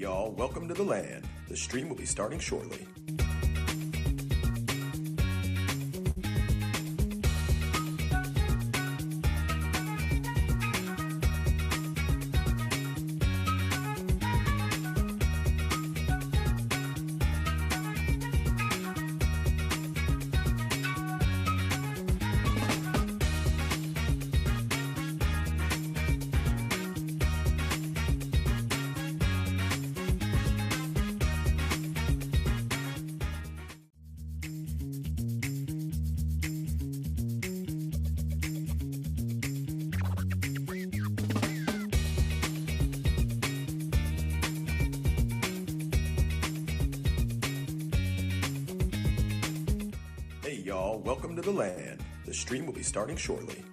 y'all, welcome to the land. The stream will be starting shortly. Hey y'all, welcome to the land. The stream will be starting shortly.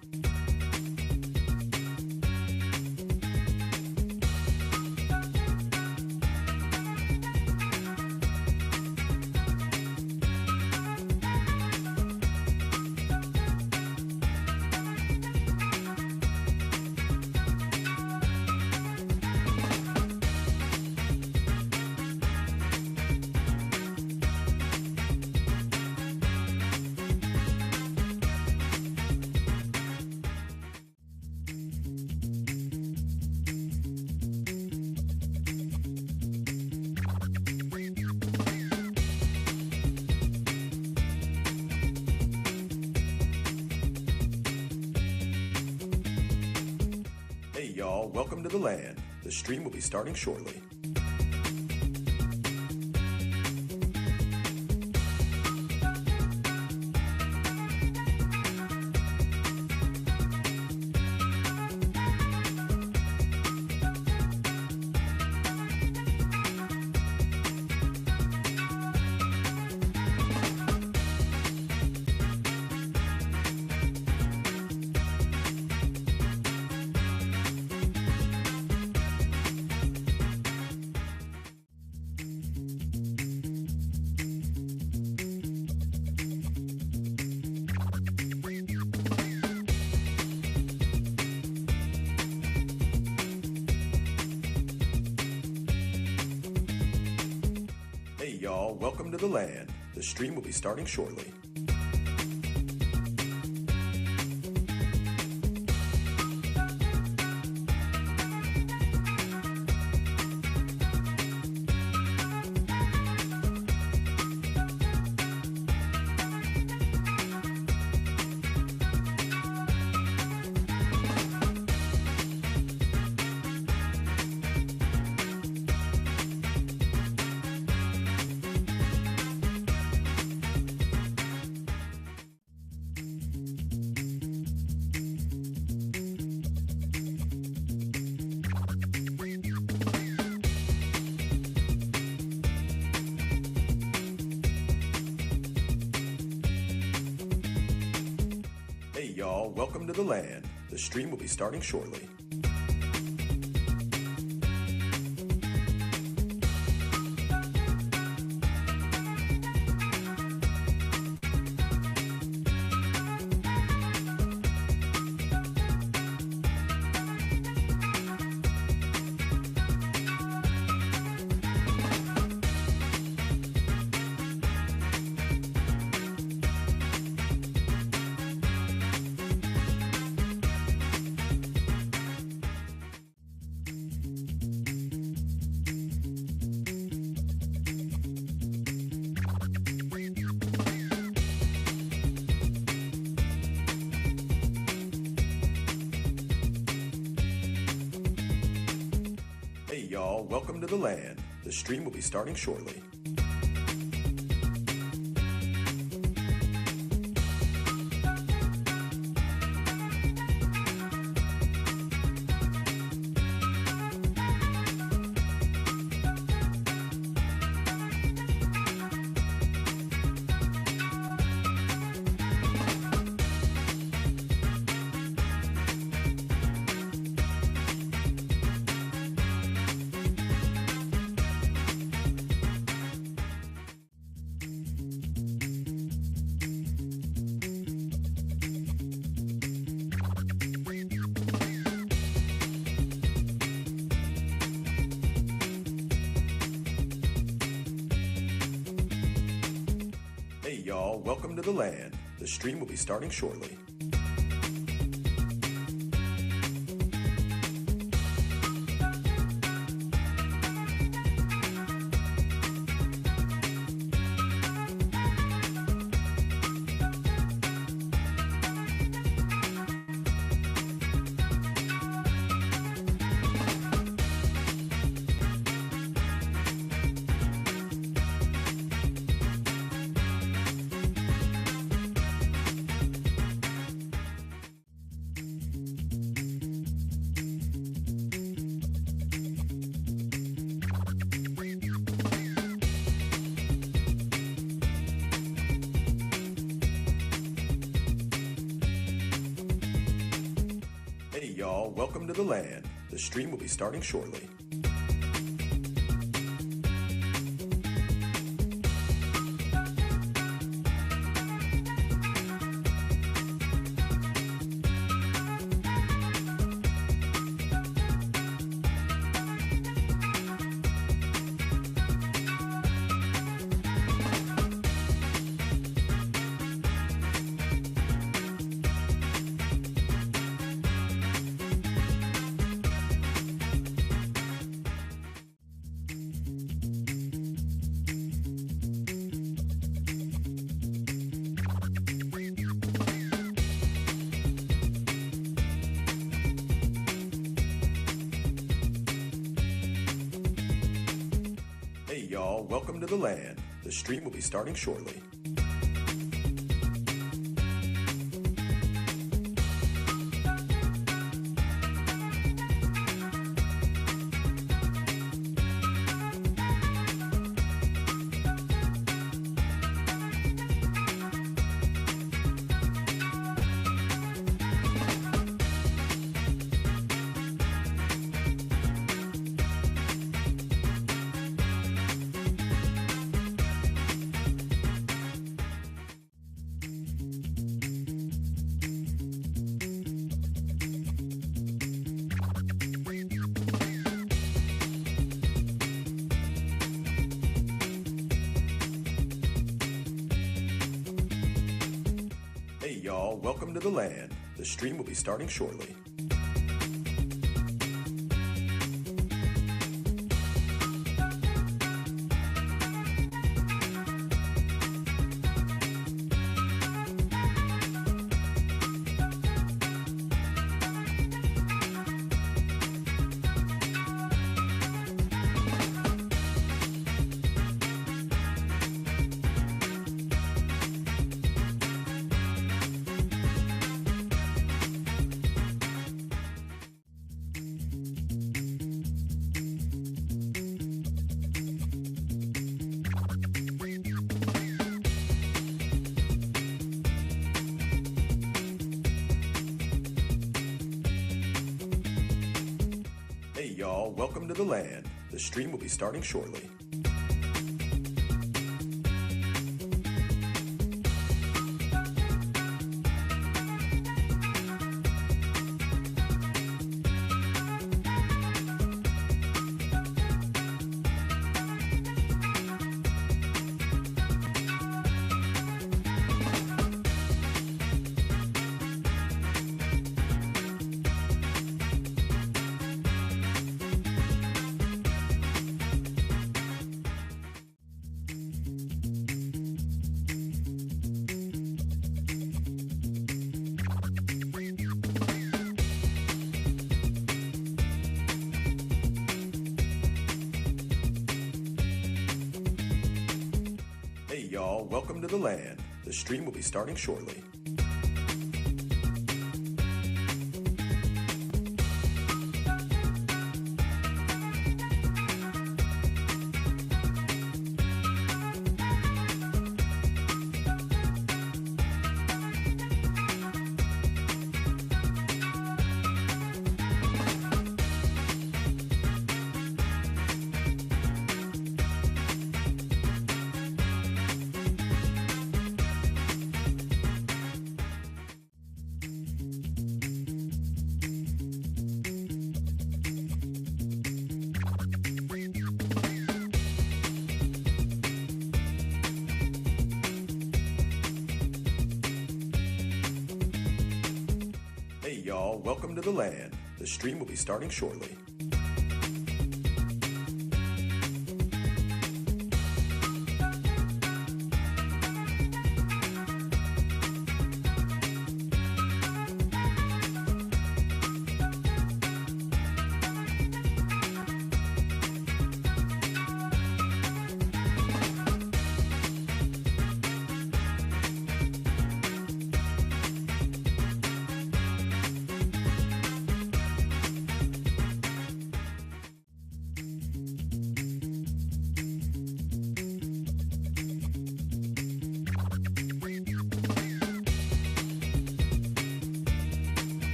Hey y'all, welcome to the land. The stream will be starting shortly. Hey y'all, welcome to the land. The stream will be starting shortly. Hey y'all, welcome to the land. The stream will be starting shortly. Hey y'all, welcome to the land. The stream will be starting shortly. y'all, welcome to the land. The stream will be starting shortly. Hey y'all, welcome to the land. The stream will be starting shortly. Hey y'all, welcome to the land. The stream will be starting shortly. Hey y'all, welcome to the land. The stream will be starting shortly. Hey y'all, welcome to the land. The stream will be starting shortly. Hey y'all, welcome to the land. The stream will be starting shortly. y'all, welcome to the land. The stream will be starting shortly.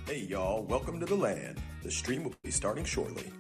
Hey y'all, welcome to the land. The stream will be starting shortly.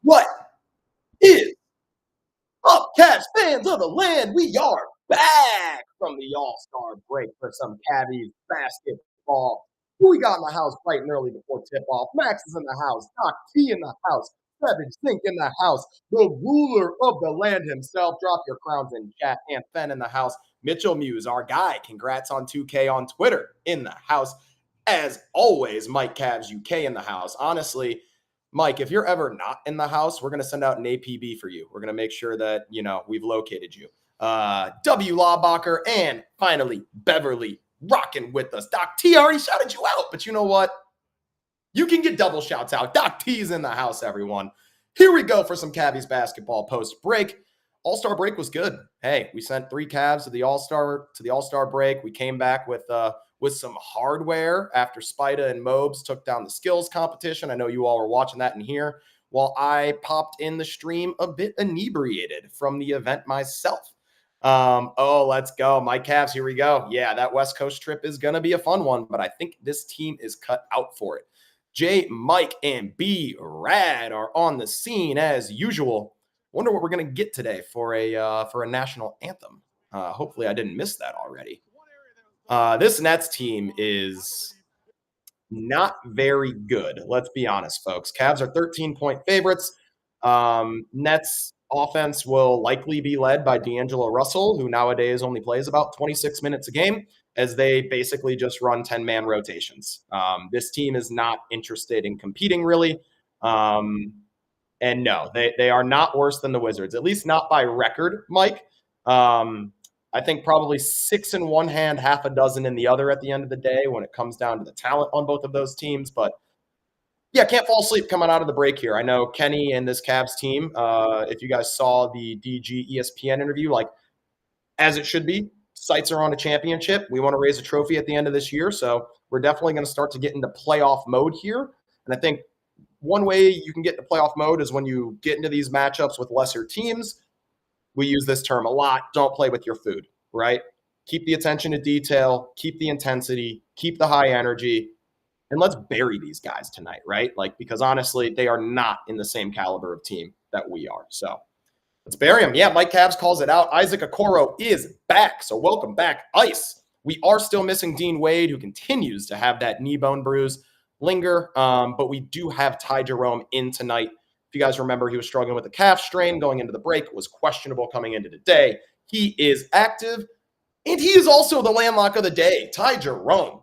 What is up, Cavs fans of the land? We are back from the All-Star break for some CAVS basketball. Who we got in the house bright and early before tip-off? Max is in the house. Doc T in the house. Savage Sink in the house. The ruler of the land himself. Drop your crowns in chat. And Fen in the house. Mitchell Muse, our guy. Congrats on 2K on Twitter in the house. As always, Mike Cavs UK in the house. Honestly, Mike, if you're ever not in the house, we're going to send out an APB for you. We're going to make sure that, we've located you. W. Lawbacher and finally Beverly rocking with us. Doc T already shouted you out, but you know what? You can get double shouts out. Doc T's in the house, everyone. Here we go for some Cavs basketball post break. All-Star break was good. Hey, we sent 3 Cavs to the All-Star break. We came back with some hardware after Spida and Mobes took down the skills competition. I know you all were watching that in here while I popped in the stream a bit inebriated from the event myself. Let's go. My Cavs, here we go. Yeah, that West Coast trip is going to be a fun one, but I think this team is cut out for it. J, Mike, and B Rad are on the scene as usual. Wonder what we're going to get today for a national anthem. Hopefully I didn't miss that already. This Nets team is not very good. Let's be honest, folks. Cavs are 13-point favorites. Nets offense will likely be led by D'Angelo Russell, who nowadays only plays about 26 minutes a game, as they basically just run 10-man rotations. This team is not interested in competing, really. And no, they are not worse than the Wizards, at least not by record, Mike. I think probably 6 in one hand, half a dozen in the other at the end of the day when it comes down to the talent on both of those teams. But yeah, can't fall asleep coming out of the break here. I know Kenny and this Cavs team, if you guys saw the DG ESPN interview, like as it should be, sights are on a championship. We want to raise a trophy at the end of this year. So we're definitely going to start to get into playoff mode here. And I think one way you can get into playoff mode is when you get into these matchups with lesser teams. We use this term a lot. Don't play with your food, right? Keep the attention to detail, keep the intensity, keep the high energy, and let's bury these guys tonight, right? Like, because honestly, they are not in the same caliber of team that we are. So let's bury them. Yeah, Mike Cavs calls it out. Isaac Okoro is back. So welcome back, Ice. We are still missing Dean Wade, who continues to have that knee bone bruise linger. But we do have Ty Jerome in tonight. If you guys remember, he was struggling with a calf strain going into the break, was questionable coming into today. He is active, and he is also the landlock of the day. Ty Jerome,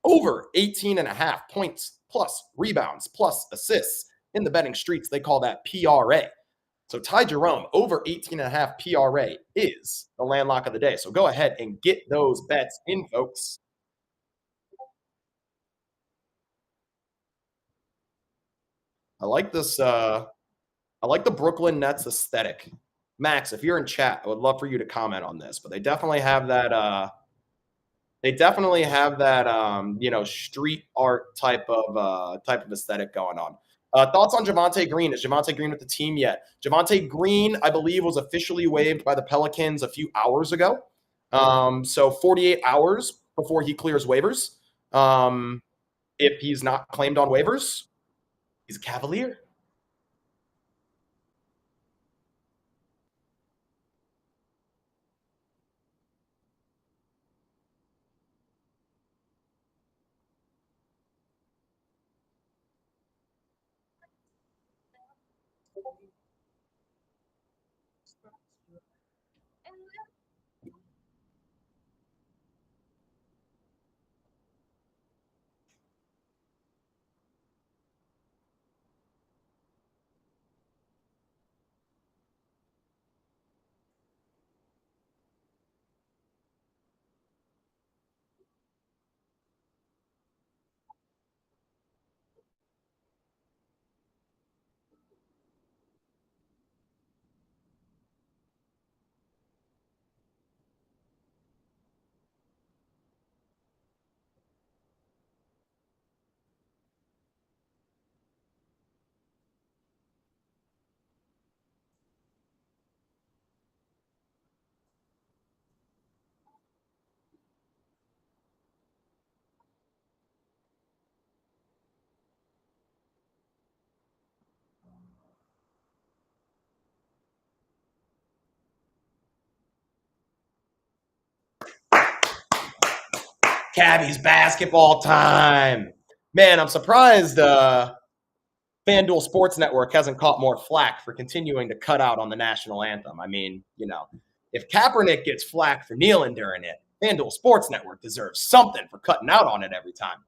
over 18.5 points, plus rebounds, plus assists. In the betting streets, they call that PRA. So Ty Jerome, over 18.5 PRA, is the landlock of the day. So go ahead and get those bets in, folks. I like this. I like the Brooklyn Nets aesthetic. Max, if you're in chat, I would love for you to comment on this. But they definitely have that. They definitely have that. Street art type of aesthetic going on. Thoughts on Javante Green? Is Javante Green with the team yet? Javante Green, I believe, was officially waived by the Pelicans a few hours ago. So 48 hours before he clears waivers. If he's not claimed on waivers, he's a Cavalier. Cabby's basketball time. Man, I'm surprised FanDuel Sports Network hasn't caught more flack for continuing to cut out on the national anthem. I mean, if Kaepernick gets flack for kneeling during it, FanDuel Sports Network deserves something for cutting out on it every time.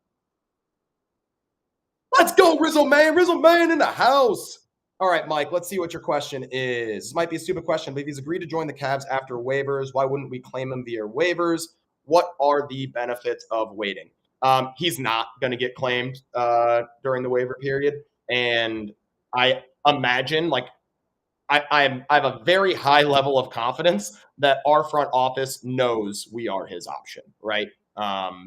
Let's go, Rizzle Man. Rizzle Man in the house. All right, Mike, let's see what your question is. This might be a stupid question, but if he's agreed to join the Cavs after waivers, why wouldn't we claim him via waivers? What are the benefits of waiting? He's not going to get claimed during the waiver period. And I imagine, I have a very high level of confidence that our front office knows we are his option, right?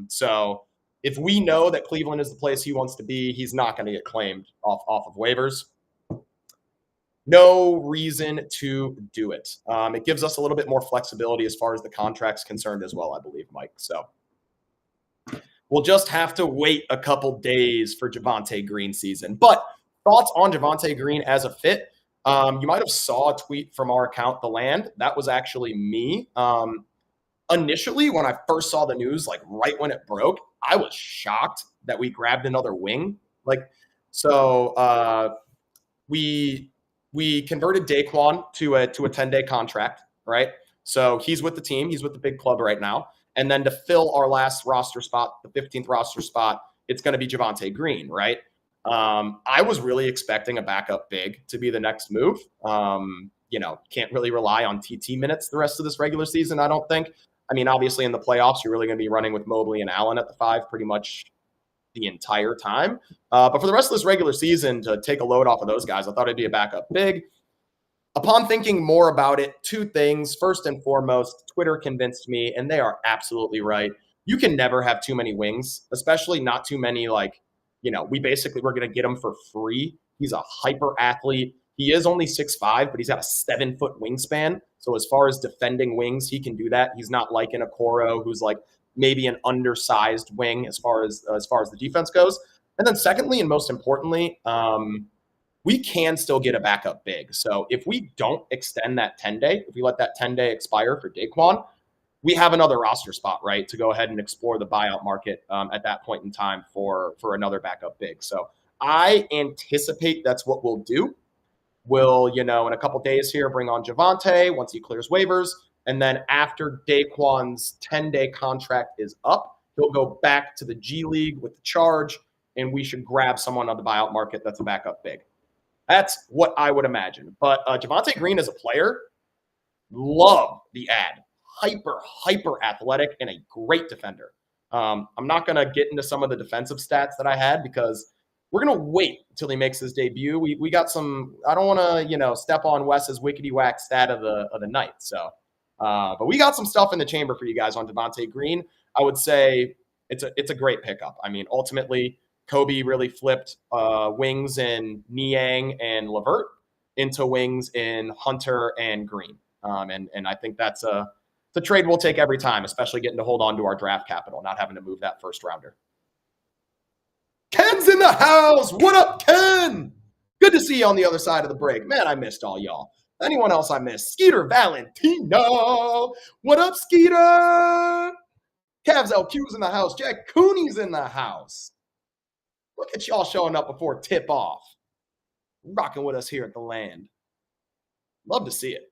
So if we know that Cleveland is the place he wants to be, he's not going to get claimed off of waivers. No reason to do it. It gives us a little bit more flexibility as far as the contract's concerned as well, I believe, Mike. So we'll just have to wait a couple days for Javante Green season. But thoughts on Javante Green as a fit? You might have saw a tweet from our account, The Land. That was actually me. Initially, when I first saw the news, like right when it broke, I was shocked that we grabbed another wing. We converted Daquan to a 10-day contract, right? So he's with the team. He's with the big club right now. And then to fill our last roster spot, the 15th roster spot, it's going to be Javante Green, right? I was really expecting a backup big to be the next move. Can't really rely on TT minutes the rest of this regular season, I don't think. I mean, obviously in the playoffs, you're really going to be running with Mobley and Allen at the 5 pretty much the entire time. But for the rest of this regular season, to take a load off of those guys, I thought it'd be a backup big. Upon thinking more about it, two things. First and foremost, Twitter convinced me, and they are absolutely right. You can never have too many wings, especially not too many, we're going to get him for free. He's a hyper athlete. He is only 6'5", but he's got a 7-foot wingspan. So as far as defending wings, he can do that. He's not like an Okoro who's like maybe an undersized wing as far as the defense goes. And then secondly, and most importantly, we can still get a backup big. So if we don't extend that 10-day, if we let that 10-day expire for Daquan, we have another roster spot, right, to go ahead and explore the buyout market at that point in time for another backup big. So I anticipate that's what we'll do. We'll, in a couple days here, bring on Javante once he clears waivers. And then after Daquan's 10-day contract is up, he'll go back to the G League with the charge, and we should grab someone on the buyout market that's a backup big. That's what I would imagine. But Javante Green as a player, love the ad. Hyper athletic and a great defender. I'm not going to get into some of the defensive stats that I had because, we're going to wait until he makes his debut. We got some, I don't want to, step on Wes's wickety whack stat of the night. So, but we got some stuff in the chamber for you guys on Devontae Green. I would say it's a great pickup. I mean, ultimately, Kobe really flipped wings in Niang and Levert into wings in Hunter and Green. And I think that's the trade we'll take every time, especially getting to hold on to our draft capital, not having to move that first rounder. Ken's in the house. What up, Ken? Good to see you on the other side of the break. Man, I missed all y'all. Anyone else I missed? Skeeter Valentino. What up, Skeeter? CAVS LQ's in the house. Jack Cooney's in the house. Look at y'all showing up before tip off. Rocking with us here at the land. Love to see it.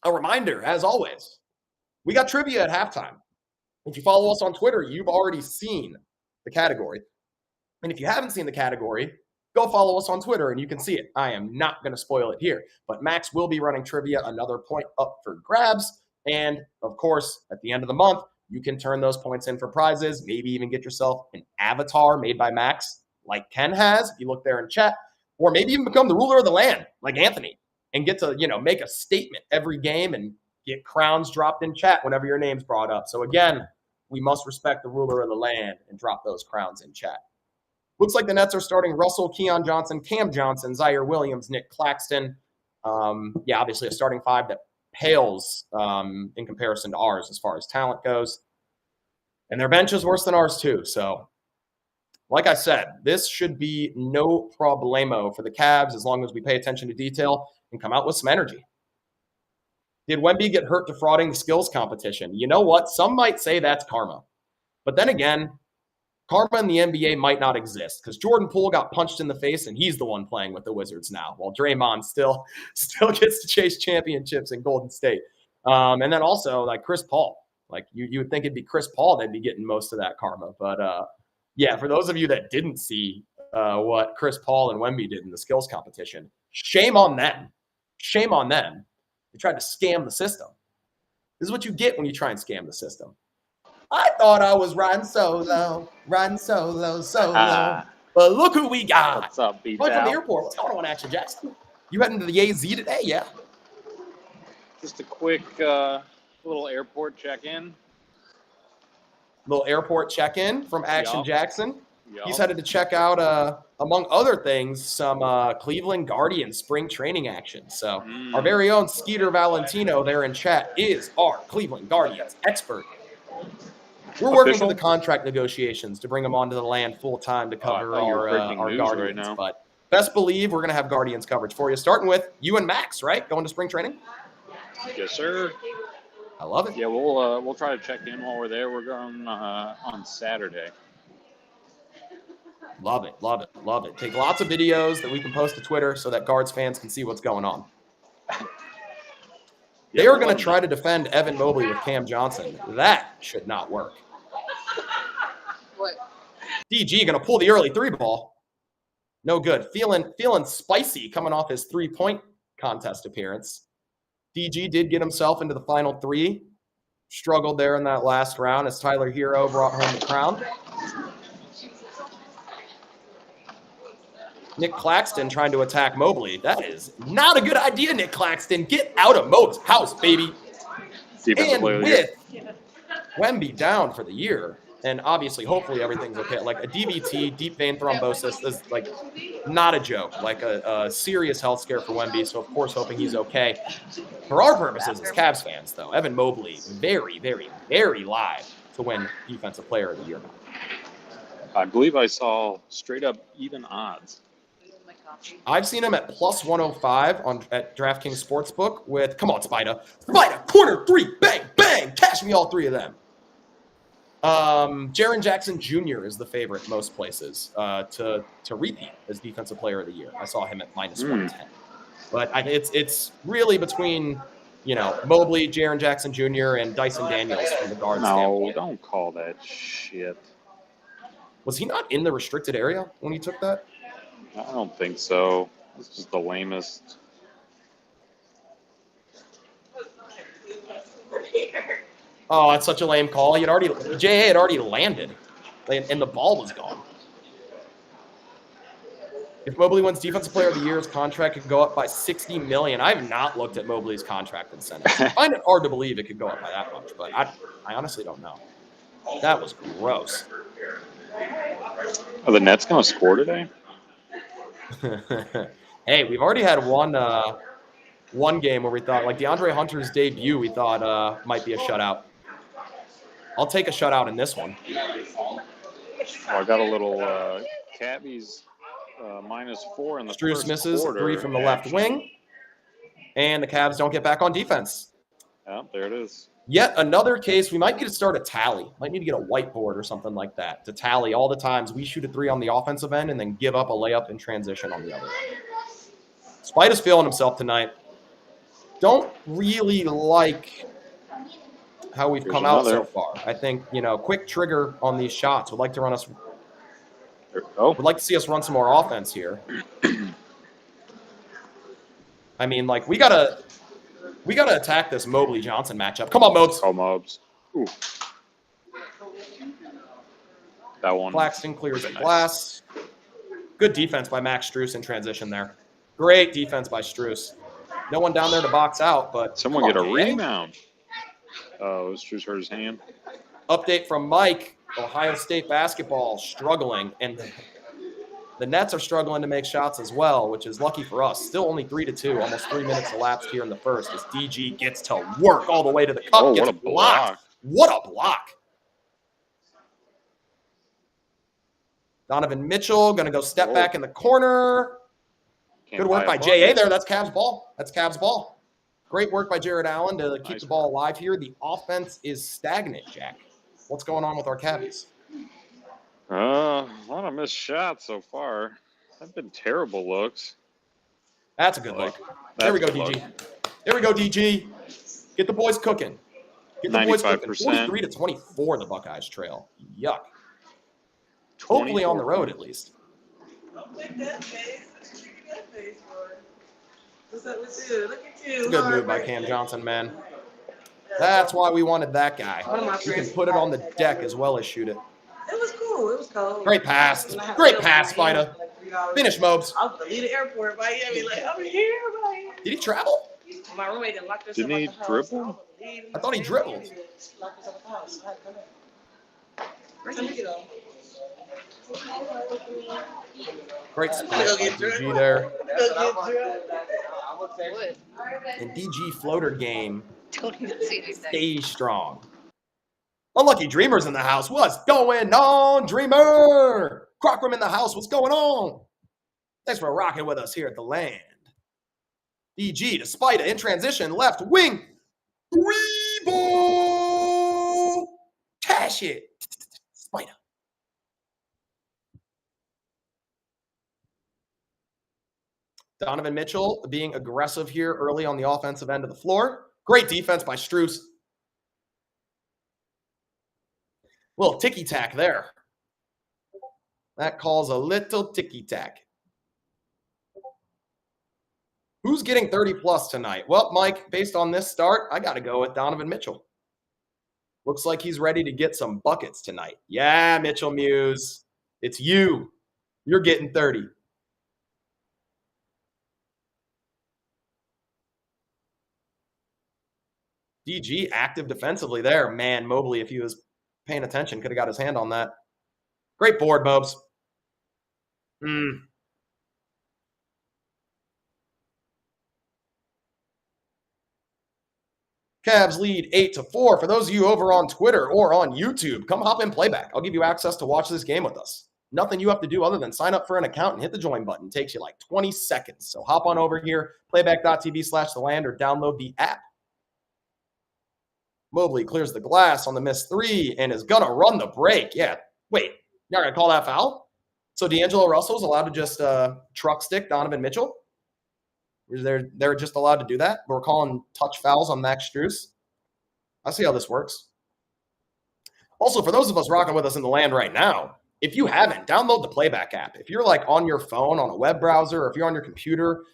A reminder, as always, we got trivia at halftime. If you follow us on Twitter, you've already seen the category. And if you haven't seen the category, go follow us on Twitter and you can see it. I am not going to spoil it here, but Max will be running trivia, another point up for grabs. And of course, at the end of the month, you can turn those points in for prizes, maybe even get yourself an avatar made by Max, like Ken has, if you look there in chat, or maybe even become the ruler of the land, like Anthony, and get to, make a statement every game and get crowns dropped in chat whenever your name's brought up. So again, we must respect the ruler of the land and drop those crowns in chat. Looks like the Nets are starting Russell, Keon Johnson, Cam Johnson, Zaire Williams, Nick Claxton. Obviously a starting five that pales in comparison to ours as far as talent goes. And their bench is worse than ours too. So, like I said, this should be no problemo for the Cavs as long as we pay attention to detail and come out with some energy. Did Wemby get hurt defrauding the skills competition? You know what? Some might say that's karma. But then again, karma in the NBA might not exist because Jordan Poole got punched in the face and he's the one playing with the Wizards now, while Draymond still gets to chase championships in Golden State. And then also like Chris Paul, like you would think it'd be Chris Paul that'd be getting most of that karma. But for those of you that didn't see what Chris Paul and Wemby did in the skills competition, shame on them. Shame on them. They tried to scam the system. This is what you get when you try and scam the system. I thought I was riding solo. But look who we got. What's up, B-Town? From the airport. What's going on, Action Jackson? You heading to the AZ today? Yeah. Just a quick little airport check-in. Little airport check-in from Action Jackson. Yep. He's headed to check out, among other things, some Cleveland Guardians spring training action. So our very own Skeeter Valentino there in chat is our Cleveland Guardians expert. We're working through the contract negotiations to bring them onto the land full-time to cover our Guardians. Right, but best believe we're going to have Guardians coverage for you, starting with you and Max, right? Going to spring training? Yes, sir. I love it. Yeah, we'll try to check in while we're there. We're going on Saturday. Love it, love it, love it. Take lots of videos that we can post to Twitter so that Guards fans can see what's going on. They are going to try to defend Evan Mobley with Cam Johnson. That should not work. What? DG going to pull the early three ball. No good. Feeling spicy coming off his three-point contest appearance. DG did get himself into the final three. Struggled there in that last round as Tyler Hero brought home the crown. Nick Claxton trying to attack Mobley. That is not a good idea, Nick Claxton. Get out of Mo's house, baby. And with Wemby down for the year, and obviously, hopefully, everything's okay. Like a DVT, deep vein thrombosis, is like not a joke. Like a serious health scare for Wemby. So, of course, hoping he's okay. For our purposes as Cavs fans, though, Evan Mobley, very, very, very live to win Defensive Player of the Year. I believe I saw straight up even odds. I've seen him at plus 105 at DraftKings Sportsbook with, come on, Spider, corner three, bang, bang, cash me all three of them. Jaren Jackson Jr. is the favorite most places to repeat as Defensive Player of the Year. I saw him at minus 110. But it's really between, Mobley, Jaren Jackson Jr., and Dyson Daniels from the Guards standpoint. No, don't call that shit. Was he not in the restricted area when he took that? I don't think so. This is the lamest. Oh, that's such a lame call. J.A. had already landed, and the ball was gone. If Mobley wins Defensive Player of the Year, his contract could go up by $60 million. I have not looked at Mobley's contract incentives. I find it hard to believe it could go up by that much, but I honestly don't know. That was gross. Are the Nets going to score today? Hey, we've already had one game where we thought, like DeAndre Hunter's debut, we thought might be a shutout. I'll take a shutout in this one. Oh, I got a little CAVS -4 in the Strus first misses quarter. 3 from the left wing, and the Cavs don't get back on defense. Yeah, there it is. Yet another case, we might need to start a tally. Might need to get a whiteboard or something like that to tally all the times we shoot a 3 on the offensive end and then give up a layup in transition on the other end. Spida's feeling himself tonight. Don't really like how we've come out so far. I think, quick trigger on these shots. Would like to run us. Would like to see us run some more offense here. I mean, like we gotta attack this Mobley Johnson matchup. Come on, Mobes. Oh, Mobes. Ooh. That one. Claxton clears the glass. Good defense by Max Strus in transition there. Great defense by Strus. No one down there to box out, but someone get a rebound. Oh, Strus hurt his hand. Update from Mike. Ohio State basketball struggling, and the Nets are struggling to make shots as well, which is lucky for us. Still only 3-2, almost 3 minutes elapsed here in the first as DG gets to work all the way to the cup. Oh, gets what a block. What a block. Donovan Mitchell going to go step back in the corner. Good work by J.A. there. That's Cavs ball. Great work by Jared Allen to keep the ball alive here. The offense is stagnant, Jack. What's going on with our Cavs? A lot of missed shots so far. They've been terrible looks. That's a good look. There we go, DG. There we go, DG. Get the boys cooking. Get the boys cooking. 43-24, the Buckeyes trail. Yuck. Hopefully on the road, at least. Don't make that face. That face, boy. What's up with you? Look at you. It's a good move by Cam Johnson, man. That's why we wanted that guy. You can put it on the deck as well as shoot it. It was cool. It was cold. Great pass. Great pass, Spida. Finish, Mobes. I was at the airport, Miami. Like, I'm here, Miami. Did he travel? My roommate didn't lock us Didn't he dribble? I thought he dribbled. Lock us up the house. I had to come in. Let me get on. Great spot by DG there. What? And DG floater game Don't even see anything. stays strong. Unlucky Dreamer's in the house. What's going on, Dreamer? Crockram in the house. What's going on? Thanks for rocking with us here at the land. DG to Spida in transition. Left wing. Three ball. Cash it. Spida. Donovan Mitchell being aggressive here early on the offensive end of the floor. Great defense by Strus. Little ticky-tack there. That calls a little ticky-tack. Who's getting 30-plus tonight? Well, Mike, based on this start, I got to go with Donovan Mitchell. Looks like he's ready to get some buckets tonight. Yeah, Mitchell Muse. It's you. You're getting 30. DG active defensively there. Man, Mobley, if he was paying attention, could have got his hand on that. Great board, Mobes. Cavs lead 8-4. For those of you over on Twitter or on YouTube, come hop in playback. I'll give you access to watch this game with us. Nothing you have to do other than sign up for an account and hit the join button. It takes you like 20 seconds. So hop on over here, playback.tv/theland, or download the app. Mobley clears the glass on the missed 3 and is going to run the break. Yeah. Wait, you're going to call that foul? So D'Angelo Russell's allowed to just truck stick Donovan Mitchell? They're just allowed to do that? We're calling touch fouls on Max Strus? I see how this works. Also, for those of us rocking with us in the land right now, if you haven't, download the Playback app. If you're like on your phone, on a web browser, or if you're on your computer,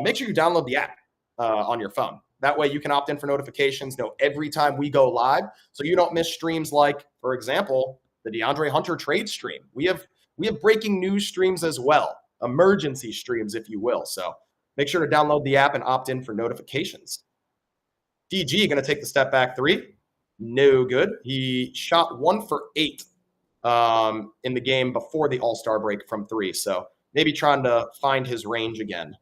make sure you download the app on your phone. That way you can opt in for notifications, know every time we go live, so you don't miss streams like, for example, the DeAndre Hunter trade stream. We have breaking news streams as well. emergency streams, if you will. So make sure to download the app and opt in for notifications. DG going to take the step back three. No good. He shot 1 for 8 in the game before the All-Star break from 3. So maybe trying to find his range again.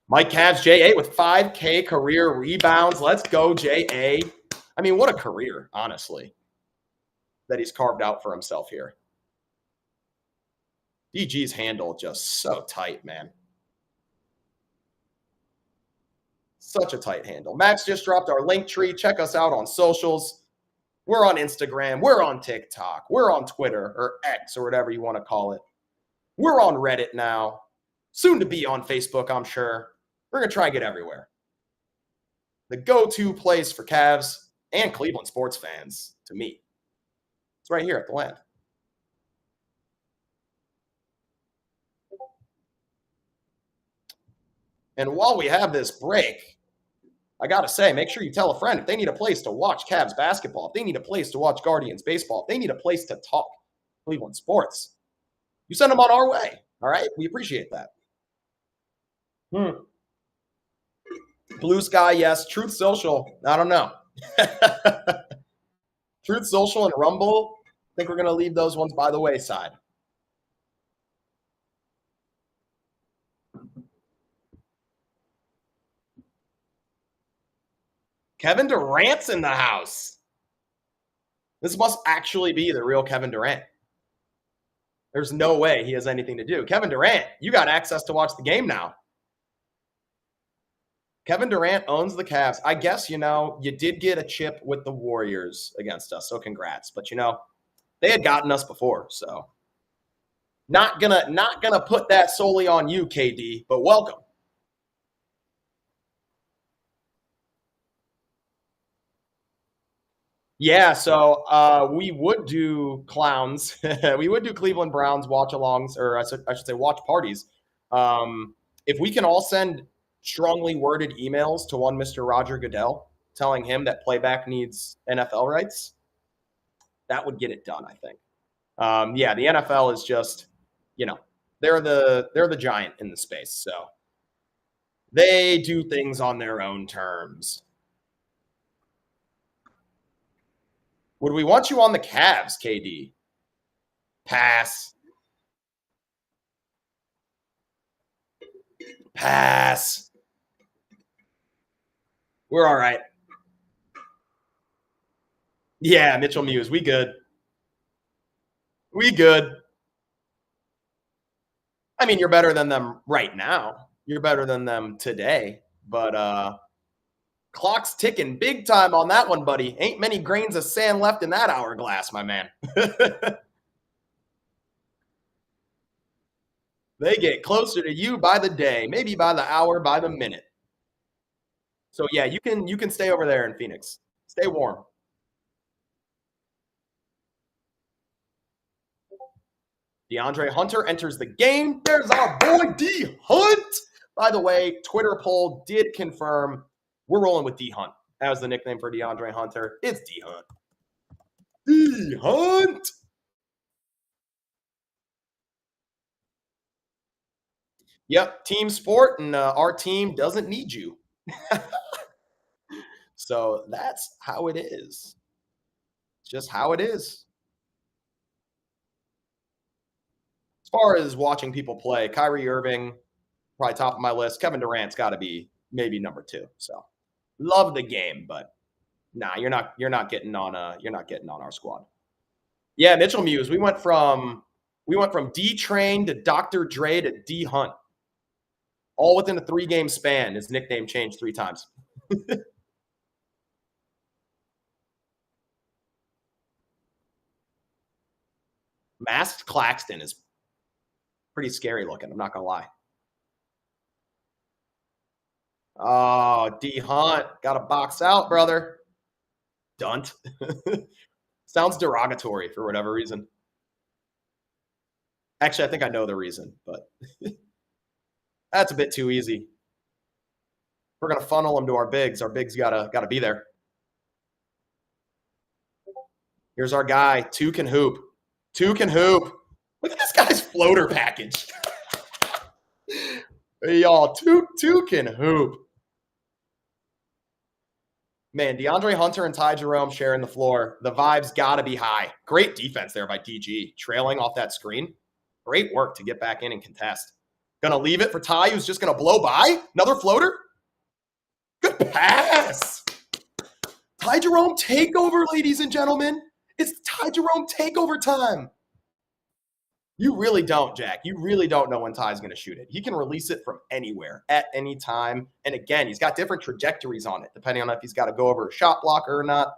Mike Cavs, J.A. with 5K career rebounds. Let's go, J.A. I mean, what a career, honestly, that he's carved out for himself here. DG's handle just so tight, man. Such a tight handle. Max just dropped our link tree. Check us out on socials. We're on Instagram. We're on TikTok. We're on Twitter or X or whatever you want to call it. We're on Reddit now. Soon to be on Facebook, I'm sure. We're going to try and get everywhere. The go-to place for Cavs and Cleveland sports fans, to me. It's right here at the Land. And while we have this break, I got to say, make sure you tell a friend if they need a place to watch Cavs basketball, if they need a place to watch Guardians baseball, if they need a place to talk Cleveland sports, you send them on our way. All right? We appreciate that. Blue Sky, yes. Truth Social, I don't know. Truth Social and Rumble, I think we're going to leave those ones by the wayside. Kevin Durant's in the house. This must actually be the real Kevin Durant. There's no way he has anything to do. Kevin Durant, you got access to watch the game now. Kevin Durant owns the Cavs. I guess, you did get a chip with the Warriors against us, so congrats. But, they had gotten us before, so not gonna put that solely on you, KD, but welcome. Yeah, so we would do clowns. We would do Cleveland Browns watch-alongs, or I should say watch parties. If we can all send strongly worded emails to one Mr. Roger Goodell telling him that playback needs NFL rights, that would get it done, I think. Yeah, the NFL is just, they're the giant in the space, so they do things on their own terms. Would we want you on the Cavs, KD? Pass. Pass. We're all right. Yeah, Mitchell Muse. We good. We good. I mean, you're better than them right now. You're better than them today. But clock's ticking big time on that one, buddy. Ain't many grains of sand left in that hourglass, my man. They get closer to you by the day, maybe by the hour, by the minute. So yeah, you can stay over there in Phoenix. Stay warm. DeAndre Hunter enters the game. There's our boy D Hunt. By the way, Twitter poll did confirm we're rolling with D Hunt. That was the nickname for DeAndre Hunter. It's D Hunt. D Hunt. Yep, team sport, and our team doesn't need you. So that's how it is. It's just how it is. As far as watching people play, Kyrie Irving, probably top of my list. Kevin Durant's got to be maybe number 2. So love the game, but nah, you're not getting on our squad. Yeah, Mitchell Muse. We went from D Train to Dr. Dre to D Hunt. All within a 3-game span. His nickname changed 3 times. Masked Claxton is pretty scary looking. I'm not going to lie. Oh, D Hunt. Got to box out, brother. Dunt. Sounds derogatory for whatever reason. Actually, I think I know the reason, but that's a bit too easy. We're going to funnel them to our bigs. Our bigs got to be there. Here's our guy. 2 can hoop. 2 can hoop. Look at this guy's floater package. Hey, y'all, 2 can hoop. Man, DeAndre Hunter and Ty Jerome sharing the floor. The vibes got to be high. Great defense there by DG. Trailing off that screen. Great work to get back in and contest. Going to leave it for Ty, who's just going to blow by. Another floater. Good pass. Ty Jerome takeover, ladies and gentlemen. It's Ty Jerome takeover time. You really don't, Jack. You really don't know when Ty's going to shoot it. He can release it from anywhere at any time. And again, he's got different trajectories on it, depending on if he's got to go over a shot blocker or not.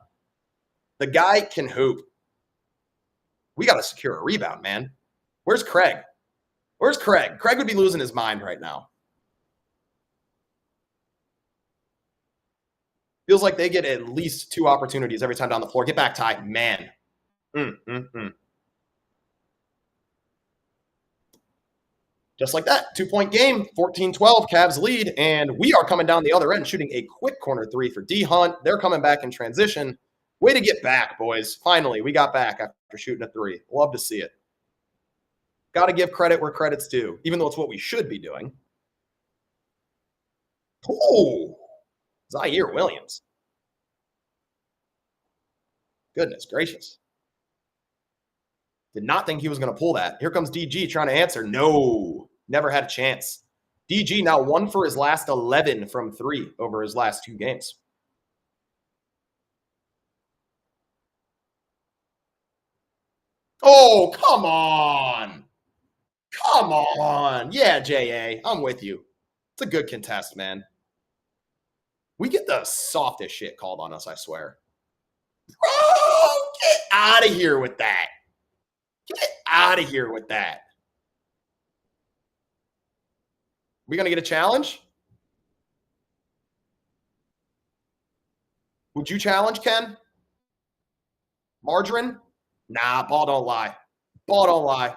The guy can hoop. We got to secure a rebound, man. Where's Craig? Where's Craig? Craig would be losing his mind right now. Feels like they get at least 2 opportunities every time down the floor. Get back, Ty. Man. Just like that, 2-point game, 14-12, Cavs lead, and we are coming down the other end, shooting a quick corner 3 for D Hunt. They're coming back in transition. Way to get back, boys. Finally, we got back after shooting a 3. Love to see it. Got to give credit where credit's due, even though it's what we should be doing. Oh, Zaire Williams. Goodness gracious. Did not think he was going to pull that. Here comes DG trying to answer. No, never had a chance. DG now 1 for his last 11 from 3 over his last 2 games. Oh, come on. Come on. Yeah, JA, I'm with you. It's a good contest, man. We get the softest shit called on us, I swear. Bro, get out of here with that. Get out of here with that. We going to get a challenge? Would you challenge, Ken? Margarine? Nah, ball don't lie. Ball don't lie.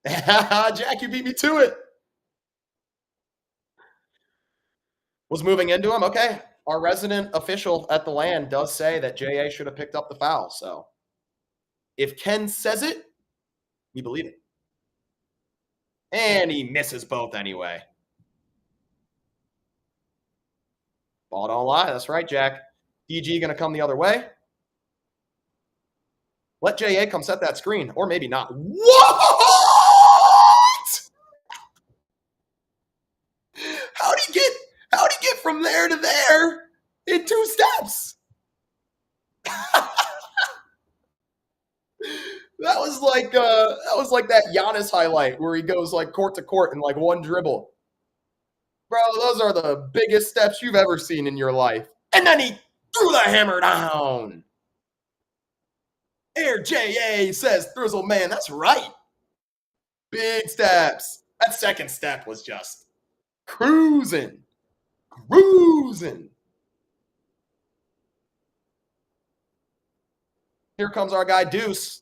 Jack, you beat me to it. Was moving into him. Okay. Our resident official at the land does say that JA should have picked up the foul. So if Ken says it, we believe it. And he misses both anyway. Ball don't lie. That's right, Jack. DG going to come the other way. Let JA come set that screen. Or maybe not. What? How'd he get from there to there in 2 steps? That was like that Giannis highlight where he goes like court to court in like 1 dribble. Bro, those are the biggest steps you've ever seen in your life. And then he threw the hammer down. Air JA says, Thrizzle man, that's right. Big steps. That second step was just cruising. Here comes our guy Deuce.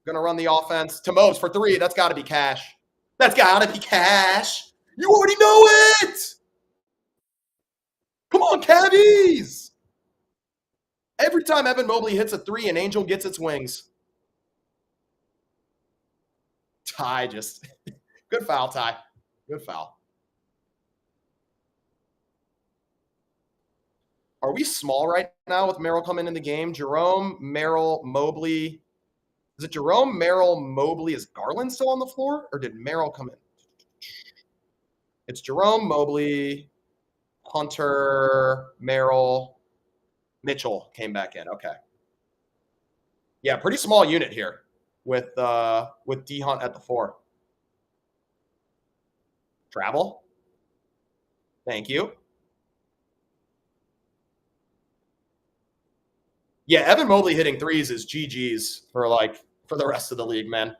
Gonna run the offense. To Mose for 3. That's got to be cash. That's got to be cash. You already know it. Come on, CAVS. Every time Evan Mobley hits a 3, an angel gets its wings. Ty just good foul, Ty. Good foul. Are we small right now with Merrill coming in the game? Jerome, Merrill, Mobley. Is it Jerome, Merrill, Mobley? Is Garland still on the floor? Or did Merrill come in? It's Jerome, Mobley, Hunter, Merrill, Mitchell came back in. Okay. Yeah, pretty small unit here with D Hunt at the 4. Travel. Thank you. Yeah, Evan Mobley hitting 3s is GG's for the rest of the league, man.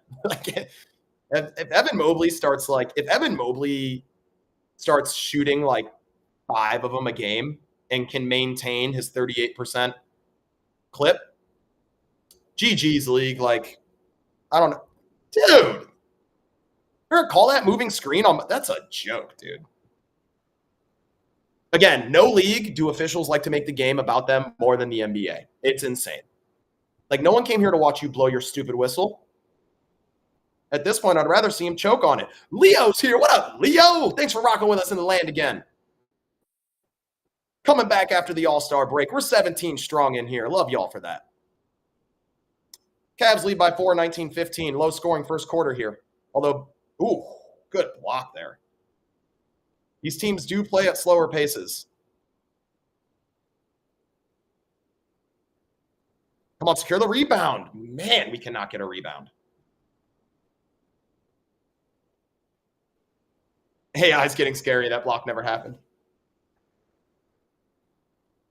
if Evan Mobley starts shooting like 5 of them a game and can maintain his 38% clip, GG's league. Like, I don't know. Dude, you're gonna call that moving screen on? That's a joke, dude. Again, no league do officials like to make the game about them more than the NBA. It's insane. Like, no one came here to watch you blow your stupid whistle. At this point, I'd rather see him choke on it. Leo's here. What up, Leo? Thanks for rocking with us in the land again. Coming back after the All-Star break. We're 17 strong in here. Love y'all for that. Cavs lead by 4, 19-15. Low scoring first quarter here. Although, ooh, good block there. These teams do play at slower paces. Come on, secure the rebound. Man, we cannot get a rebound. Hey, it's getting scary. That block never happened.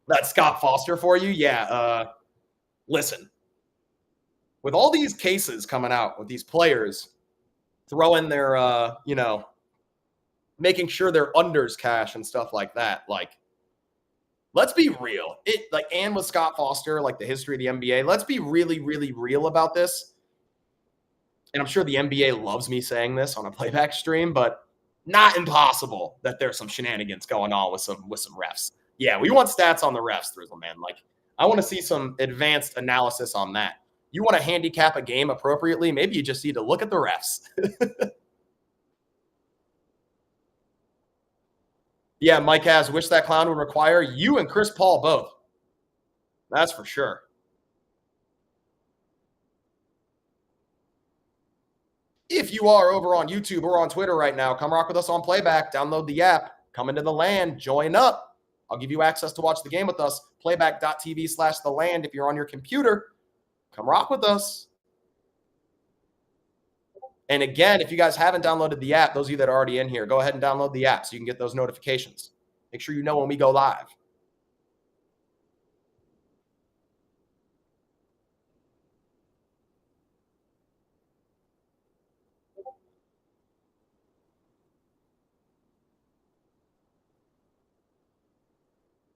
That's Scott Foster for you? Yeah. Listen. With all these cases coming out with these players throwing their, making sure their unders cash and stuff like that, like, let's be real. And with Scott Foster, like the history of the NBA, let's be really, really real about this. And I'm sure the NBA loves me saying this on a playback stream, but not impossible that there's some shenanigans going on with some refs. Yeah, we want stats on the refs, Thrizzle, man. Like, I want to see some advanced analysis on that. You want to handicap a game appropriately, maybe you just need to look at the refs. Yeah, Mike has wish that clown would require you and Chris Paul both. That's for sure. If you are over on YouTube or on Twitter right now, come rock with us on Playback. Download the app. Come into the land. Join up. I'll give you access to watch the game with us. Playback.tv/theland if you're on your computer. Come rock with us. And again, if you guys haven't downloaded the app, those of you that are already in here, go ahead and download the app so you can get those notifications. Make sure you know when we go live.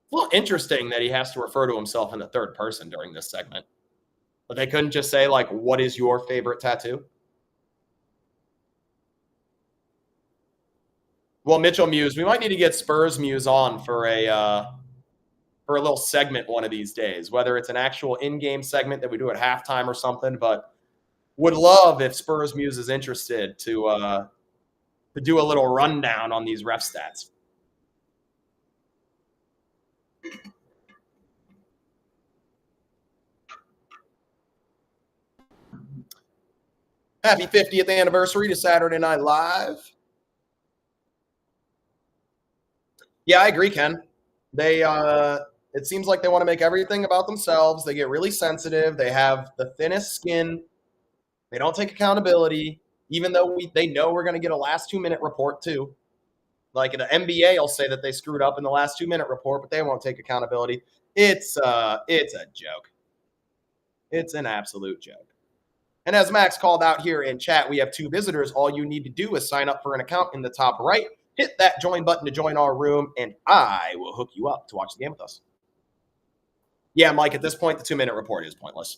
It's a little interesting that he has to refer to himself in the third person during this segment. But they couldn't just say, like, what is your favorite tattoo? Well, Mitchell Muse, we might need to get Spurs Muse on for a little segment one of these days, whether it's an actual in-game segment that we do at halftime or something. But would love if Spurs Muse is interested to do a little rundown on these ref stats. Happy 50th anniversary to Saturday Night Live. Yeah, I agree, Ken. They it seems like they want to make everything about themselves. They get really sensitive. They have the thinnest skin. They don't take accountability, even though they know we're going to get a last 2-minute report too. Like the NBA will say that they screwed up in the last 2-minute report, but they won't take accountability. It's a joke. It's an absolute joke. And as Max called out here in chat, we have 2 visitors. All you need to do is sign up for an account in the top right. Hit that join button to join our room, and I will hook you up to watch the game with us. Yeah, Mike, at this point, the 2-minute report is pointless.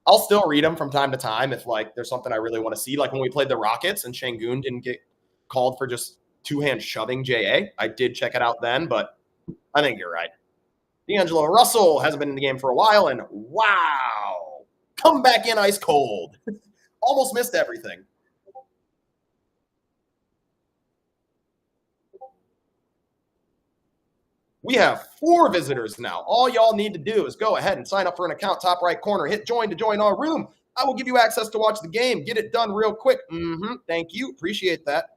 I'll still read them from time to time if, like, there's something I really want to see. Like when we played the Rockets and Şengün didn't get called for just two-hand shoving J.A. I did check it out then, but I think you're right. D'Angelo Russell hasn't been in the game for a while, and wow, come back in ice cold. Almost missed everything. We have 4 visitors now. All y'all need to do is go ahead and sign up for an account, top right corner. Hit join to join our room. I will give you access to watch the game. Get it done real quick. Thank you. Appreciate that.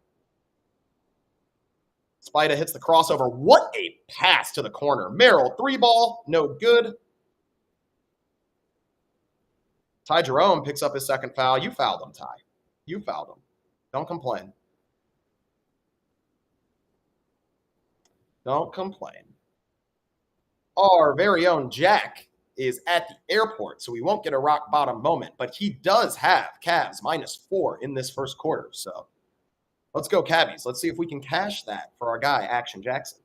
Spida hits the crossover. What a pass to the corner. Merrill, 3-ball, no good. Ty Jerome picks up his second foul. You fouled him, Ty. You fouled him. Don't complain. Don't complain. Our very own Jack is at the airport, so we won't get a rock bottom moment, but he does have Cavs -4 in this first quarter. So let's go Cavs. Let's see if we can cash that for our guy, Action Jackson.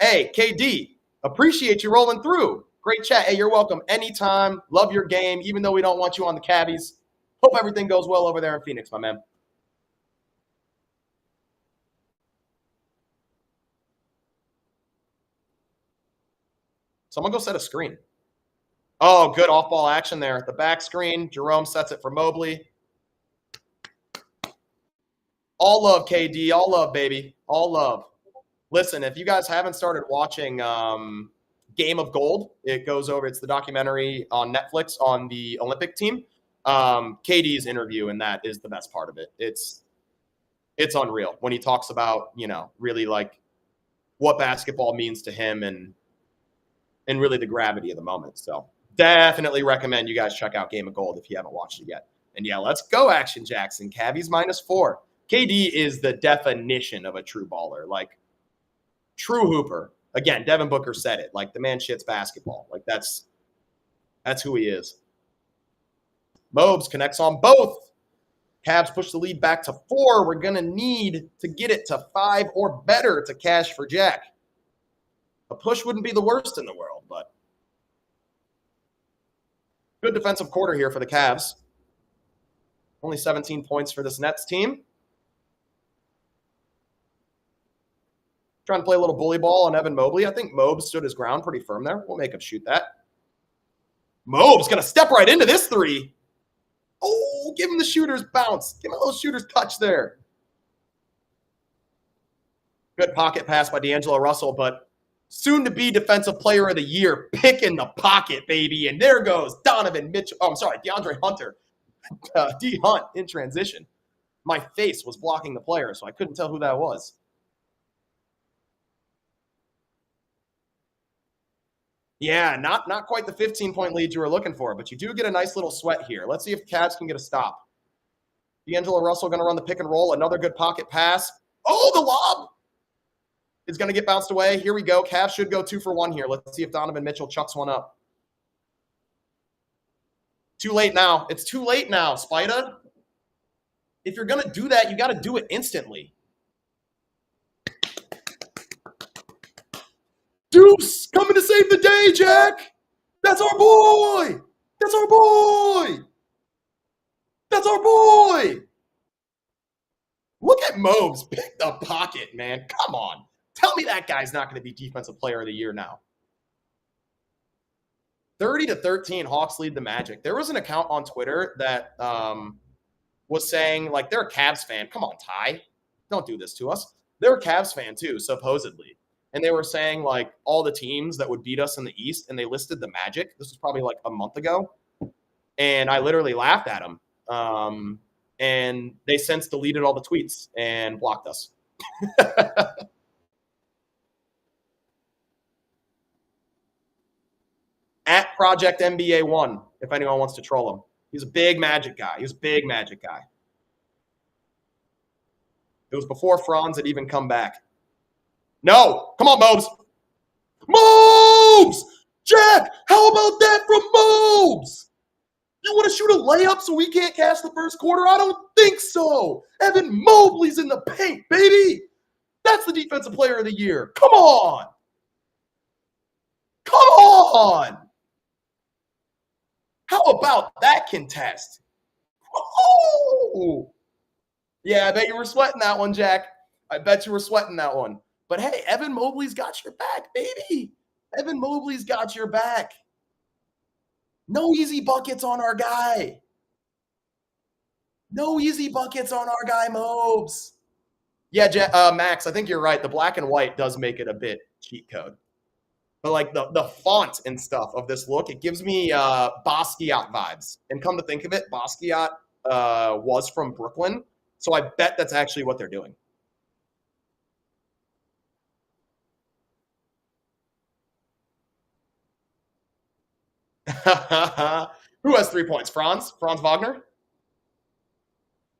Hey, KD, appreciate you rolling through. Great chat. Hey, you're welcome anytime. Love your game, even though we don't want you on the Cavs. Hope everything goes well over there in Phoenix, my man. Someone go set a screen. Oh, good off-ball action there. The back screen. Jerome sets it for Mobley. All love, KD. All love, baby. All love. Listen, if you guys haven't started watching Game of Gold, it goes over. It's the documentary on Netflix on the Olympic team. KD's interview, and that is the best part of it. It's unreal when he talks about, really like what basketball means to him and really the gravity of the moment. So definitely recommend you guys check out Game of Gold if you haven't watched it yet. And yeah, let's go, Action Jackson. CAVS -4. KD is the definition of a true baller, like true hooper. Again, Devin Booker said it. Like, the man shits basketball. Like, that's who he is. Mobes connects on both. Cavs push the lead back to 4. We're going to need to get it to 5 or better to cash for Jack. A push wouldn't be the worst in the world, but good defensive quarter here for the Cavs. Only 17 points for this Nets team. Trying to play a little bully ball on Evan Mobley. I think Mobes stood his ground pretty firm there. We'll make him shoot that. Mobes going to step right into this 3. Oh, give him the shooter's bounce. Give him a little shooter's touch there. Good pocket pass by D'Angelo Russell, but soon-to-be Defensive Player of the Year, picking the pocket, baby. And there goes Donovan Mitchell. Oh, I'm sorry, DeAndre Hunter. D. Hunt in transition. My face was blocking the player, so I couldn't tell who that was. Yeah, not quite the 15-point lead you were looking for, but you do get a nice little sweat here. Let's see if Cavs can get a stop. D'Angelo Russell going to run the pick and roll. Another good pocket pass. Oh, the lob is going to get bounced away. Here we go. Cavs should go 2 for 1 here. Let's see if Donovan Mitchell chucks one up. Too late now. It's too late now, Spida. If you're going to do that, you got to do it instantly. Deuce coming to save the day, Jack. That's our boy. That's our boy. That's our boy. Look at Mobes. Pick the pocket, man. Come on. Tell me that guy's not going to be Defensive Player of the Year now. 30-13, Hawks lead the Magic. There was an account on Twitter that was saying, like, they're a Cavs fan. Come on, Ty. Don't do this to us. They're a Cavs fan, too, supposedly. And they were saying, like, all the teams that would beat us in the East, and they listed the Magic. This was probably, like, a month ago. And I literally laughed at them. And they since deleted all the tweets and blocked us. At Project NBA 1, if anyone wants to troll him. He's a big Magic guy. It was before Franz had even come back. No. Come on, Mobes. Mobes! Jack, how about that from Mobes? You want to shoot a layup so we can't cash the first quarter? I don't think so. Evan Mobley's in the paint, baby. That's the Defensive Player of the Year. Come on. Come on. How about that contest? Oh. Yeah, I bet you were sweating that one, Jack. I bet you were sweating that one. But hey, Evan Mobley's got your back, baby. Evan Mobley's got your back. No easy buckets on our guy. No easy buckets on our guy, Mobes. Yeah, Max, I think you're right. The black and white does make it a bit cheat code. But like the font and stuff of this look, it gives me Basquiat vibes. And come to think of it, Basquiat was from Brooklyn. So I bet that's actually what they're doing. Who has 3 points? Franz Wagner?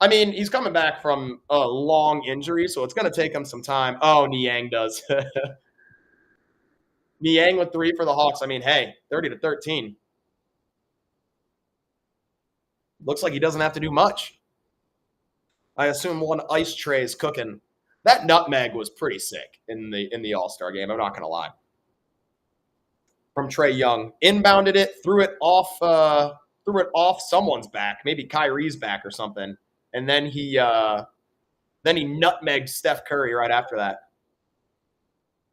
I mean, he's coming back from a long injury, so it's going to take him some time. Oh, Niang does. Niang with 3 for the Hawks. I mean, hey, 30-13. Looks like he doesn't have to do much. I assume one ice tray is cooking. That nutmeg was pretty sick in the All-Star game. I'm not going to lie. From Trae Young, inbounded it, threw it off someone's back, maybe Kyrie's back or something, and then he nutmegged Steph Curry right after that.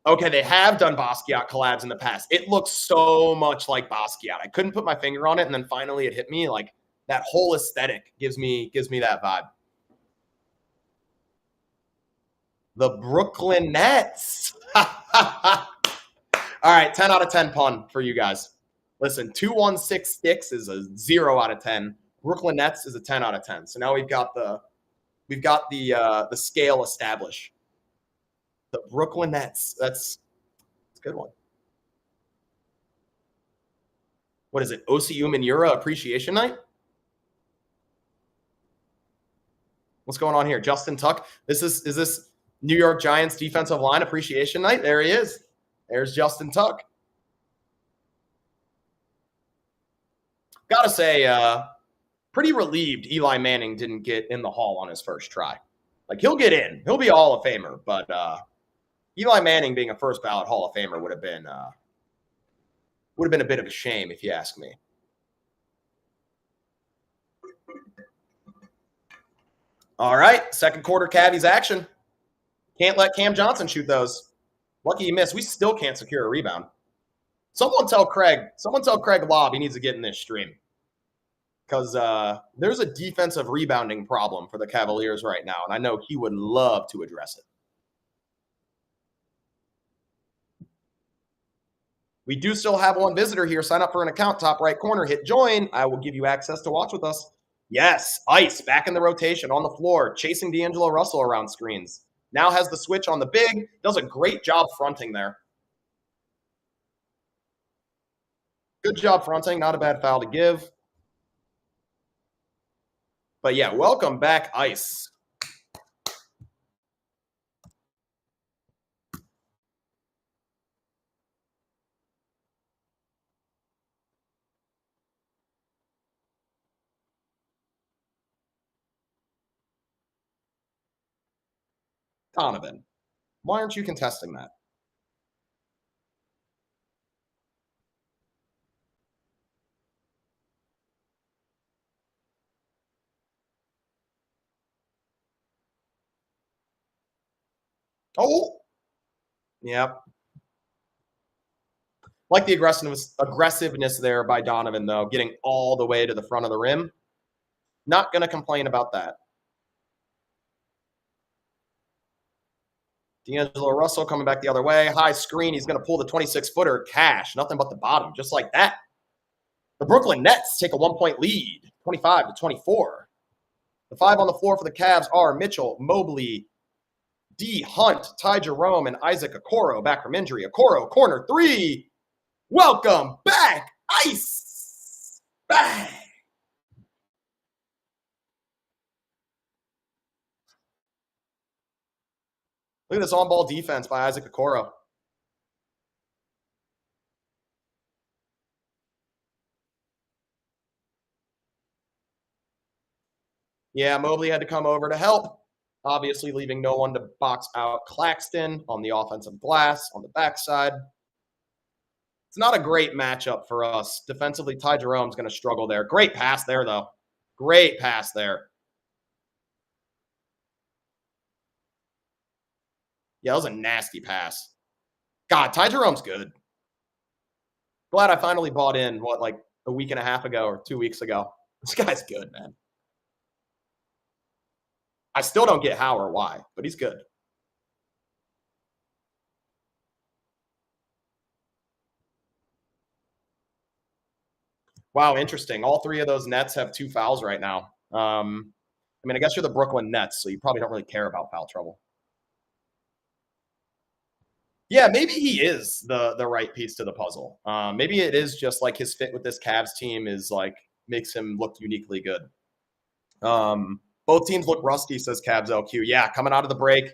Okay, they have done Basquiat collabs in the past. It looks so much like Basquiat. I couldn't put my finger on it, and then finally it hit me. Like that whole aesthetic gives me that vibe. The Brooklyn Nets. All right, 10 out of 10 pun for you guys. Listen, 216 sticks is a 0 out of 10. Brooklyn Nets is a 10 out of 10. So now we've got the scale established. The Brooklyn Nets. That's a good one. What is it? OCU Manura Appreciation Night? What's going on here? Justin Tuck. Is this New York Giants defensive line appreciation night? There he is. There's Justin Tuck. Gotta say, pretty relieved Eli Manning didn't get in the Hall on his first try. Like, he'll get in. He'll be a Hall of Famer, but Eli Manning being a first ballot Hall of Famer would have been a bit of a shame, if you ask me. All right, second quarter CAVS action. Can't let Cam Johnson shoot those. Lucky he missed. We still can't secure a rebound. Someone tell Craig Lobb he needs to get in this stream. Because there's a defensive rebounding problem for the Cavaliers right now, and I know he would love to address it. We do still have one visitor here. Sign up for an account, top right corner, hit join. I will give you access to watch with us. Yes, Ice back in the rotation on the floor, chasing D'Angelo Russell around screens. Now has the switch on the big. Does a great job fronting there. Good job fronting. Not a bad foul to give. But yeah, welcome back, Ice. Donovan, why aren't you contesting that? Oh, yep. Like the aggressiveness there by Donovan, though, getting all the way to the front of the rim. Not going to complain about that. D'Angelo Russell coming back the other way. High screen. He's going to pull the 26-footer. Cash. Nothing but the bottom. Just like that. The Brooklyn Nets take a 1-point lead. 25-24. The 5 on the floor for the Cavs are Mitchell, Mobley, D. Hunt, Ty Jerome, and Isaac Okoro back from injury. Okoro, corner 3. Welcome back, Ice. Bang. Look at this on-ball defense by Isaac Okoro. Yeah, Mobley had to come over to help, obviously leaving no one to box out Claxton on the offensive glass on the backside. It's not a great matchup for us. Defensively, Ty Jerome's going to struggle there. Great pass there, though. Great pass there. Yeah, that was a nasty pass. God, Ty Jerome's good. Glad I finally bought in, like a week and a half ago or 2 weeks ago. This guy's good, man. I still don't get how or why, but he's good. Wow, interesting. All 3 of those Nets have 2 fouls right now. I mean, I guess you're the Brooklyn Nets, so you probably don't really care about foul trouble. Yeah, maybe he is the right piece to the puzzle. Maybe it is just like his fit with this Cavs team is like makes him look uniquely good. Both teams look rusty, says Cavs LQ. Yeah, coming out of the break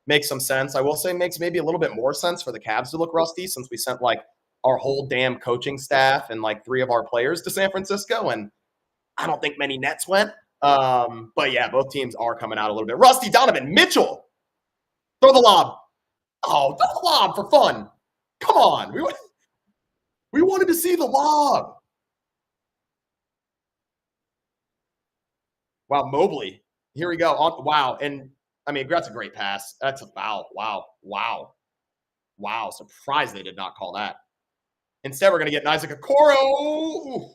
makes some sense. I will say makes maybe a little bit more sense for the Cavs to look rusty since we sent like our whole damn coaching staff and like 3 of our players to San Francisco, and I don't think many Nets went. But yeah, both teams are coming out a little bit rusty. Donovan Mitchell, throw the lob. Oh, throw the lob for fun. Come on, we wanted to see the lob. Wow, Mobley. Here we go. Wow, and I mean, that's a great pass. That's a foul. Wow. Wow, surprised they did not call that. Instead, we're going to get Isaac Okoro.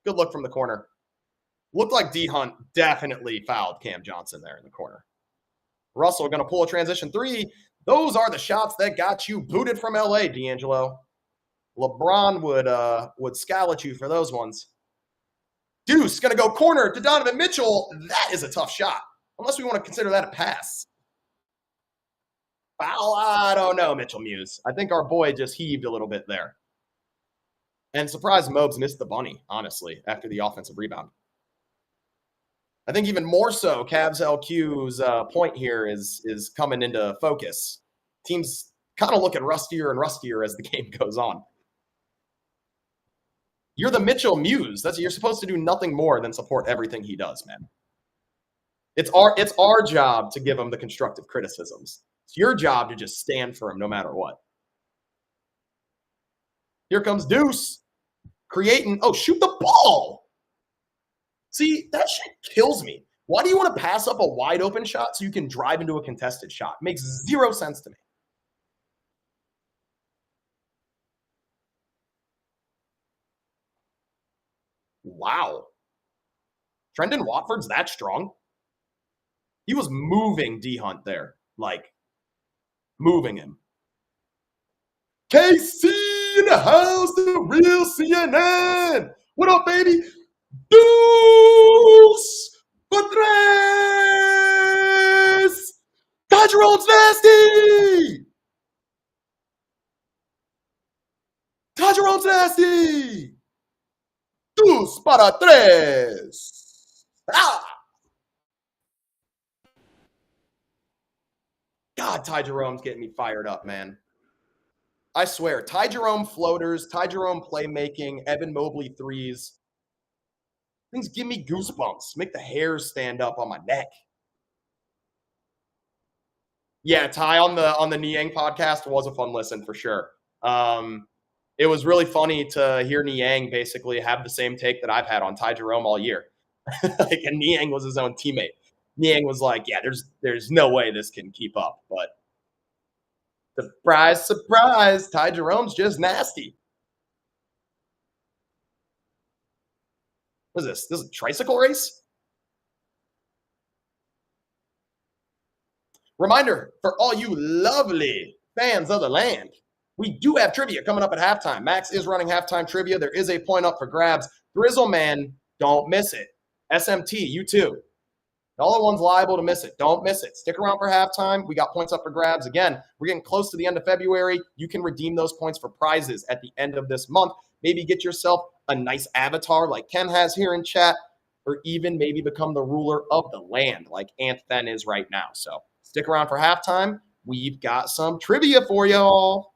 Good look from the corner. Looked like D Hunt definitely fouled Cam Johnson there in the corner. Russell going to pull a transition three. Those are the shots that got you booted from LA, D'Angelo. LeBron would scowl at you for those ones. Deuce going to go corner to Donovan Mitchell. That is a tough shot, unless we want to consider that a pass. Foul? I don't know, Mitchell Muse. I think our boy just heaved a little bit there. And surprised Mobes missed the bunny, honestly, after the offensive rebound. I think even more so, Cavs LQ's point here is coming into focus. Teams kind of looking rustier and rustier as the game goes on. You're the Mitchell Muse. You're supposed to do nothing more than support everything he does, man. It's our job to give him the constructive criticisms. It's your job to just stand for him no matter what. Here comes Deuce. Creating. Oh, shoot the ball. See, that shit kills me. Why do you want to pass up a wide open shot so you can drive into a contested shot? Makes zero sense to me. Wow. Trendon Watford's that strong? He was moving D Hunt there. Like, moving him. KC in the house, the real CNN. What up, baby? Deuce for tres. Tyrone's nasty. Tyrone's nasty. Deuce para tres. Ah. God, Ty Jerome's getting me fired up, man. I swear, Ty Jerome floaters, Ty Jerome playmaking, Evan Mobley threes. Things give me goosebumps, make the hairs stand up on my neck. Yeah, Ty on the Niang podcast was a fun listen for sure. It was really funny to hear Niang basically have the same take that I've had on Ty Jerome all year. And Niang was his own teammate. Niang was like, yeah, there's no way this can keep up. But surprise, surprise, Ty Jerome's just nasty. What is this? This is a tricycle race? Reminder for all you lovely fans of the land, we do have trivia coming up at halftime. Max is running halftime trivia. There is a point up for grabs. Grizzle Man, don't miss it. SMT, you too. The only one's liable to miss it. Don't miss it. Stick around for halftime. We got points up for grabs. Again, we're getting close to the end of February. You can redeem those points for prizes at the end of this month. Maybe get yourself a nice avatar like Ken has here in chat, or even maybe become the ruler of the land like Anthen is right now. So stick around for halftime. We've got some trivia for y'all.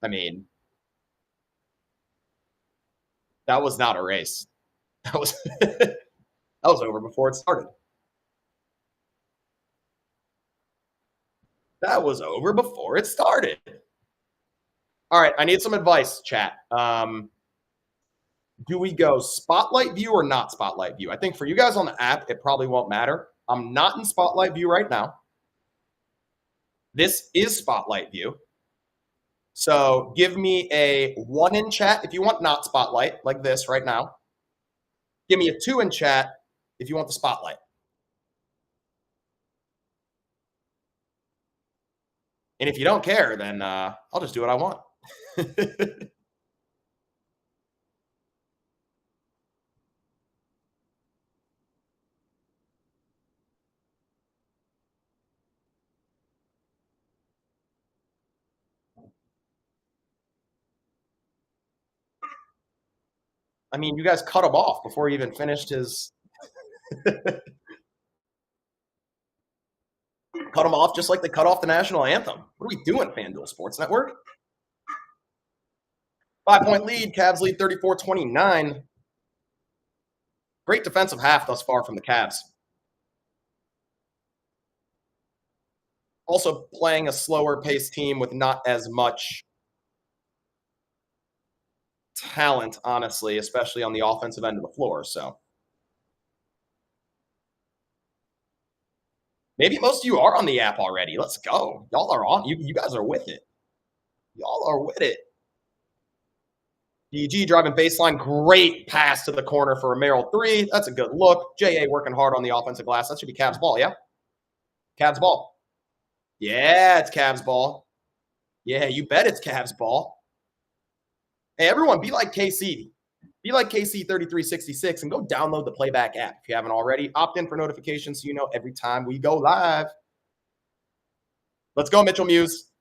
I mean, that was not a race. That was that was over before it started. That was over before it started. All right, I need some advice, chat. Do we go spotlight view or not spotlight view? I think for you guys on the app, it probably won't matter. I'm not in spotlight view right now. This is spotlight view. So give me a 1 in chat if you want not spotlight, like this right now. Give me a 2 in chat if you want the spotlight. And if you don't care, then I'll just do what I want. I mean, you guys cut him off before he even finished his. Cut him off just like they cut off the national anthem. What are we doing, FanDuel Sports Network? 5-point lead. Cavs lead 34-29. Great defensive half thus far from the Cavs. Also playing a slower paced team with not as much talent, honestly, especially on the offensive end of the floor. So Maybe most of you are on the app already. Let's go. Y'all are on. You guys are with it. Y'all are with it. DG driving baseline. Great pass to the corner for a Merrill 3. That's a good look. JA working hard on the offensive glass. That should be Cavs ball, yeah? Cavs ball. Yeah, it's Cavs ball. Yeah, you bet it's Cavs ball. Hey, everyone, be like KC. Be like KC3366 and go download the Playback app if you haven't already. Opt in for notifications so you know every time we go live. Let's go, Mitchell Muse.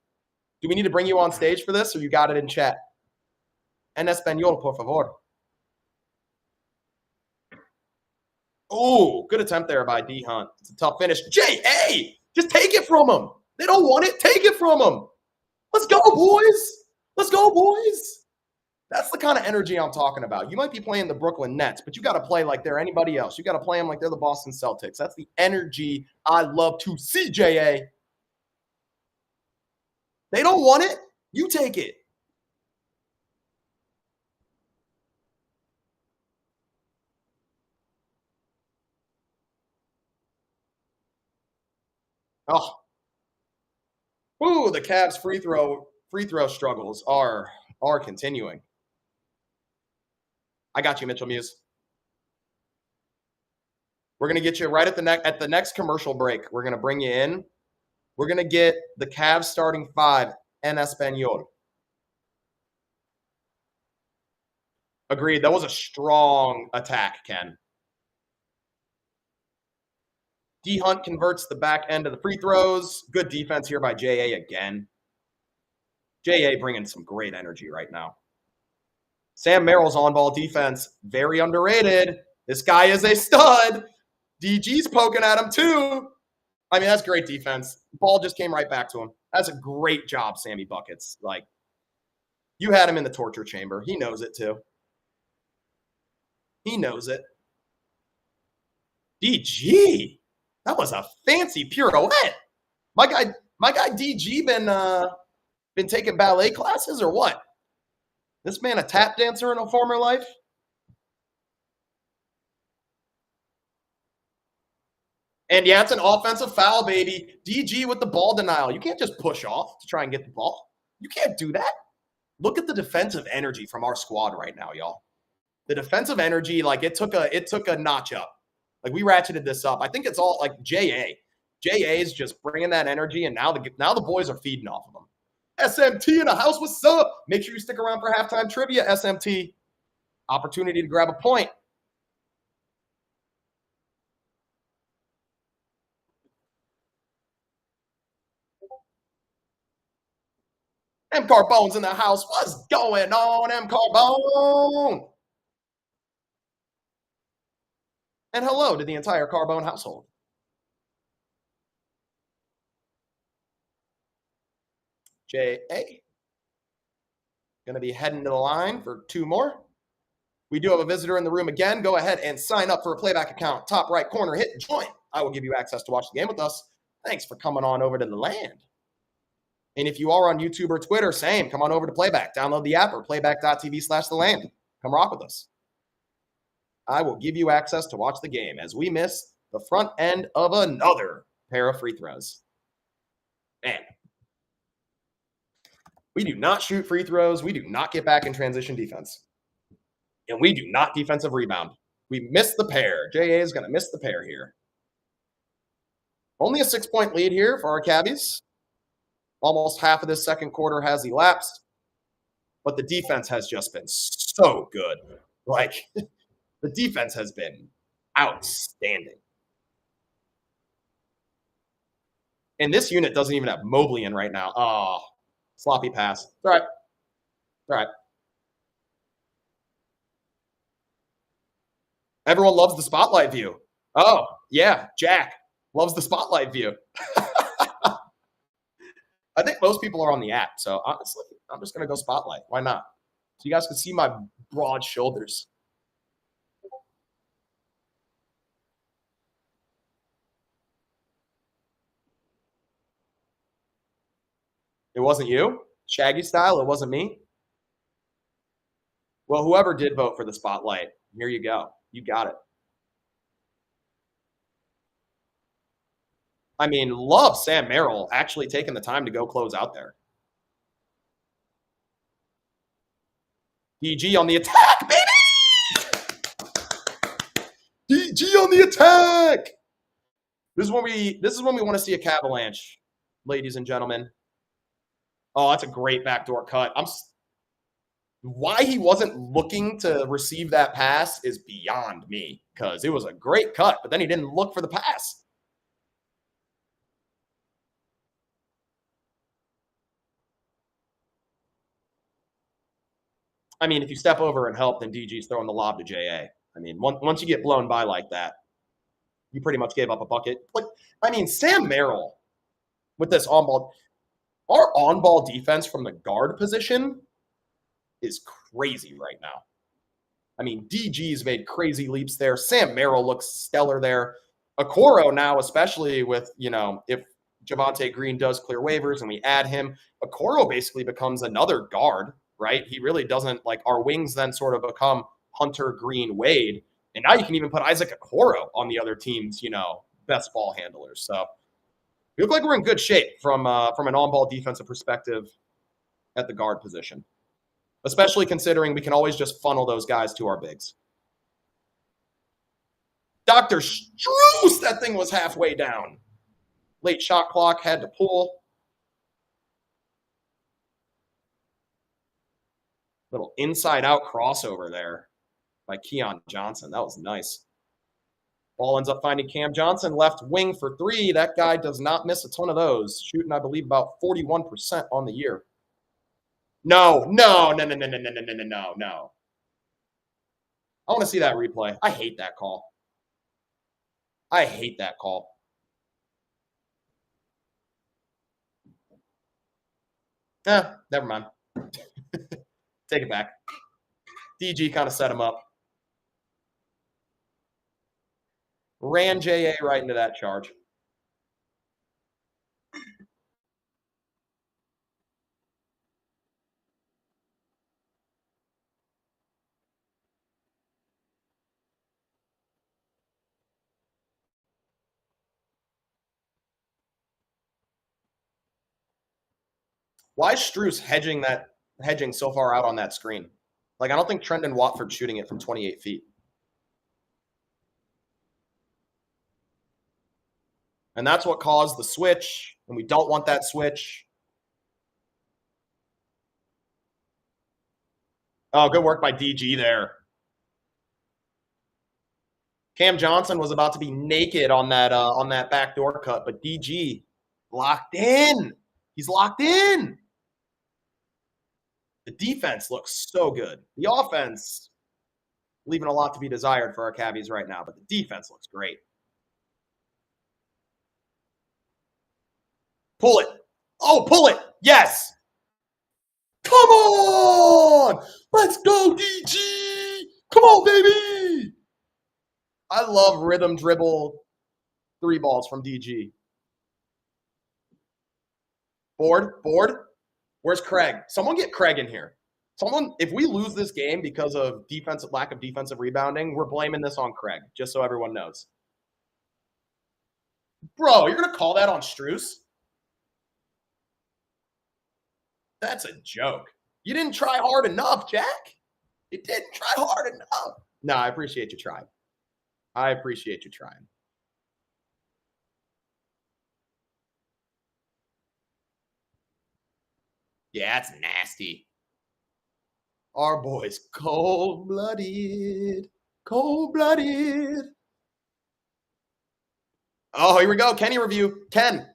Do we need to bring you on stage for this, or you got it in chat? En español, por favor. Oh, good attempt there by D Hunt. It's a tough finish. J.A., just take it from them. They don't want it. Take it from them. Let's go, boys. Let's go, boys. That's the kind of energy I'm talking about. You might be playing the Brooklyn Nets, but you got to play like they're anybody else. You got to play them like they're the Boston Celtics. That's the energy I love to see, J.A. They don't want it. You take it. Oh. Ooh, the Cavs free throw struggles are continuing. I got you, Mitchell Muse. We're going to get you right at the next commercial break. We're going to bring you in. We're going to get the Cavs starting 5 en español. Agreed. That was a strong attack, Ken. D Hunt converts the back end of the free throws. Good defense here by J.A. again. J.A. bringing some great energy right now. Sam Merrill's on-ball defense, very underrated. This guy is a stud. DG's poking at him too. I mean, that's great defense. Ball just came right back to him. That's a great job, Sammy Buckets. Like, you had him in the torture chamber. He knows it too. He knows it. DG. That was a fancy pirouette. My guy DG been taking ballet classes or what? This man a tap dancer in a former life? And yeah, it's an offensive foul, baby. DG with the ball denial. You can't just push off to try and get the ball. You can't do that. Look at the defensive energy from our squad right now, y'all. The defensive energy, like it took a notch up. Like we ratcheted this up. I think it's all like JA. JA is just bringing that energy, and now the boys are feeding off of them. SMT in the house, what's up? Make sure you stick around for halftime trivia, SMT. Opportunity to grab a point. M. Carbone's in the house. What's going on, M. Carbone? And hello to the entire Carbone household. J.A. Going to be heading to the line for 2 more. We do have a visitor in the room again. Go ahead and sign up for a Playback account. Top right corner, hit join. I will give you access to watch the game with us. Thanks for coming on over to the land. And if you are on YouTube or Twitter, same. Come on over to Playback. Download the app or playback.tv/theland. Come rock with us. I will give you access to watch the game as we miss the front end of another pair of free throws. Man. We do not shoot free throws. We do not get back in transition defense. And we do not defensive rebound. We missed the pair. JA is going to miss the pair here. Only a 6-point lead here for our CAVS. Almost half of this second quarter has elapsed. But the defense has just been so good. Like, the defense has been outstanding. And this unit doesn't even have Mobley in right now. Oh, sloppy pass. All right. All right. Everyone loves the spotlight view. Oh, yeah, Jack loves the spotlight view. I think most people are on the app, so honestly, I'm just going to go spotlight. Why not? So you guys can see my broad shoulders. It wasn't you? Shaggy style? It wasn't me? Well, whoever did vote for the spotlight, here you go. You got it. I mean, love Sam Merrill actually taking the time to go close out there. DG on the attack, baby! DG on the attack! This is when we want to see a Cavalanche, ladies and gentlemen. Oh, that's a great backdoor cut. Why he wasn't looking to receive that pass is beyond me, because it was a great cut, but then he didn't look for the pass. I mean, if you step over and help, then DG's throwing the lob to JA. I mean, once you get blown by like that, you pretty much gave up a bucket. Like, I mean, Sam Merrill with this on-ball, our on-ball defense from the guard position is crazy right now. I mean, DG's made crazy leaps there. Sam Merrill looks stellar there. Okoro now, especially with, if Javonte Green does clear waivers and we add him, Okoro basically becomes another guard, right? He really doesn't, like, our wings then sort of become Hunter, Green, Wade. And now you can even put Isaac Okoro on the other team's, best ball handlers. So we look like we're in good shape from an on-ball defensive perspective at the guard position, especially considering we can always just funnel those guys to our bigs. Dr. Strus, that thing was halfway down. Late shot clock, had to pull. Little inside-out crossover there by Keon Johnson. That was nice. Ball ends up finding Cam Johnson, left wing for three. That guy does not miss a ton of those. Shooting, I believe, about 41% on the year. No. I want to see that replay. I hate that call. Never mind. Take it back. DG kind of set him up. Ran JA right into that charge. Why is Strus hedging so far out on that screen? Like, I don't think Trendon Watford's shooting it from 28 feet. And that's what caused the switch, and we don't want that switch. Oh, good work by DG there. Cam Johnson was about to be naked on that backdoor cut, but DG locked in. He's locked in. The defense looks so good. The offense leaving a lot to be desired for our Cavs right now, but the defense looks great. Pull it. Oh, pull it. Yes. Come on. Let's go, DG. Come on, baby. I love rhythm dribble three balls from DG. Board. Where's Craig? Someone get Craig in here. If we lose this game because of lack of defensive rebounding, we're blaming this on Craig, just so everyone knows. Bro, you're going to call that on Strus? That's a joke. You didn't try hard enough, Jack. You didn't try hard enough. No, I appreciate you trying. Yeah, that's nasty. Our boys cold-blooded. Cold-blooded. Oh, here we go. Kenny review. Ken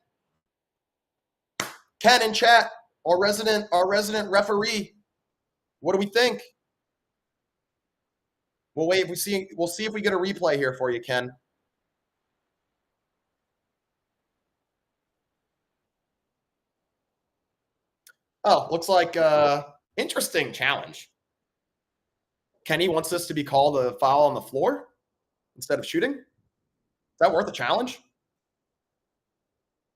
in chat. Our resident referee. What do we think? We'll wait. We'll see if we get a replay here for you, Ken. Oh, looks like interesting challenge. Kenny wants this to be called a foul on the floor instead of shooting. Is that worth a challenge?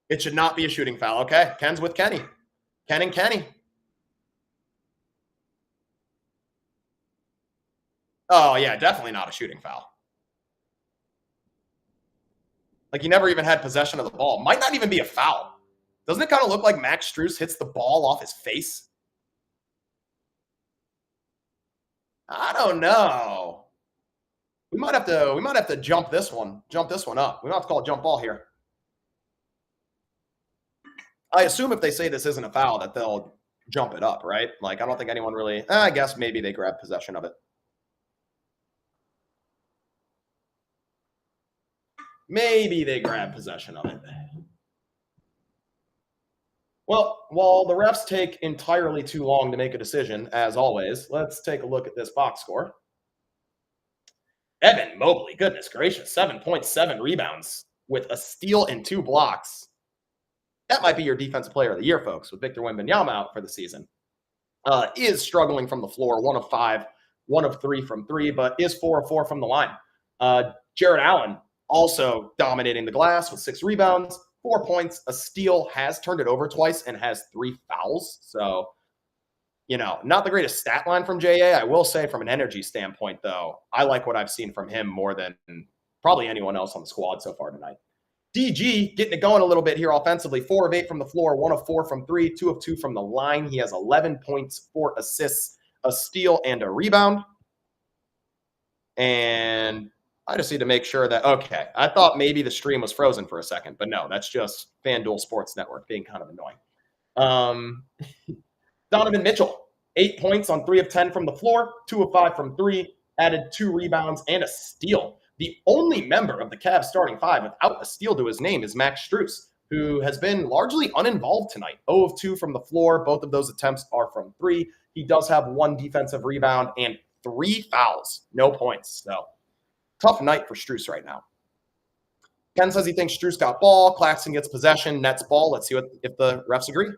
It should not be a shooting foul. Okay, Ken's with Kenny. Ken and Kenny. Oh, yeah, definitely not a shooting foul. Like he never even had possession of the ball. Might not even be a foul. Doesn't it kind of look like Max Strus hits the ball off his face? I don't know. We might have to jump this one up. We don't have to call it jump ball here. I assume if they say this isn't a foul that they'll jump it up, right? Like I don't think anyone really. I guess maybe they grab possession of it. Maybe they grab possession of it. Well, while the refs take entirely too long to make a decision, as always, let's take a look at this box score. Evan Mobley, goodness gracious, 7.7 rebounds with a steal and 2 blocks. That might be your defensive player of the year, folks, with Victor Wembanyama out for the season. Is struggling from the floor, 1 of 5, 1 of 3 from 3, but is 4 of 4 from the line. Jared Allen also dominating the glass with 6 rebounds, 4 points, a steal, has turned it over twice, and has 3 fouls. So, not the greatest stat line from JA. I will say from an energy standpoint, though, I like what I've seen from him more than probably anyone else on the squad so far tonight. DG getting it going a little bit here offensively. 4 of 8 from the floor, 1 of 4 from 3, 2 of 2 from the line. He has 11 points, 4 assists, a steal, and a rebound. And I just need to make sure that, okay, I thought maybe the stream was frozen for a second, but no, that's just FanDuel Sports Network being kind of annoying. Donovan Mitchell, 8 points on 3 of 10 from the floor, 2 of 5 from 3, added 2 rebounds and a steal. The only member of the Cavs starting 5 without a steal to his name is Max Strus, who has been largely uninvolved tonight. 0 of 2 from the floor. Both of those attempts are from 3. He does have 1 defensive rebound and 3 fouls. No points. So tough night for Strus right now. Ken says he thinks Strus got ball. Claxton gets possession. Nets ball. Let's see if the refs agree.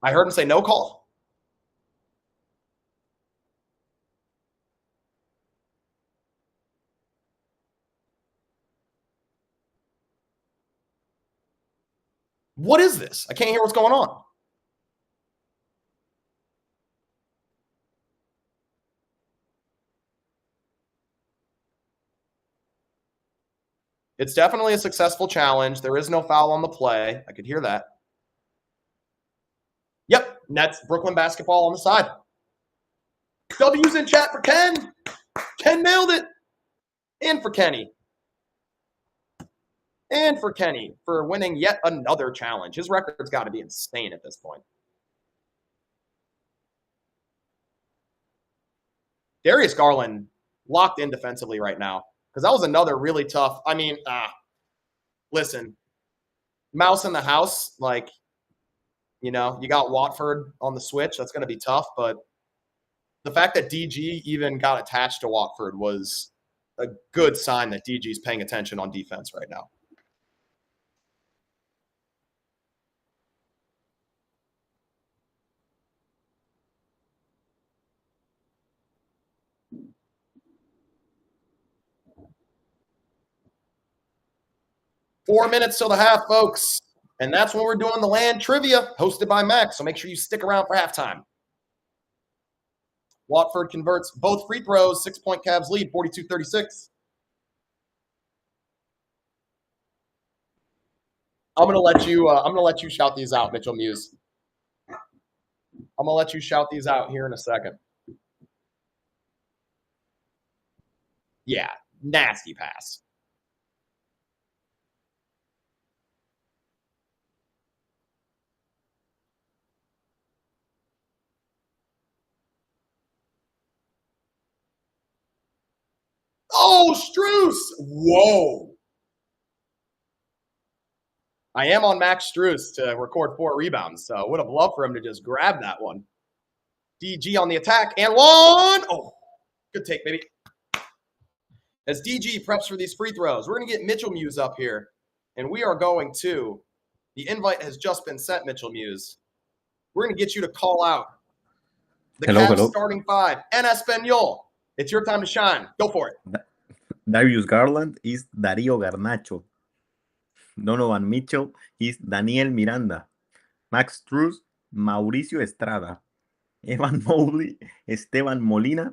I heard him say no call. What is this? I can't hear what's going on. It's definitely a successful challenge. There is no foul on the play. I could hear that. Yep, Nets, Brooklyn basketball on the side. W's in chat for Ken. Ken nailed it. And for Kenny. And for Kenny for winning yet another challenge. His record's got to be insane at this point. Darius Garland locked in defensively right now because that was another really tough. I mean, listen, mouse in the house, like, you got Watford on the switch. That's going to be tough. But the fact that DG even got attached to Watford was a good sign that DG's paying attention on defense right now. Four minutes till the half, folks. And that's when we're doing the land trivia hosted by Max. So make sure you stick around for halftime. Watford converts both free throws. 6-point Cavs lead, 42-36. I'm gonna let you shout these out, Mitchell Muse. I'm gonna let you shout these out here in a second. Yeah, nasty pass. Oh, Strus! Whoa. I am on Max Strus to record 4 rebounds, so would have loved for him to just grab that one. DG on the attack, and 1! Oh, good take, baby. As DG preps for these free throws, we're going to get Mitchell Muse up here, and we are going to, the invite has just been sent, Mitchell Muse. We're going to get you to call out the Cavs starting 5, en Espanol. It's your time to shine. Go for it. Darius Garland is Darío Garnacho. Donovan Mitchell is Daniel Miranda. Max Strus, Mauricio Estrada. Evan Mobley, Esteban Molina.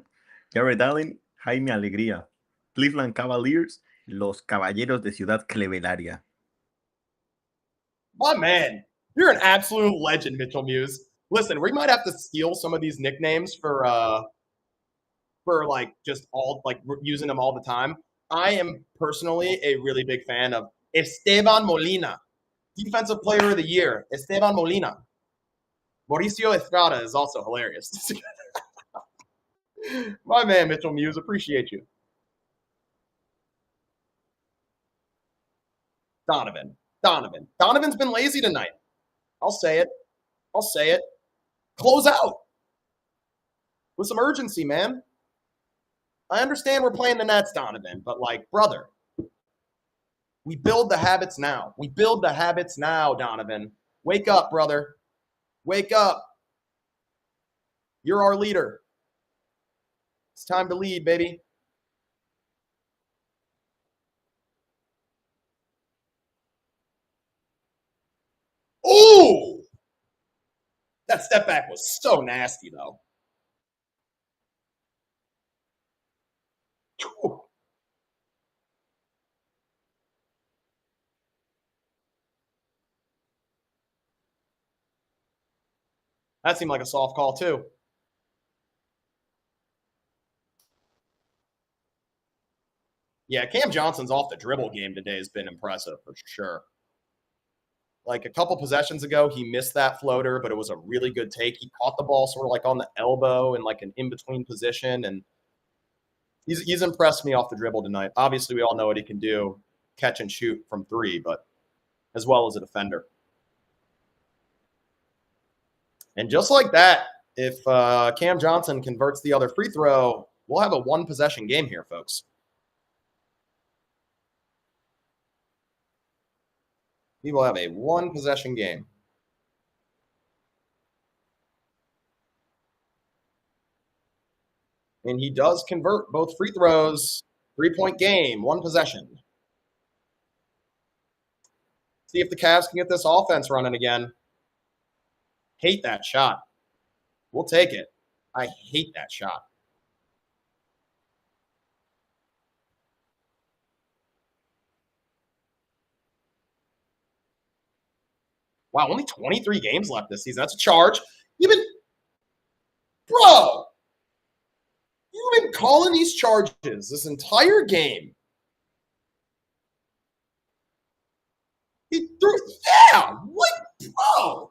Jared Allen, Jaime Alegría. Cleveland Cavaliers, Los Caballeros de Ciudad Clevelaria. My man, you're an absolute legend, Mitchell Muse. Listen, we might have to steal some of these nicknames for like just all like using them all the time. I am personally a really big fan of Esteban Molina, Defensive Player of the Year. Esteban Molina. Mauricio Estrada is also hilarious. My man, Mitchell Muse, appreciate you. Donovan. Donovan's been lazy tonight. I'll say it. Close out with some urgency, man. I understand we're playing the Nets, Donovan, but like, brother, we build the habits now. Donovan. Wake up, brother. Wake up. You're our leader. It's time to lead, baby. Ooh! That step back was so nasty, though. Whew. That seemed like a soft call, too. Yeah, Cam Johnson's off the dribble game today has been impressive for sure. Like a couple possessions ago, he missed that floater, but it was a really good take. He caught the ball sort of like on the elbow in like an in-between position, and he's impressed me off the dribble tonight. Obviously, we all know what he can do, catch and shoot from three, but as well as a defender. And just like that, if Cam Johnson converts the other free throw, we'll have a one-possession game here, folks. We will have a one-possession game. And he does convert both free throws. 3-point game, one possession. See if the Cavs can get this offense running again. Hate that shot. We'll take it. I hate that shot. Wow, only 23 games left this season. That's a charge. Bro, you've been calling these charges this entire game. He threw, yeah, what, bro?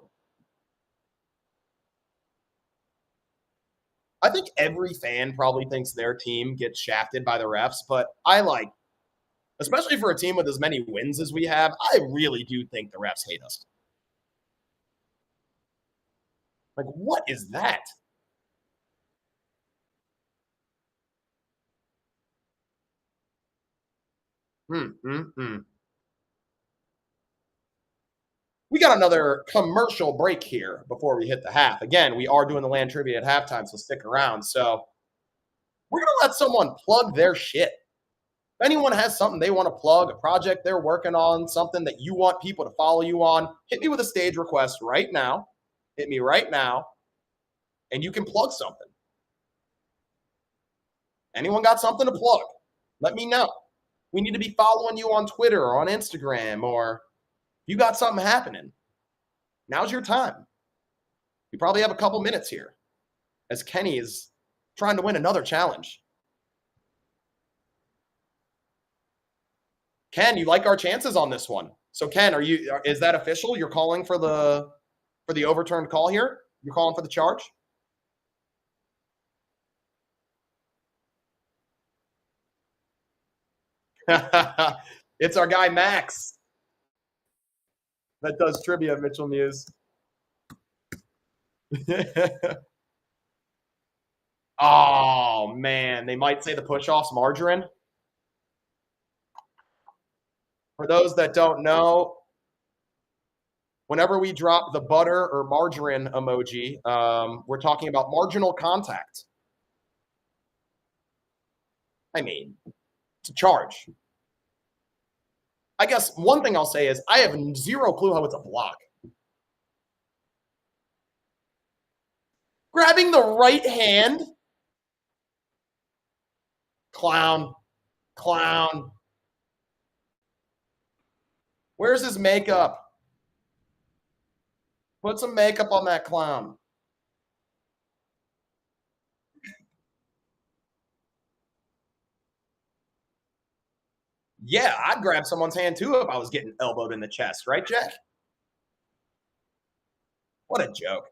I think every fan probably thinks their team gets shafted by the refs, but especially for a team with as many wins as we have, I really do think the refs hate us. Like, what is that? We got another commercial break here before we hit the half. Again, we are doing the land trivia at halftime, so stick around. So we're going to let someone plug their shit. If anyone has something they want to plug, a project they're working on, something that you want people to follow you on, hit me with a stage request right now. Hit me right now, and you can plug something. Anyone got something to plug? Let me know. We need to be following you on Twitter or on Instagram, or you got something happening. Now's your time. You probably have a couple minutes here as Kenny is trying to win another challenge. Ken, you like our chances on this one. So Ken, is that official? You're calling for the overturned call here? You're calling for the charge? It's our guy Max that does trivia, Mitchell Muse. Oh, man. They might say the push-off's margarine. For those that don't know, whenever we drop the butter or margarine emoji, we're talking about marginal contact. I mean, it's a charge. I guess one thing I'll say is I have zero clue how it's a block. Grabbing the right hand. Clown. Where's his makeup? Put some makeup on that clown. Yeah, I'd grab someone's hand too if I was getting elbowed in the chest, right, Jack? What a joke.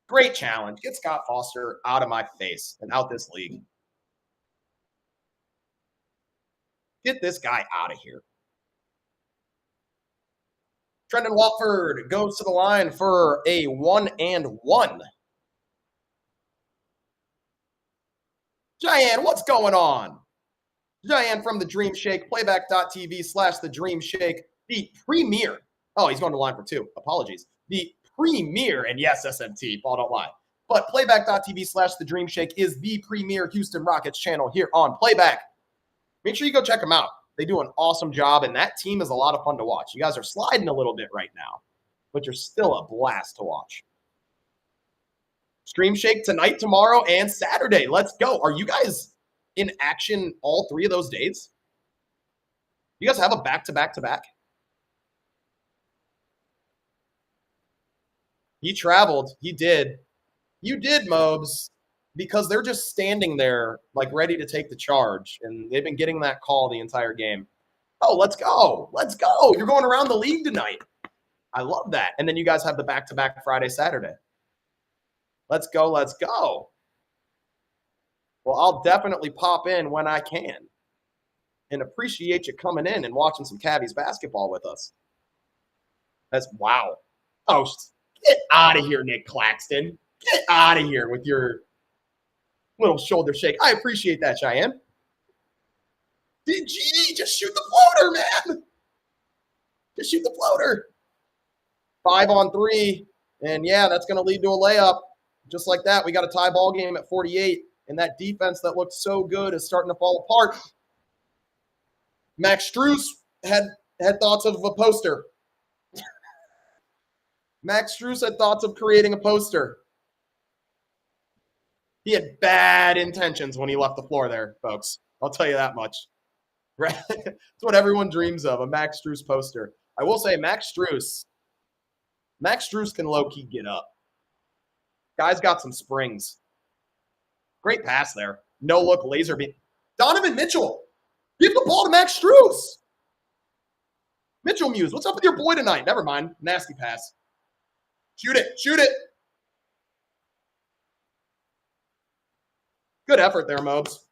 Great challenge. Get Scott Foster out of my face and out this league. Get this guy out of here. Trendon Watford goes to the line for a 1-1. Cheyenne, what's going on? Cheyenne from the Dream Shake, playback.tv/the Dream Shake, the premier. Oh, he's going to the line for 2. Apologies. The premier, and yes, SMT, Paul, don't lie. But playback.tv/the Dream Shake is the premier Houston Rockets channel here on Playback. Make sure you go check them out. They do an awesome job, and that team is a lot of fun to watch. You guys are sliding a little bit right now, but you're still a blast to watch. Stream Shake tonight, tomorrow, and Saturday. Let's go. Are you guys in action all 3 of those days? You guys have a back-to-back-to-back? He traveled. He did. You did, Mobes, because they're just standing there like ready to take the charge, and they've been getting that call the entire game. Oh, let's go. Let's go. You're going around the league tonight. I love that. And then you guys have the back-to-back Friday, Saturday. Let's go. Let's go. Well, I'll definitely pop in when I can and appreciate you coming in and watching some CAVS basketball with us. That's wow. Oh, get out of here, Nick Claxton. Get out of here with your little shoulder shake. I appreciate that, Cheyenne. DG, just shoot the floater, man. Just shoot the floater. 5-on-3. And, yeah, that's going to lead to a layup. Just like that, we got a tie ball game at 48. And that defense that looked so good is starting to fall apart. Max Strus had thoughts of a poster. Max Strus had thoughts of creating a poster. He had bad intentions when he left the floor there, folks. I'll tell you that much. Right? It's what everyone dreams of, a Max Strus poster. I will say Max Strus can low-key get up. Guy's got some springs. Great pass there. No look, laser beam. Donovan Mitchell. Give the ball to Max Strus. Mitchell Muse, what's up with your boy tonight? Never mind. Nasty pass. Shoot it. Shoot it. Good effort there, Mobes.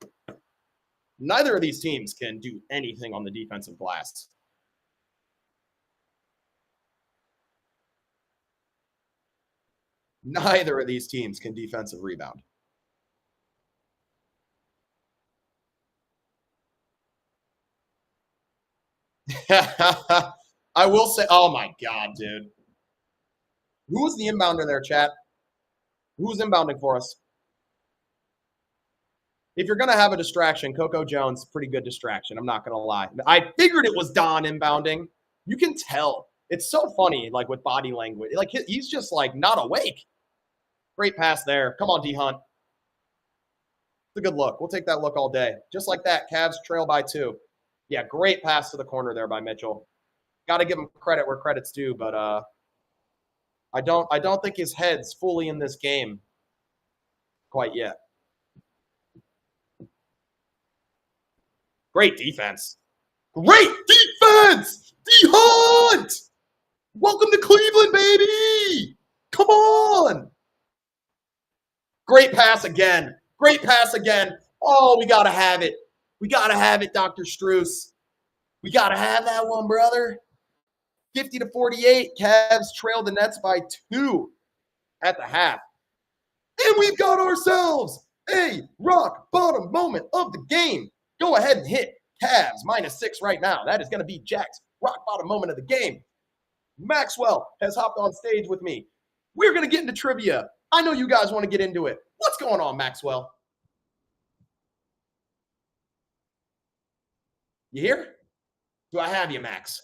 Neither of these teams can do anything on the defensive glass. Neither of these teams can defensive rebound. I will say, oh my God, dude. Who was the inbounder there, chat? Who's inbounding for us? If you're going to have a distraction, Coco Jones, pretty good distraction. I'm not going to lie. I figured it was Don inbounding. You can tell. It's so funny, like with body language. Like he's just like not awake. Great pass there. Come on, D Hunt. It's a good look. We'll take that look all day. Just like that, Cavs trail by 2. Yeah, great pass to the corner there by Mitchell. Got to give him credit where credit's due, but I don't think his head's fully in this game quite yet. Great defense. Great defense! D-Hunt! Welcome to Cleveland, baby! Come on! Great pass again. Great pass again. Oh, we got to have it. We got to have it, Dr. Strus. We got to have that one, brother. 50-48. Cavs trailed the Nets by 2 at the half. And we've got ourselves a rock bottom moment of the game. Go ahead and hit Cavs -6 right now. That is going to be Jack's rock bottom moment of the game. Maxwell has hopped on stage with me. We're going to get into trivia. I know you guys want to get into it. What's going on, Maxwell? You here? Do I have you, Max?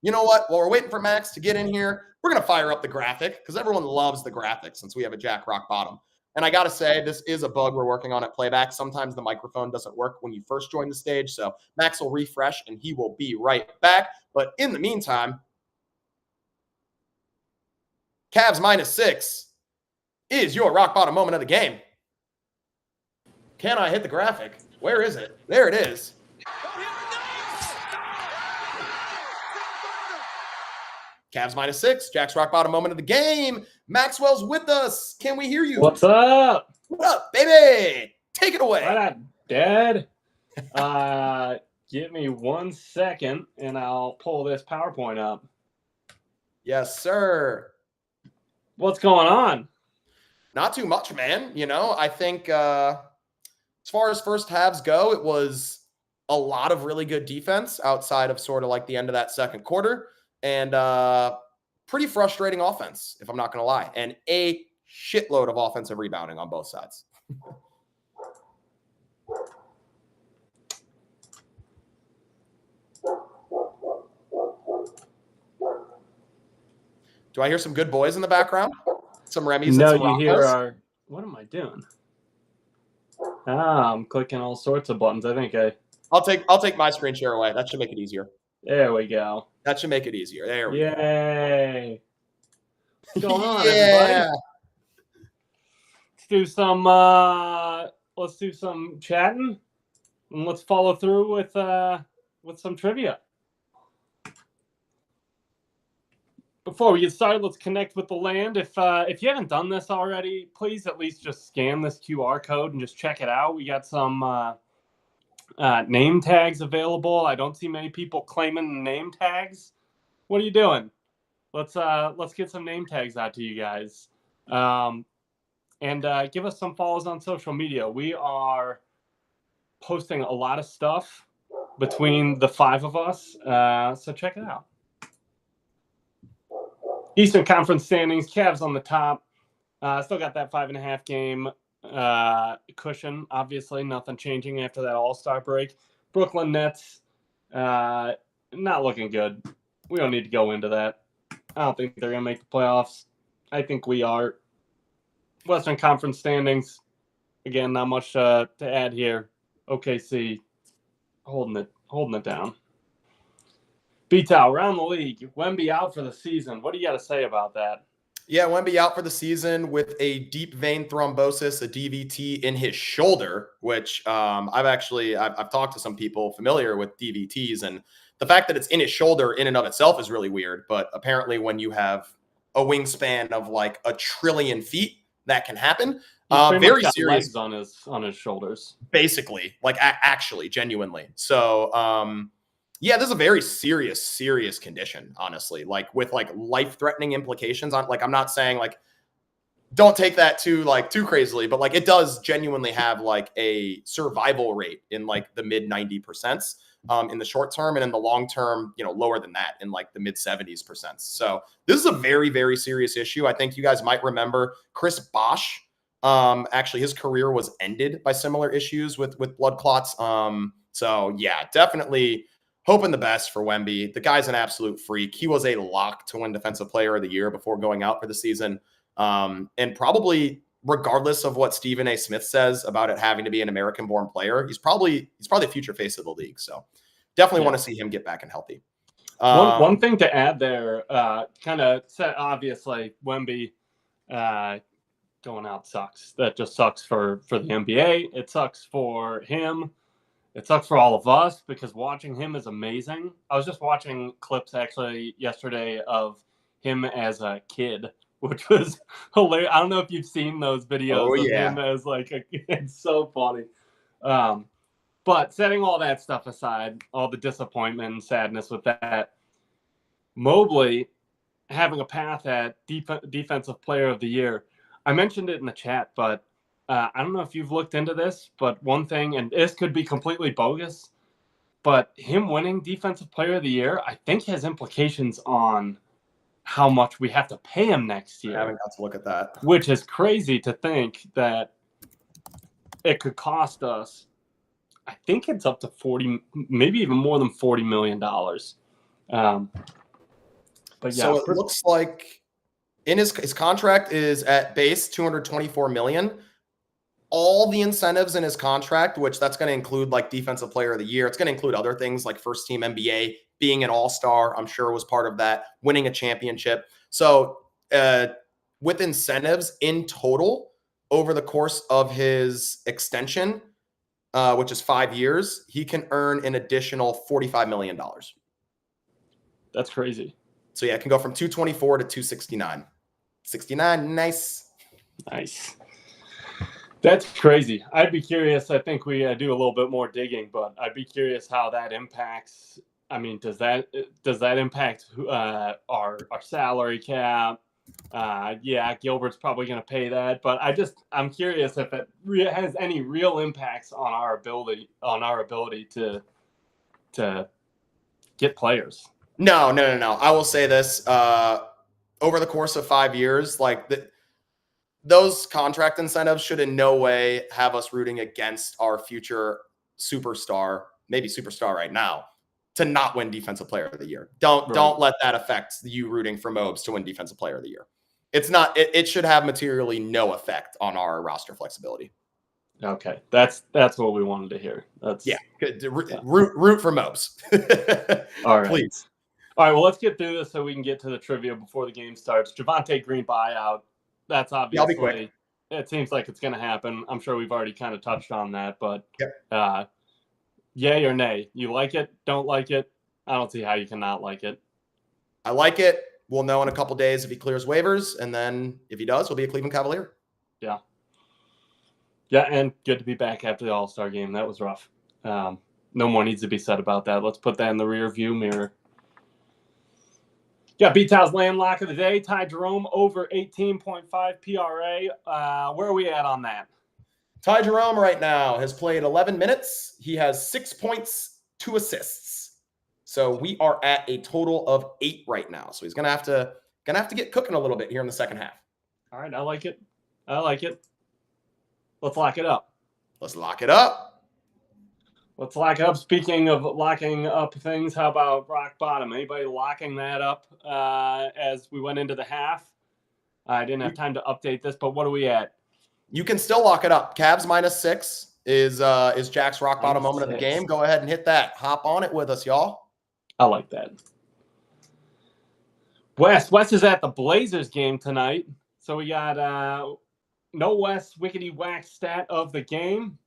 You know what? While we're waiting for Max to get in here, we're going to fire up the graphic because everyone loves the graphic since we have a Jack rock bottom. And I got to say, this is a bug we're working on at playback. Sometimes the microphone doesn't work when you first join the stage. So Max will refresh and he will be right back. But in the meantime, Cavs -6 is your rock bottom moment of the game. Can I hit the graphic? Where is it? There it is. Cavs -6, Jack's rock bottom moment of the game. Maxwell's with us. Can we hear you? What's up? What up, baby? Take it away. What up, Dad? Give me 1 second, and I'll pull this PowerPoint up. Yes, sir. What's going on? Not too much, man. You know, I think as far as first halves go, it was a lot of really good defense outside of sort of like the end of that second quarter. And pretty frustrating offense, if I'm not going to lie. And a shitload of offensive rebounding on both sides. Do I hear some good boys in the background? Some Remy's No, and some you hear Rockos? our... What am I doing? I'm clicking all sorts of buttons. I think I'll take my screen share away. That should make it easier. There we go. That should make it easier. There we go. Yay! What's going on, Yeah. everybody? Let's do some chatting, and let's follow through with some trivia. Before we get started, let's connect with the land. If you haven't done this already, please at least just scan this QR code and just check it out. We got some name tags available. I don't see many people claiming name tags. What are you doing? Let's get some name tags out to you guys, and give us some follows on social media. We are posting a lot of stuff between the 5 of us, so check it out. Eastern Conference standings, Cavs on the top. Still got that 5.5 game cushion. Obviously, nothing changing after that All-Star break. Brooklyn Nets, not looking good. We don't need to go into that. I don't think they're going to make the playoffs. I think we are. Western Conference standings, again, not much to add here. OKC holding it down. B-Tow, around the league, Wemby out for the season. What do you got to say about that? Yeah, Wemby out for the season with a deep vein thrombosis, a DVT in his shoulder, which I've talked to some people familiar with DVTs, and the fact that it's in his shoulder in and of itself is really weird. But apparently when you have a wingspan of like 1 trillion feet, that can happen. Very serious legs on his shoulders. Basically, like actually, genuinely. So, yeah, this is a very serious condition, honestly, like with like life-threatening implications on, like, I'm not saying like, don't take that too crazily, but like it does genuinely have like a survival rate in like the mid 90% in the short term, and in the long term, you know, lower than that in like the mid 70%. So this is a very serious issue. I think you guys might remember Chris Bosh. Actually, his career was ended by similar issues with blood clots. So yeah, definitely hoping the best for Wemby. The guy's an absolute freak. He was a lock to win Defensive Player of the Year before going out for the season. And probably, regardless of what Stephen A. Smith says about it having to be an American-born player, he's probably the future face of the league. So definitely want to see him get back and healthy. One thing to add there, kind of said, obviously, Wemby going out sucks. That just sucks for the NBA. It sucks for him. It sucks for all of us because watching him is amazing. I was just watching clips actually yesterday of him as a kid, which was hilarious. I don't know if you've seen those videos of him as like a kid. It's so funny. But setting all that stuff aside, all the disappointment and sadness with that, Mobley having a path at Defensive Player of the Year. I mentioned it in the chat, but I don't know if you've looked into this, but one thing, and this could be completely bogus, but him winning Defensive Player of the Year, I think has implications on how much we have to pay him next year. I haven't got to look at that. Which is crazy to think that it could cost us, I think it's up to 40, maybe even more than $40 million. But yeah, so it looks like In his contract is at base $224 million. All the incentives in his contract, which that's going to include like defensive player of the year. It's going to include other things like first team NBA, being an all-star, I'm sure was part of that, winning a championship. So with incentives in total over the course of his extension, which is 5 years, he can earn an additional $45 million. That's crazy. So yeah, it can go from 224 to 269. 69, nice. Nice. That's crazy. I'd be curious. I think we do a little bit more digging, but I'd be curious how that impacts. I mean, does that impact our salary cap? Yeah, Gilbert's probably going to pay that, but I'm curious if it has any real impacts on our ability to get players. No. I will say this: over the course of 5 years, those contract incentives should in no way have us rooting against our future superstar, maybe superstar right now, to not win Defensive Player of the Year. Don't let that affect you rooting for Mobes to win Defensive Player of the Year. It's not. It should have materially no effect on our roster flexibility. Okay, that's what we wanted to hear. Good. Root for Mobes. All right, please. All right. Well, let's get through this so we can get to the trivia before the game starts. Javonte Green buyout. That's obviously. I'll be quick. It seems like it's going to happen. I'm sure we've already kind of touched on that, but yay or nay? You like it? Don't like it? I don't see how you cannot like it. I like it. We'll know in a couple days if he clears waivers, and then if he does, we'll be a Cleveland Cavalier. Yeah, and good to be back after the All-Star game. That was rough. No more needs to be said about that. Let's put that in the rear view mirror. Yeah, B-Tow's land lock of the day. Ty Jerome over 18.5 PRA. Where are we at on that? Ty Jerome right now has played 11 minutes. He has 6 points, 2 assists. So we are at a total of 8 right now. So he's gonna have to get cooking a little bit here in the second half. All right, I like it. Let's lock it up. Let's lock it up. Let's lock it up. Speaking of locking up things, how about rock bottom? Anybody locking that up as we went into the half? I didn't have time to update this, but what are we at? You can still lock it up. Cavs -6 is Jack's rock bottom moment of the game. Go ahead and hit that. Hop on it with us, y'all. I like that. Wes is at the Blazers game tonight. So we got no Wes wickety whack stat of the game.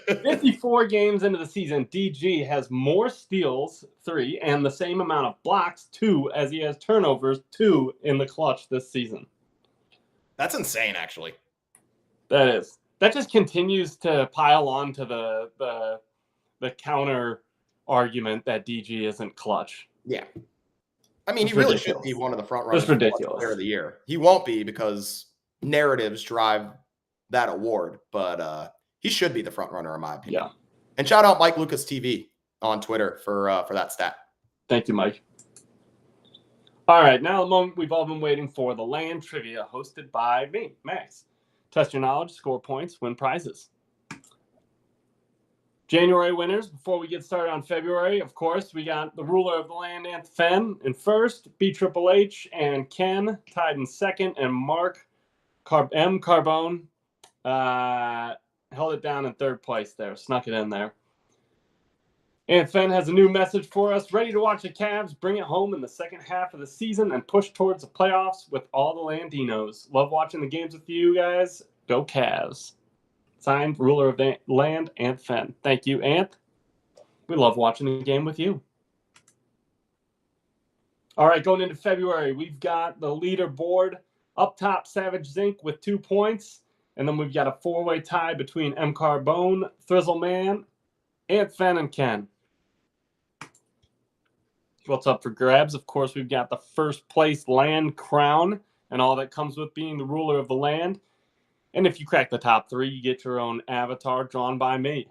54 games into the season, DG has more steals, 3, and the same amount of blocks, 2, as he has turnovers, 2 in the clutch this season. That's insane, actually. That is. That just continues to pile on to the counter argument that DG isn't clutch. Yeah. I mean, he really should be one of the front runners. It's ridiculous. Player of the year. He won't be because narratives drive that award, but he should be the front runner in my opinion. Yeah. And shout out Mike Lucas TV on Twitter for that stat. Thank you, Mike. All right, now the moment we've all been waiting for, the land trivia hosted by me, Max. Test your knowledge, score points, win prizes. January winners. Before we get started on February, of course, we got the ruler of the land, Anth Fenn, in first, BHHH and Ken tied in second, and Mark Carbone held it down in third place there, snuck it in there. Anth Fenn has a new message for us. Ready to watch the Cavs bring it home in the second half of the season and push towards the playoffs with all the Landinos. Love watching the games with you guys. Go Cavs. Signed, ruler of the land, Anth Fenn. Thank you, Anth. We love watching the game with you. All right, going into February, we've got the leaderboard. Up top, Savage Zinc with 2 points. And then we've got a 4-way tie between M. Carbone, Thrizzleman, Anth Fenn, and Ken. What's up for grabs? Of course, we've got the first place land crown and all that comes with being the ruler of the land. And if you crack the top 3, you get your own avatar drawn by me.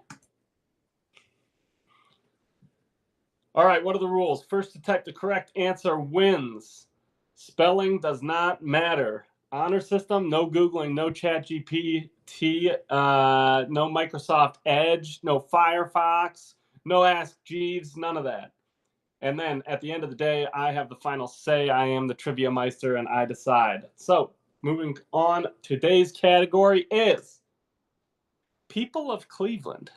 All right, what are the rules? First to type the correct answer wins. Spelling does not matter. Honor system, no Googling, no ChatGPT, no Microsoft Edge, no Firefox, no Ask Jeeves, none of that. And then at the end of the day, I have the final say. I am the trivia meister and I decide. So moving on, today's category is People of Cleveland.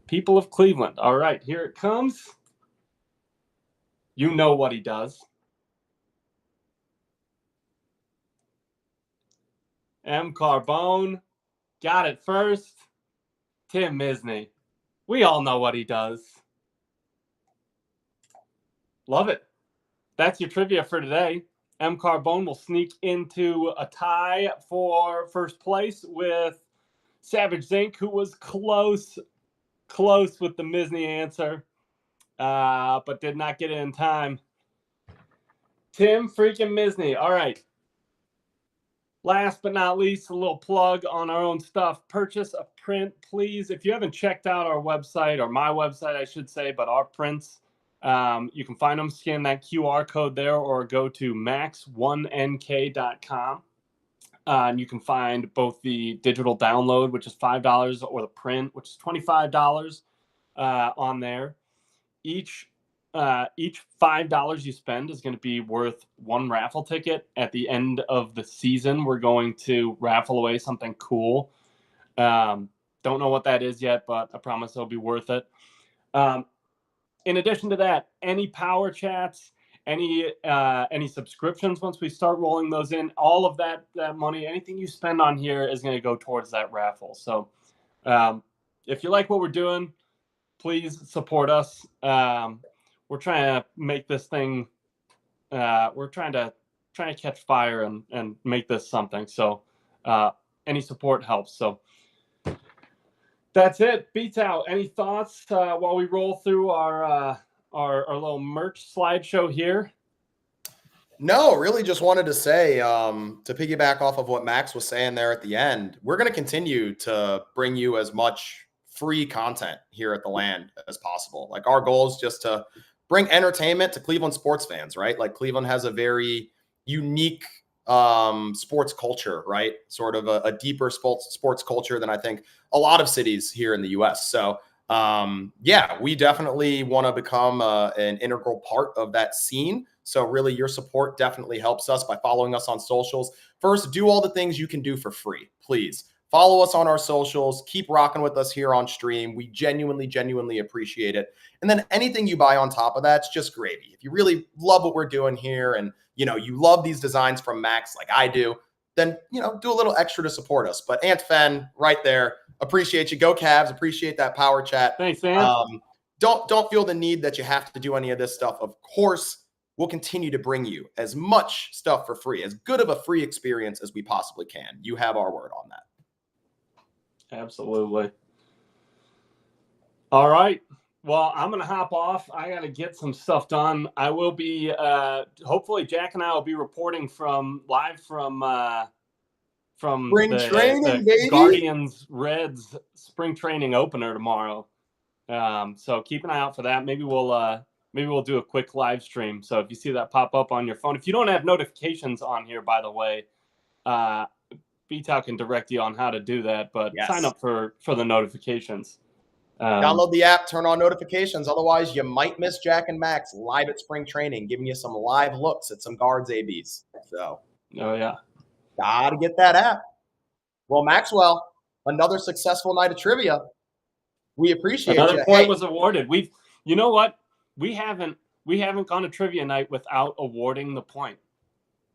People of Cleveland. All right, here it comes. You know what he does. M. Carbone got it first. Tim Misney. We all know what he does. Love it. That's your trivia for today. M. Carbone will sneak into a tie for first place with Savage Zinc, who was close with the Misney answer, but did not get it in time. Tim freaking Misney. All right. Last but not least, a little plug on our own stuff. Purchase a print, please. If you haven't checked out our website, or my website, I should say, but our prints, you can find them, scan that QR code there, or go to max1nk.com. And you can find both the digital download, which is $5, or the print, which is $25 on there. Each $5 you spend is going to be worth one raffle ticket. At the end of the season, we're going to raffle away something cool. Don't know what that is yet, but I promise it'll be worth it. In addition to that, any power chats, any subscriptions, once we start rolling those in, all of that money, anything you spend on here is going to go towards that raffle. So if you like what we're doing, please support us. We're trying to make this thing, we're trying to catch fire and make this something. So any support helps. So that's it. Beats out. Any thoughts while we roll through our little merch slideshow here? No, really just wanted to say, to piggyback off of what Max was saying there at the end, we're going to continue to bring you as much free content here at the Land as possible. Like, our goal is just to bring entertainment to Cleveland sports fans, right? Like, Cleveland has a very unique sports culture, right? Sort of a deeper sports culture than I think a lot of cities here in the US. So yeah, we definitely want to become an integral part of that scene. So really, your support definitely helps us by following us on socials. First, do all the things you can do for free. Please follow us on our socials. Keep rocking with us here on stream. We genuinely appreciate it. And then anything you buy on top of that's just gravy. If you really love what we're doing here, and you love these designs from Max like I do, then do a little extra to support us. But Ant Fen, right there, appreciate you. Go Cavs. Appreciate that power chat. Thanks, man. Don't feel the need that you have to do any of this stuff. Of course, we'll continue to bring you as much stuff for free, as good of a free experience as we possibly can. You have our word on that. Absolutely. All right. Well, I'm going to hop off. I got to get some stuff done. I will be, hopefully Jack and I will be reporting live from Spring training, baby. Guardians Reds spring training opener tomorrow. So keep an eye out for that. Maybe we'll do a quick live stream. So if you see that pop up on your phone, if you don't have notifications on here, by the way, BTAL can direct you on how to do that, but yes. Sign up for the notifications. Download the app, turn on notifications. Otherwise, you might miss Jack and Max live at spring training, giving you some live looks at some guards ABs. So, oh yeah, gotta get that app. Well, Maxwell, another successful night of trivia. We appreciate another you. point was awarded. You know what? We haven't gone to trivia night without awarding the point.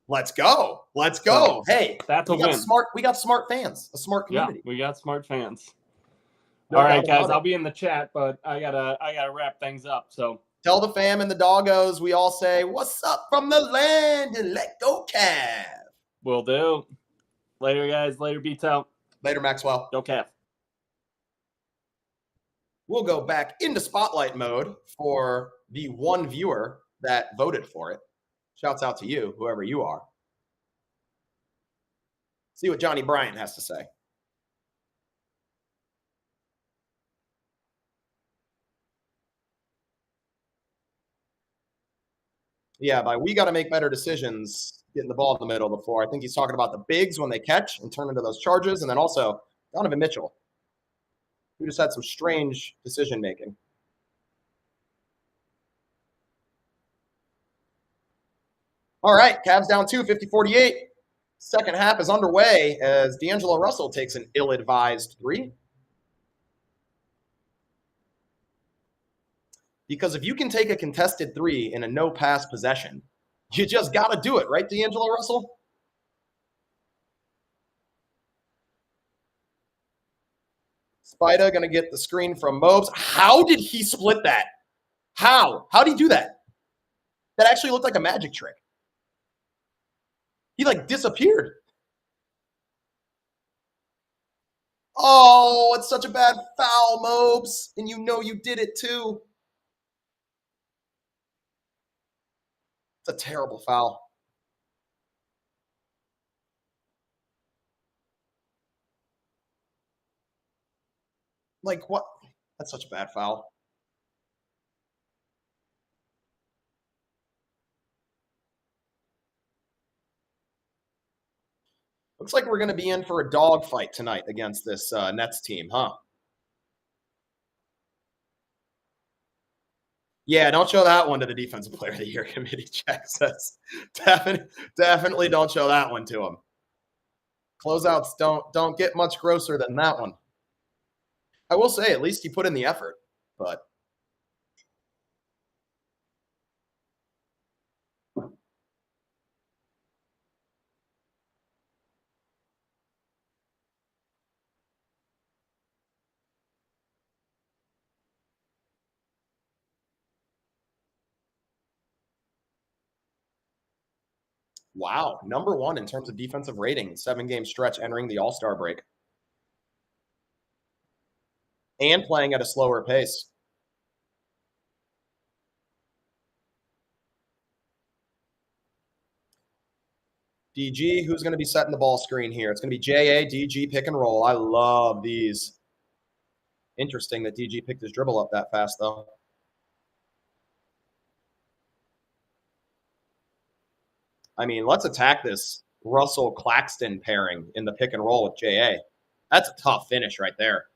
Let's go. So, hey, that's a win. We got smart fans, a smart community. Yeah, we got smart fans. No all right, guys, I'll be in the chat, but I gotta wrap things up. So tell the fam and the doggos we all say, "What's up from the Land?" and let go, Cav. Will do. Later, guys. Later, Beats out. Later, Maxwell. Go Cav. We'll go back into spotlight mode for the one viewer that voted for it. Shouts out to you, whoever you are. See what Johnny Bryant has to say. Yeah, we got to make better decisions getting the ball in the middle of the floor. I think he's talking about the bigs when they catch and turn into those charges, and then also Donovan Mitchell, who just had some strange decision-making. All right, Cavs down 2, 50-48. Second half is underway as D'Angelo Russell takes an ill-advised 3. Because if you can take a contested 3 in a no-pass possession, you just got to do it, right, D'Angelo Russell? Spida going to get the screen from Mobes. How did he split that? How? How did he do that? That actually looked like a magic trick. He, like, disappeared. Oh, it's such a bad foul, Mobes. And you know you did it, too. It's a terrible foul. Like, what? That's such a bad foul. Looks like we're going to be in for a dogfight tonight against this Nets team, huh? Yeah, don't show that one to the Defensive Player of the Year committee, Jack says. Definitely don't show that one to him. Closeouts don't get much grosser than that one. I will say, at least he put in the effort, but wow, number 1 in terms of defensive rating, 7-game stretch entering the All-Star break. And playing at a slower pace. DG, who's going to be setting the ball screen here? It's going to be JA, DG, pick and roll. I love these. Interesting that DG picked his dribble up that fast, though. I mean, let's attack this Russell-Claxton pairing in the pick and roll with JA. That's a tough finish right there.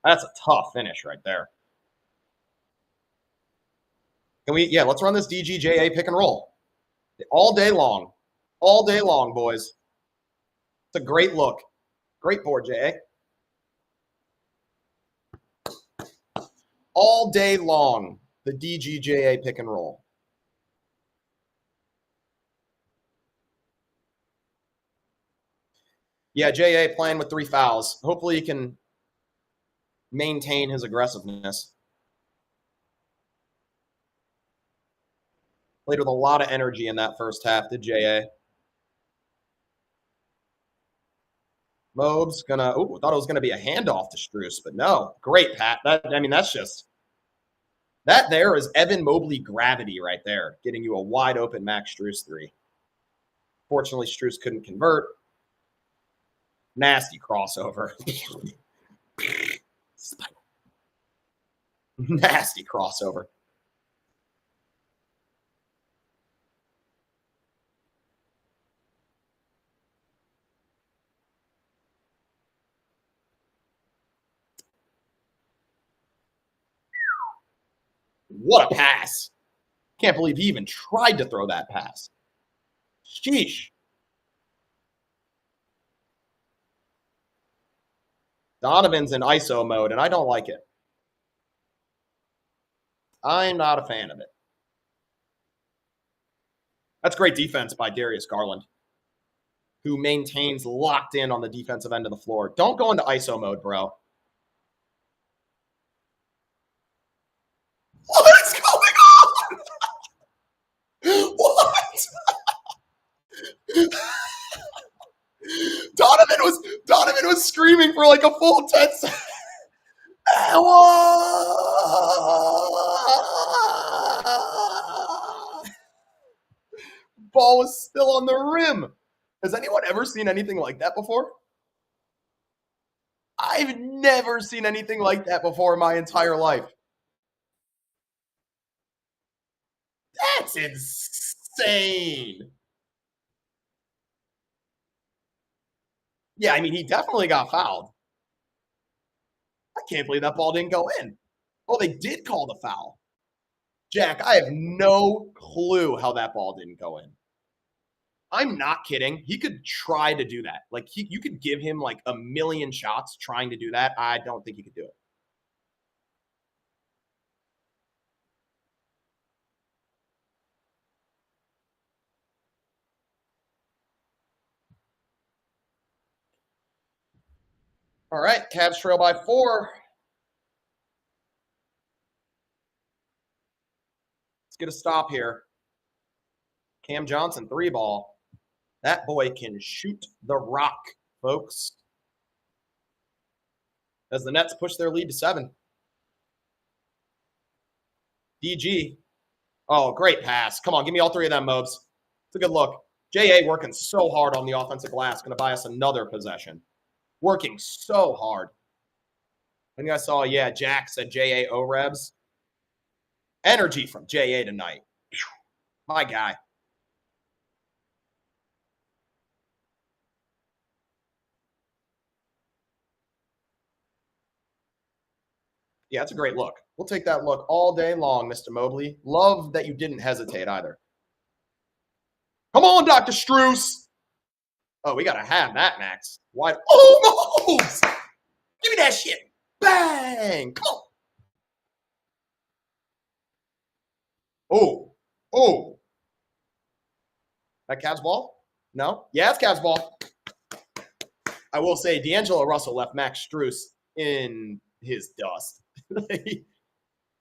That's a tough finish right there. Can we, yeah, let's run this DG, JA pick and roll. All day long. All day long, boys. It's a great look. Great board, JA. All day long, the DG, JA pick and roll. Yeah, JA playing with 3 fouls. Hopefully he can maintain his aggressiveness. Played with a lot of energy in that first half, did JA. Mobes gonna, oh, thought it was gonna be a handoff to Strus, but no. Great, Pat. That's just, that there is Evan Mobley gravity right there, getting you a wide open Max Strus 3. Fortunately, Strus couldn't convert. Nasty crossover. Nasty crossover. What a pass. Can't believe he even tried to throw that pass. Sheesh. Donovan's in ISO mode, and I don't like it. I'm not a fan of it. That's great defense by Darius Garland, who maintains locked in on the defensive end of the floor. Don't go into ISO mode, bro. What is going on? What? Donovan was screaming for like a full 10 seconds. Ball was still on the rim. Has anyone ever seen anything like that before? I've never seen anything like that before in my entire life. That's insane. Yeah, I mean, he definitely got fouled. I can't believe that ball didn't go in. Oh, they did call the foul. Jack, I have no clue how that ball didn't go in. I'm not kidding. He could try to do that. Like you could give him like a million shots trying to do that. I don't think he could do it. All right, Cavs trail by 4. Let's get a stop here. Cam Johnson, 3 ball. That boy can shoot the rock, folks. As the Nets push their lead to 7. DG. Oh, great pass. Come on, give me all 3 of them, Mobes. It's a good look. JA working so hard on the offensive glass. Going to buy us another possession. Working so hard. I think I saw, yeah, Jack said JA O-Rebs. Energy from JA tonight. My guy. Yeah, that's a great look. We'll take that look all day long, Mr. Mobley. Love that you didn't hesitate either. Come on, Dr. Struce. Oh, we got to have that, Max. Wide. Oh, moves! Give me that shit. Bang! Come on. Oh. Oh. That Cavs ball? No? Yeah, it's Cavs ball. I will say D'Angelo Russell left Max Strus in his dust. I think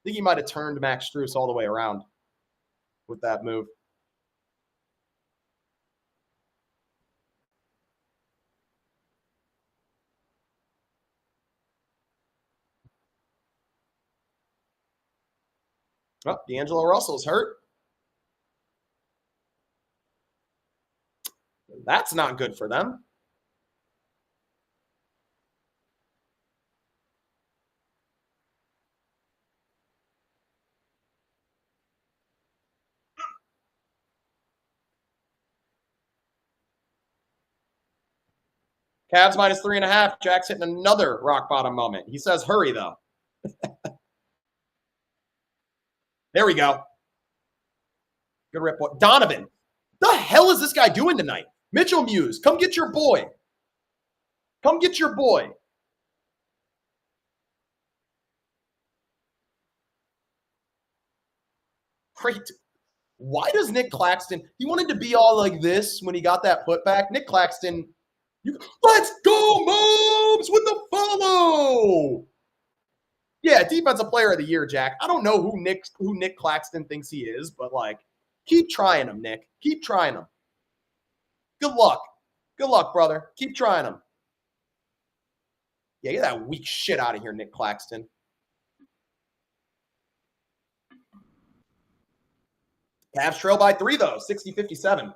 he might have turned Max Strus all the way around with that move. Oh, D'Angelo Russell's hurt. That's not good for them. Cavs minus 3.5. Jack's hitting another rock bottom moment. He says, hurry, though. There we go. Good rip. Donovan. The hell is this guy doing tonight? Mitchell Muse, come get your boy. Come get your boy. Great. Why does Nick Claxton, he wanted to be all like this when he got that putback. Nick Claxton, let's go, Mobs, with the follow. Yeah, defensive player of the year, Jack. I don't know who Nick Claxton thinks he is, but like, keep trying him, Nick. Keep trying him. Good luck. Good luck, brother. Keep trying him. Yeah, get that weak shit out of here, Nick Claxton. Cavs trail by 3, though, 60-57.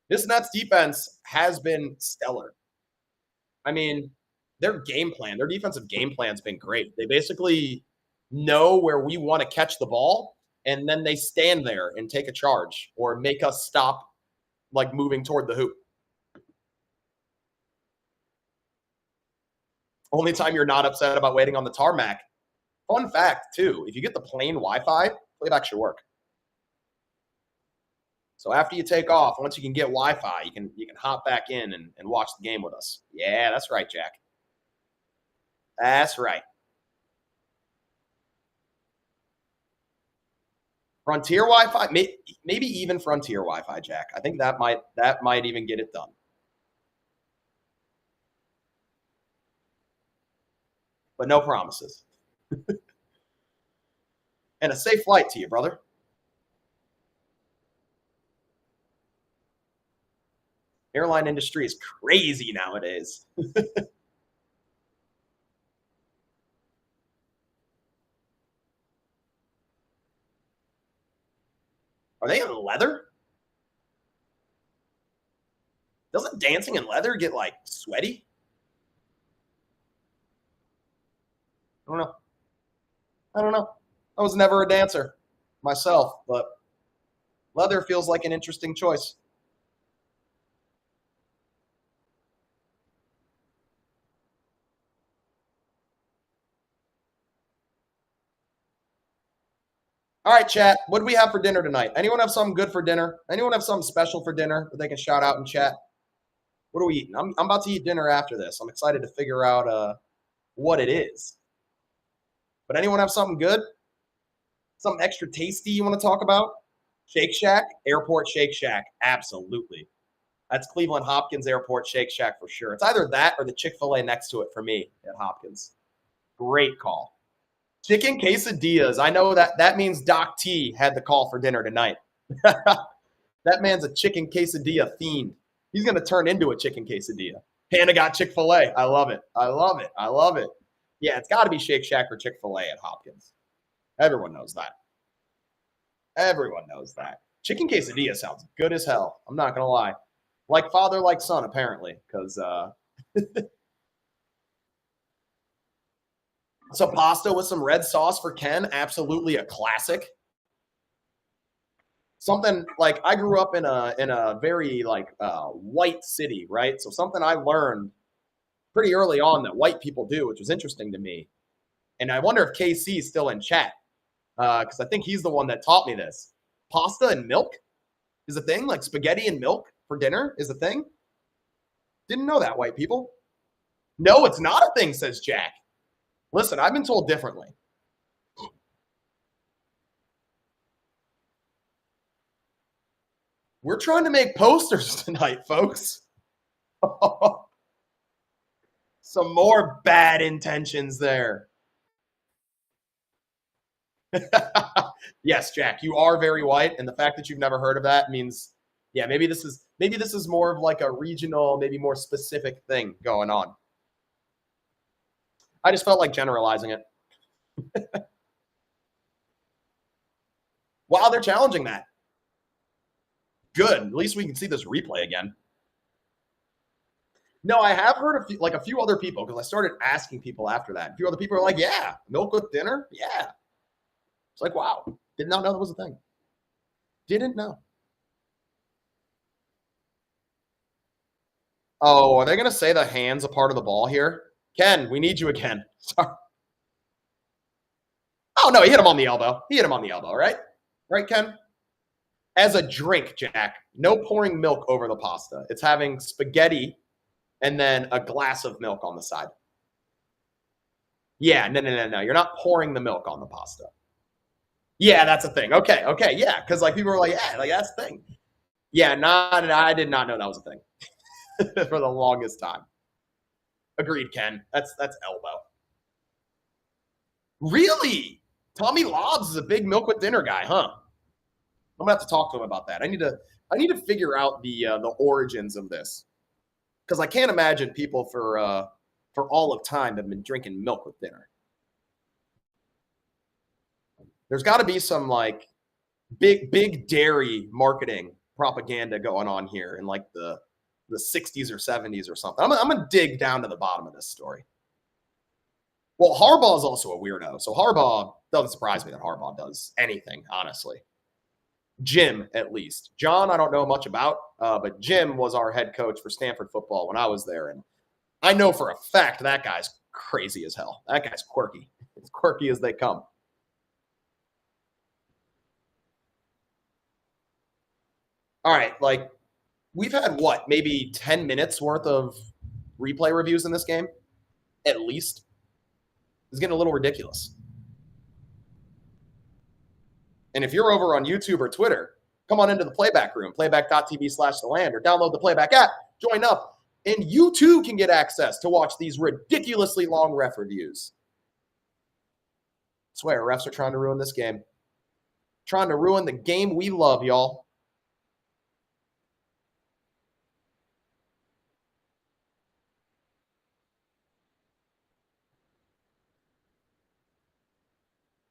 This Nets defense has been stellar. I mean, their game plan, their defensive game plan's been great. They basically know where we want to catch the ball, and then they stand there and take a charge or make us stop, like, moving toward the hoop. Only time you're not upset about waiting on the tarmac. Fun fact, too, if you get the plain Wi-Fi, playback should work. So after you take off, once you can get Wi-Fi, you can hop back in and watch the game with us. Yeah, that's right, Jack. That's right. Frontier Wi-Fi, maybe even Frontier Wi-Fi, Jack. I think that might even get it done. But no promises. And a safe flight to you, brother. Airline industry is crazy nowadays. Are they in leather? Doesn't dancing in leather get, like, sweaty? I don't know. I was never a dancer myself, but leather feels like an interesting choice. All right, chat. What do we have for dinner tonight? Anyone have something good for dinner? Anyone have something special for dinner that they can shout out in chat? What are we eating? I'm about to eat dinner after this. I'm excited to figure out what it is. But anyone have something good? Something extra tasty you want to talk about? Shake Shack? Airport Shake Shack. Absolutely. That's Cleveland Hopkins Airport Shake Shack for sure. It's either that or the Chick-fil-A next to it for me at Hopkins. Great call. Chicken quesadillas. I know that means Doc T had the call for dinner tonight. That man's a chicken quesadilla fiend. He's going to turn into a chicken quesadilla. Hannah got Chick-fil-A. I love it. I love it. I love it. Yeah, it's got to be Shake Shack or Chick-fil-A at Hopkins. Everyone knows that. Everyone knows that. Chicken quesadilla sounds good as hell. I'm not going to lie. Like father, like son, apparently, because some pasta with some red sauce for Ken, absolutely a classic. Something like I grew up in a very white city, right? So something I learned pretty early on that white people do, which was interesting to me. And I wonder if KC is still in chat because I think he's the one that taught me this. Pasta and milk is a thing, like spaghetti and milk for dinner is a thing. Didn't know that, white people. No, it's not a thing, says Jack. Listen, I've been told differently. We're trying to make posters tonight, folks. Some more bad intentions there. Yes, Jack, you are very white, and the fact that you've never heard of that means, yeah, maybe this is more of like a regional, maybe more specific thing going on. I just felt like generalizing it. Wow, they're challenging that. Good. At least we can see this replay again. No, I have heard a few other people because I started asking people after that. A few other people are like, "Yeah, milk with dinner, yeah." It's like, wow, did not know that was a thing. Didn't know. Oh, are they going to say the hand's a part of the ball here? Ken, we need you again. Sorry. Oh, no, he hit him on the elbow. He hit him on the elbow, right? Right, Ken? As a drink, Jack, no pouring milk over the pasta. It's having spaghetti and then a glass of milk on the side. Yeah, no. You're not pouring the milk on the pasta. Yeah, that's a thing. Okay, yeah. Because like people were like, yeah, like that's a thing. Yeah, I did not know that was a thing for the longest time. Agreed, Ken. That's elbow. Really? Tommy Lobbs is a big milk with dinner guy, huh? I'm gonna have to talk to him about that. I need to figure out the origins of this because I can't imagine people for all of time have been drinking milk with dinner. There's got to be some like big dairy marketing propaganda going on here in like the 60s or 70s or something. I'm gonna dig down to the bottom of this story. Well, Harbaugh is also a weirdo, so Harbaugh doesn't surprise me that Harbaugh does anything, honestly. Jim, at least. John, I don't know much about, but Jim was our head coach for Stanford football when I was there, and I know for a fact that guy's crazy as hell. That guy's quirky. As quirky as they come. All right, like we've had what, maybe 10 minutes worth of replay reviews in this game, at least. It's getting a little ridiculous. And if you're over on YouTube or Twitter, come on into the playback room, playback.tv/theland, or download the playback app, join up, and you too can get access to watch these ridiculously long ref reviews. I swear, refs are trying to ruin this game. Trying to ruin the game we love, y'all.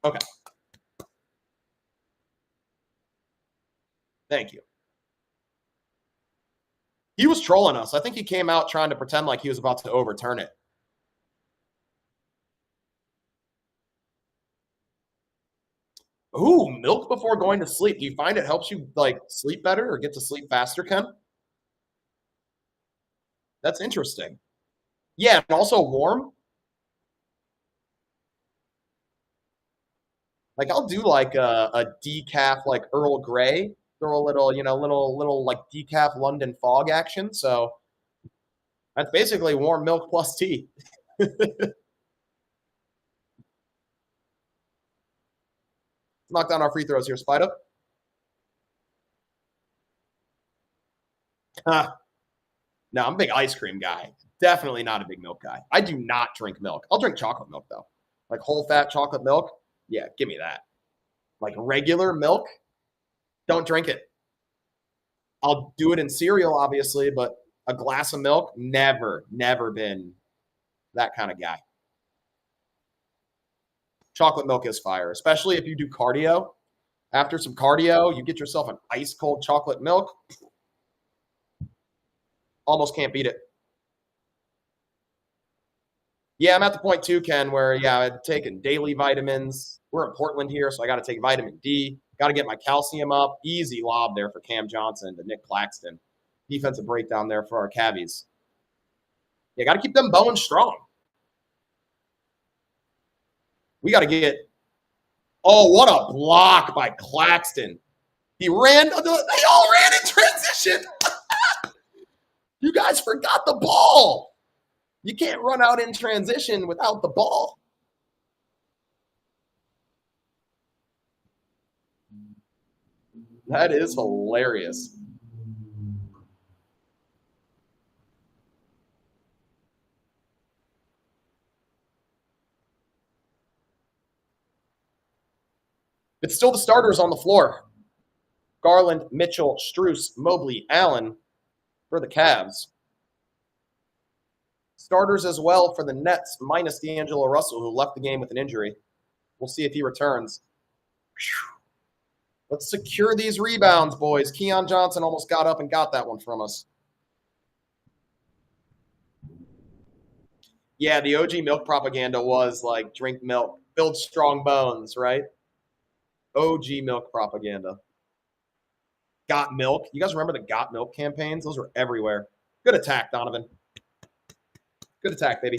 Okay. Thank you. He was trolling us. I think he came out trying to pretend like he was about to overturn it. Ooh, milk before going to sleep. Do you find it helps you like sleep better or get to sleep faster, Ken? That's interesting. Yeah, and also warm. Like I'll do like a decaf like Earl Grey, throw a little, little like decaf London fog action. So that's basically warm milk plus tea. Knock down our free throws here, Spider. Huh. No, I'm a big ice cream guy. Definitely not a big milk guy. I do not drink milk. I'll drink chocolate milk though. Like whole fat chocolate milk. Yeah, give me that. Like regular milk, don't drink it. I'll do it in cereal, obviously, but a glass of milk, never been that kind of guy. Chocolate milk is fire, especially if you do cardio. After some cardio, you get yourself an ice cold chocolate milk. Almost can't beat it. Yeah, I'm at the point too, Ken, where I'm taking daily vitamins. We're in Portland here, so I got to take vitamin D. Got to get my calcium up. Easy lob there for Cam Johnson to Nick Claxton. Defensive breakdown there for our CAVS. Yeah, got to keep them bones strong. We got to get. Oh, what a block by Claxton. He ran. They all ran in transition. You guys forgot the ball. You can't run out in transition without the ball. That is hilarious. It's still the starters on the floor. Garland, Mitchell, Strus, Mobley, Allen for the Cavs. Starters as well for the Nets, minus D'Angelo Russell, who left the game with an injury. We'll see if he returns. Let's secure these rebounds, boys. Keon Johnson almost got up and got that one from us. Yeah, the OG milk propaganda was like drink milk, build strong bones, right? OG milk propaganda. Got milk. You guys remember the Got Milk campaigns? Those were everywhere. Good attack, Donovan. Good attack, baby.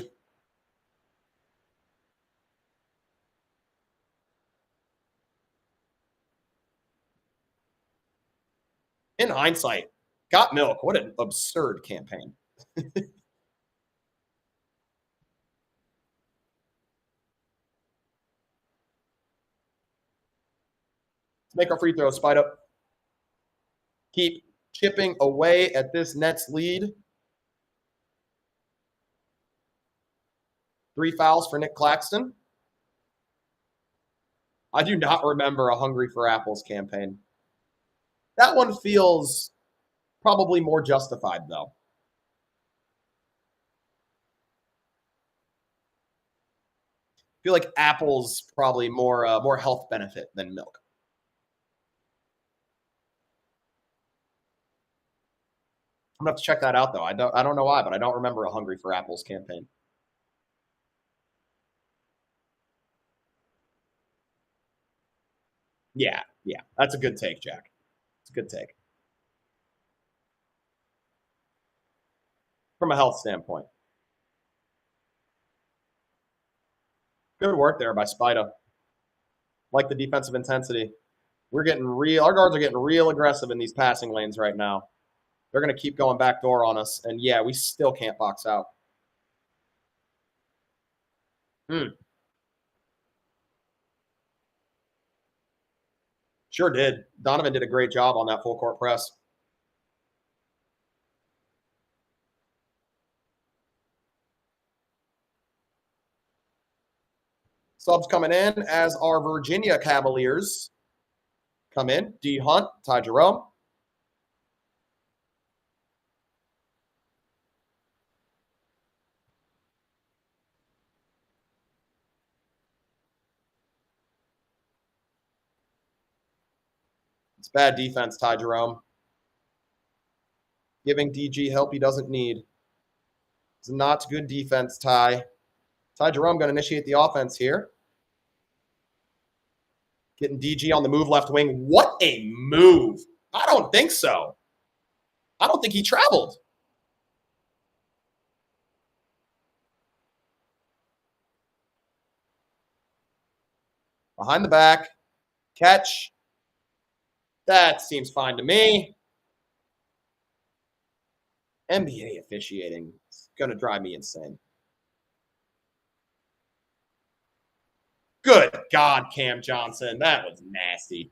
In hindsight, Got Milk. What an absurd campaign. Let's make our free throws, Spide up. Keep chipping away at this Nets lead. 3 fouls for Nick Claxton. I do not remember a Hungry for Apples campaign. That one feels probably more justified, though. I feel like apples probably more health benefit than milk. I'm gonna have to check that out though. I don't know why, but I don't remember a Hungry for Apples campaign. Yeah, that's a good take, Jack. It's a good take from a health standpoint. Good work there by Spida. Like the defensive intensity. Our guards are getting real aggressive in these passing lanes right now. They're going to keep going backdoor on us. And yeah, we still can't box out. Sure did. Donovan did a great job on that full court press. Subs coming in as our Virginia Cavaliers come in. D. Hunt, Ty Jerome. It's bad defense, Ty Jerome. Giving DG help he doesn't need. It's not good defense, Ty. Ty Jerome going to initiate the offense here. Getting DG on the move left wing. What a move. I don't think so. I don't think he traveled. Behind the back. Catch. That seems fine to me. NBA officiating is going to drive me insane. Good God, Cam Johnson. That was nasty.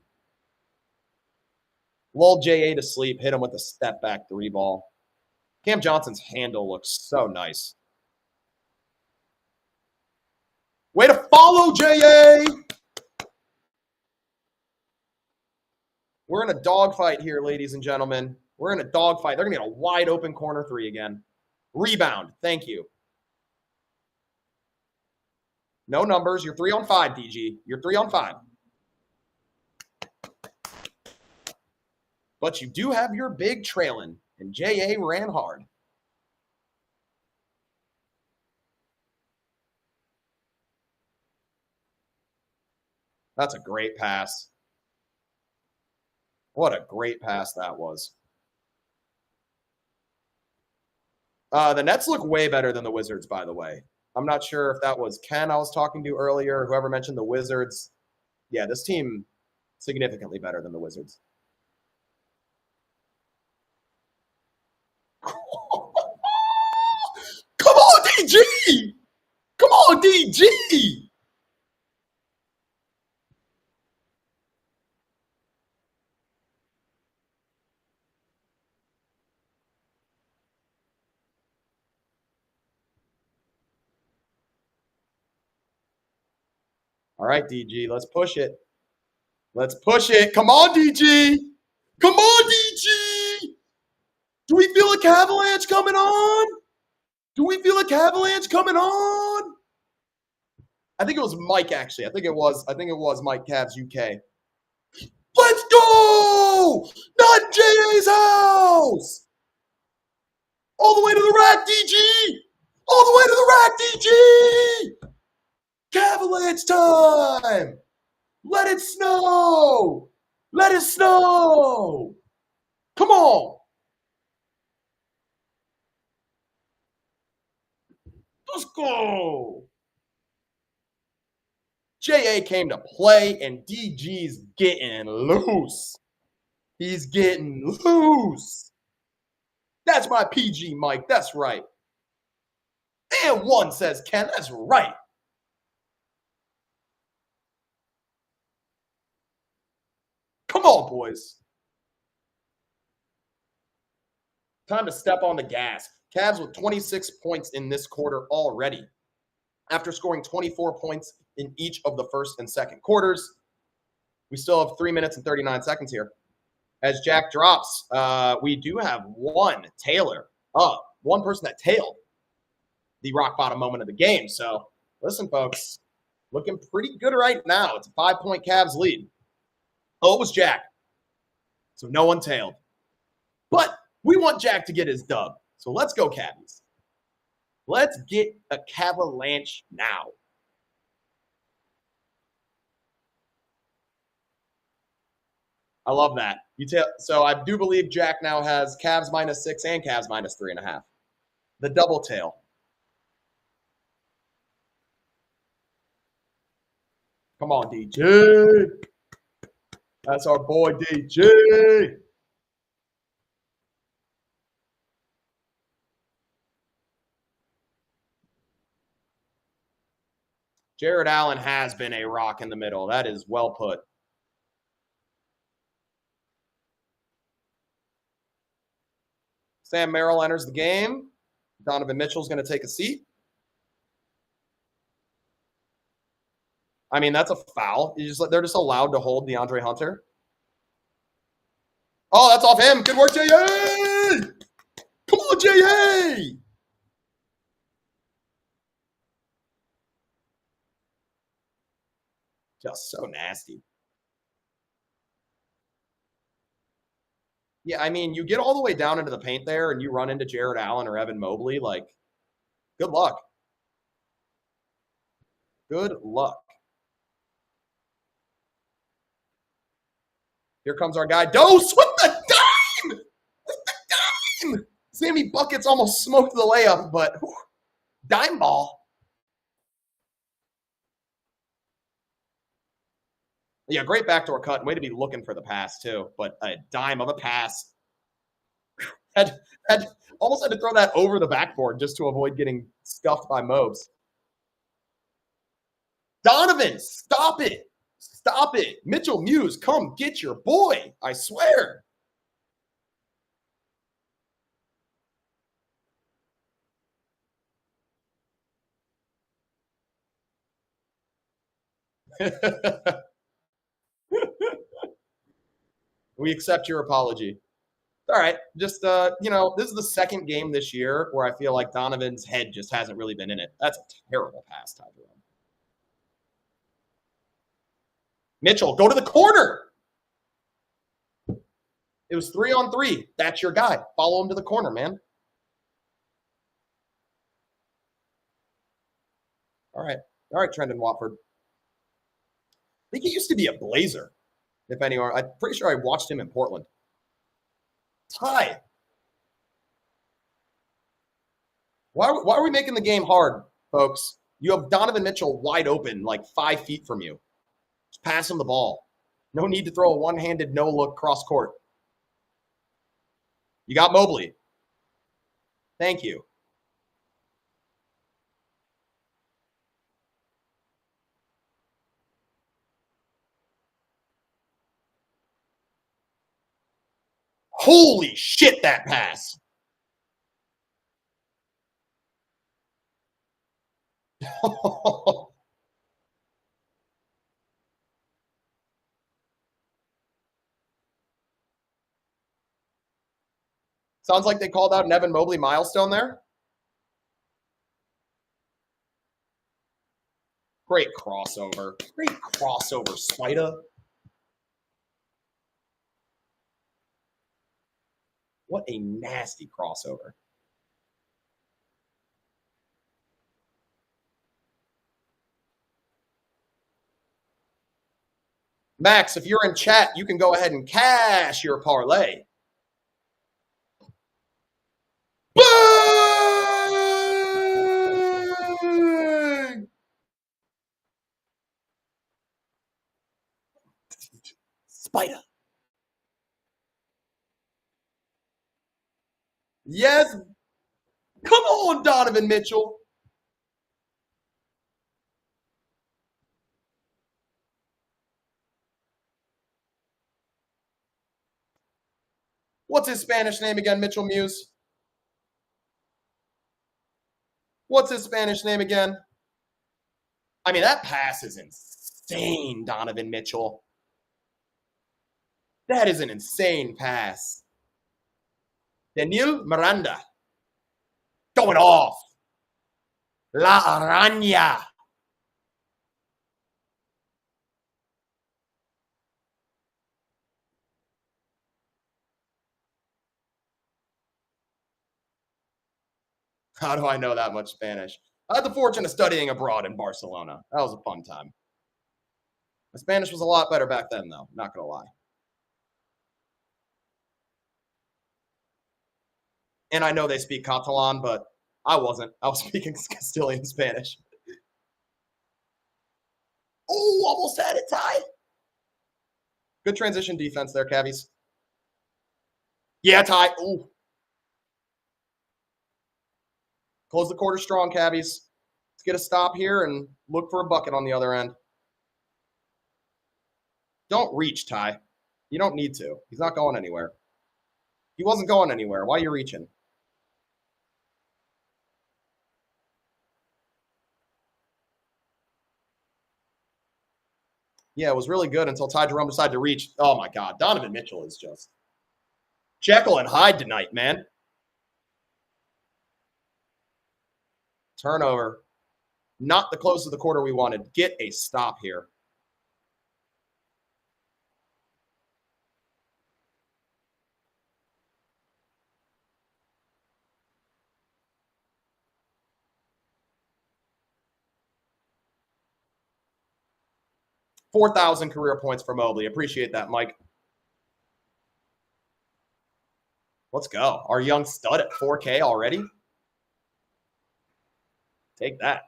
Lull J.A. to sleep. Hit him with a step back 3 ball. Cam Johnson's handle looks so nice. Way to follow, J.A. We're in a dogfight here, ladies and gentlemen. We're in a dogfight. They're going to get a wide open corner 3 again. Rebound. Thank you. No numbers. You're 3 on 5, DG. You're 3 on 5. But you do have your big trailing, and J.A. ran hard. That's a great pass. What a great pass that was. The Nets look way better than the Wizards, by the way. I'm not sure if that was Ken I was talking to earlier, whoever mentioned the Wizards. Yeah, this team significantly better than the Wizards. Come on, DG! Come on, DG! All right, DG, let's push it. Let's push it. Come on, DG. Come on, DG. Do we feel a Cavalanche coming on? Do we feel a Cavalanche coming on? I think it was Mike, actually. I think it was Mike Cavs UK. Let's go! Not JA's house! All the way to the rack, DG! All the way to the rack, DG! Cavalanche time! Let it snow! Let it snow! Come on! Let's go! JA came to play, and DG's getting loose. He's getting loose. That's my PG, Mike. That's right. And 1 says Ken. That's right. Come on, boys. Time to step on the gas. Cavs with 26 points in this quarter already, after scoring 24 points in each of the first and second quarters. We still have 3 minutes and 39 seconds here. As Jack drops, we do have one person that tailed the rock bottom moment of the game. So listen, folks, looking pretty good right now. It's a 5-point Cavs lead. Oh, it was Jack. So no one tailed. But we want Jack to get his dub. So let's go, Cavs. Let's get a Cavalanche now. I love that. So I do believe Jack now has Cavs -6 and Cavs -3.5. The double tail. Come on, DJ. That's our boy, DJ. Jared Allen has been a rock in the middle. That is well put. Sam Merrill enters the game. Donovan Mitchell's going to take a seat. I mean, that's a foul. They're just allowed to hold DeAndre Hunter. Oh, that's off him. Good work, J.A. Come on, J.A. Just so nasty. Yeah, I mean, you get all the way down into the paint there and you run into Jared Allen or Evan Mobley, like, good luck. Good luck. Here comes our guy, Dose with the dime! With the dime! Sammy Buckets almost smoked the layup, but whew, dime ball. Yeah, great backdoor cut. Way to be looking for the pass, too. But a dime of a pass. had almost had to throw that over the backboard just to avoid getting stuffed by Mobes. Donovan, stop it. Stop it. Mitchell Muse, come get your boy. I swear. We accept your apology. All right. Just, this is the second game this year where I feel like Donovan's head just hasn't really been in it. That's a terrible pass, Ty Jerome. Mitchell, go to the corner. It was 3-on-3. That's your guy. Follow him to the corner, man. All right, Trendon Watford. I think he used to be a Blazer, if anyone. I'm pretty sure I watched him in Portland. Ty. Why are we making the game hard, folks? You have Donovan Mitchell wide open, like 5 feet from you. Just pass him the ball. No need to throw a one-handed no-look cross court. You got Mobley. Thank you. Holy shit, that pass. Sounds like they called out an Evan Mobley milestone there. Great crossover. Great crossover, Spida. What a nasty crossover. Max, if you're in chat, you can go ahead and cash your parlay. Bang! Spider. Yes. Come on, Donovan Mitchell. What's his Spanish name again, Mitchell Muse? What's his Spanish name again? I mean, that pass is insane, Donovan Mitchell. That is an insane pass. Daniel Miranda. Going off. La Araña. How do I know that much Spanish? I had the fortune of studying abroad in Barcelona. That was a fun time. My Spanish was a lot better back then, though. Not going to lie. And I know they speak Catalan, but I wasn't. I was speaking Castilian Spanish. Oh, almost had it, Ty. Good transition defense there, CAVS. Yeah, Ty. Ooh. Close the quarter strong, CAVS. Let's get a stop here and look for a bucket on the other end. Don't reach, Ty. You don't need to. He's not going anywhere. He wasn't going anywhere. Why are you reaching? Yeah, it was really good until Ty Jerome decided to reach. Oh, my God. Donovan Mitchell is just Jekyll and Hyde tonight, man. Turnover. Not the close of the quarter we wanted. Get a stop here. $4,000 career points for Mobley. Appreciate that, Mike. Let's go. Our young stud at 4K already. Take that.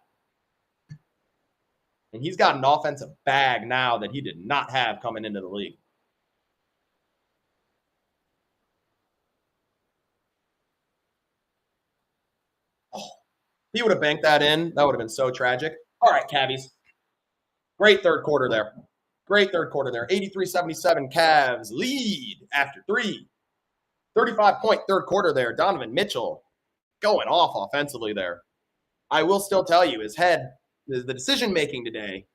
And he's got an offensive bag now that he did not have coming into the league. Oh, he would have banked that in. That would have been so tragic. All right, Cavs. Great third quarter there. Great third quarter there. 83-77 Cavs lead after 3. 35-point third quarter there. Donovan Mitchell going off offensively there. I will still tell you, his head, the decision-making today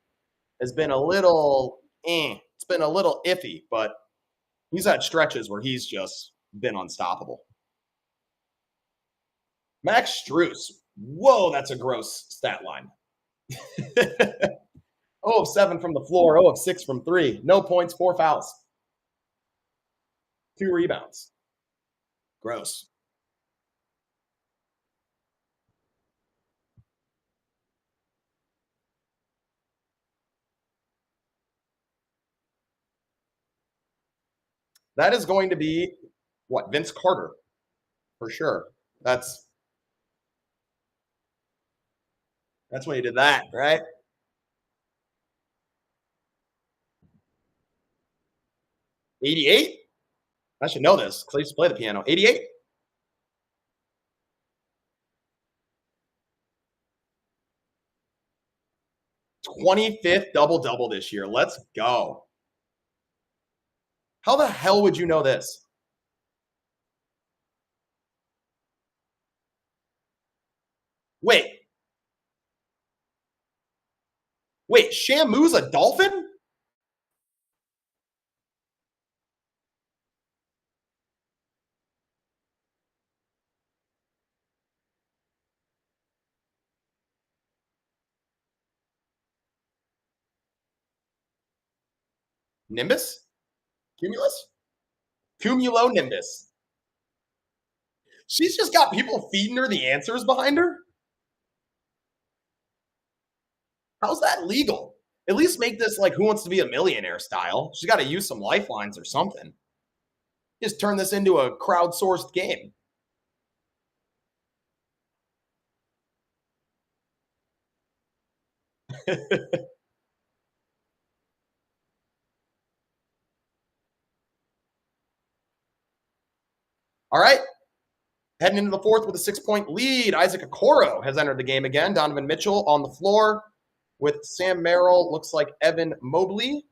has been a little It's been a little iffy, but he's had stretches where he's just been unstoppable. Max Strus. Whoa, that's a gross stat line. 0 of 7 from the floor, 0 of 6 from 3. No points, 4 fouls. 2 rebounds. Gross. That is going to be, what, Vince Carter, for sure. That's when he did that, right? $88? I should know this because I used to play the piano. $88? $25th double-double this year. Let's go. How the hell would you know this? Wait, Shamu's a Dolphin? Nimbus? Cumulus? Cumulonimbus. She's just got people feeding her the answers behind her? How's that legal? At least make this like Who Wants to Be a Millionaire style. She's got to use some lifelines or something. Just turn this into a crowdsourced game. All right. Heading into the fourth with a 6-point lead. Isaac Okoro has entered the game again. Donovan Mitchell on the floor with Sam Merrill. Looks like Evan Mobley.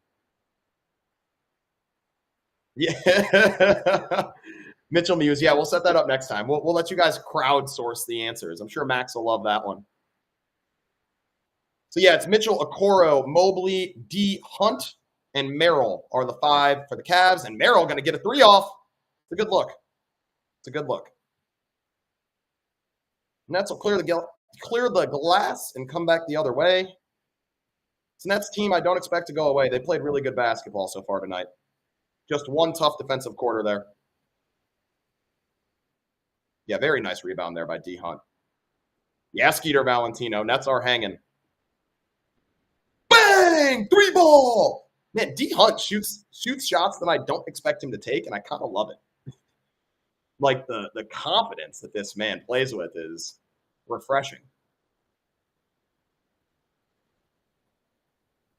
Yeah. Mitchell Muse. Yeah, we'll set that up next time. We'll let you guys crowdsource the answers. I'm sure Max will love that one. So, yeah, it's Mitchell, Okoro, Mobley, D. Hunt, and Merrill are the 5 for the Cavs. And Merrill going to get a 3 off. It's a good look. It's a good look. Nets will clear the glass and come back the other way. It's Nets team I don't expect to go away. They played really good basketball so far tonight. Just one tough defensive quarter there. Yeah, very nice rebound there by D. Hunt. Yeah, Skeeter Valentino. Nets are hanging. Bang! 3 ball! Man, D. Hunt shoots shots that I don't expect him to take, and I kind of love it. Like the confidence that this man plays with is refreshing.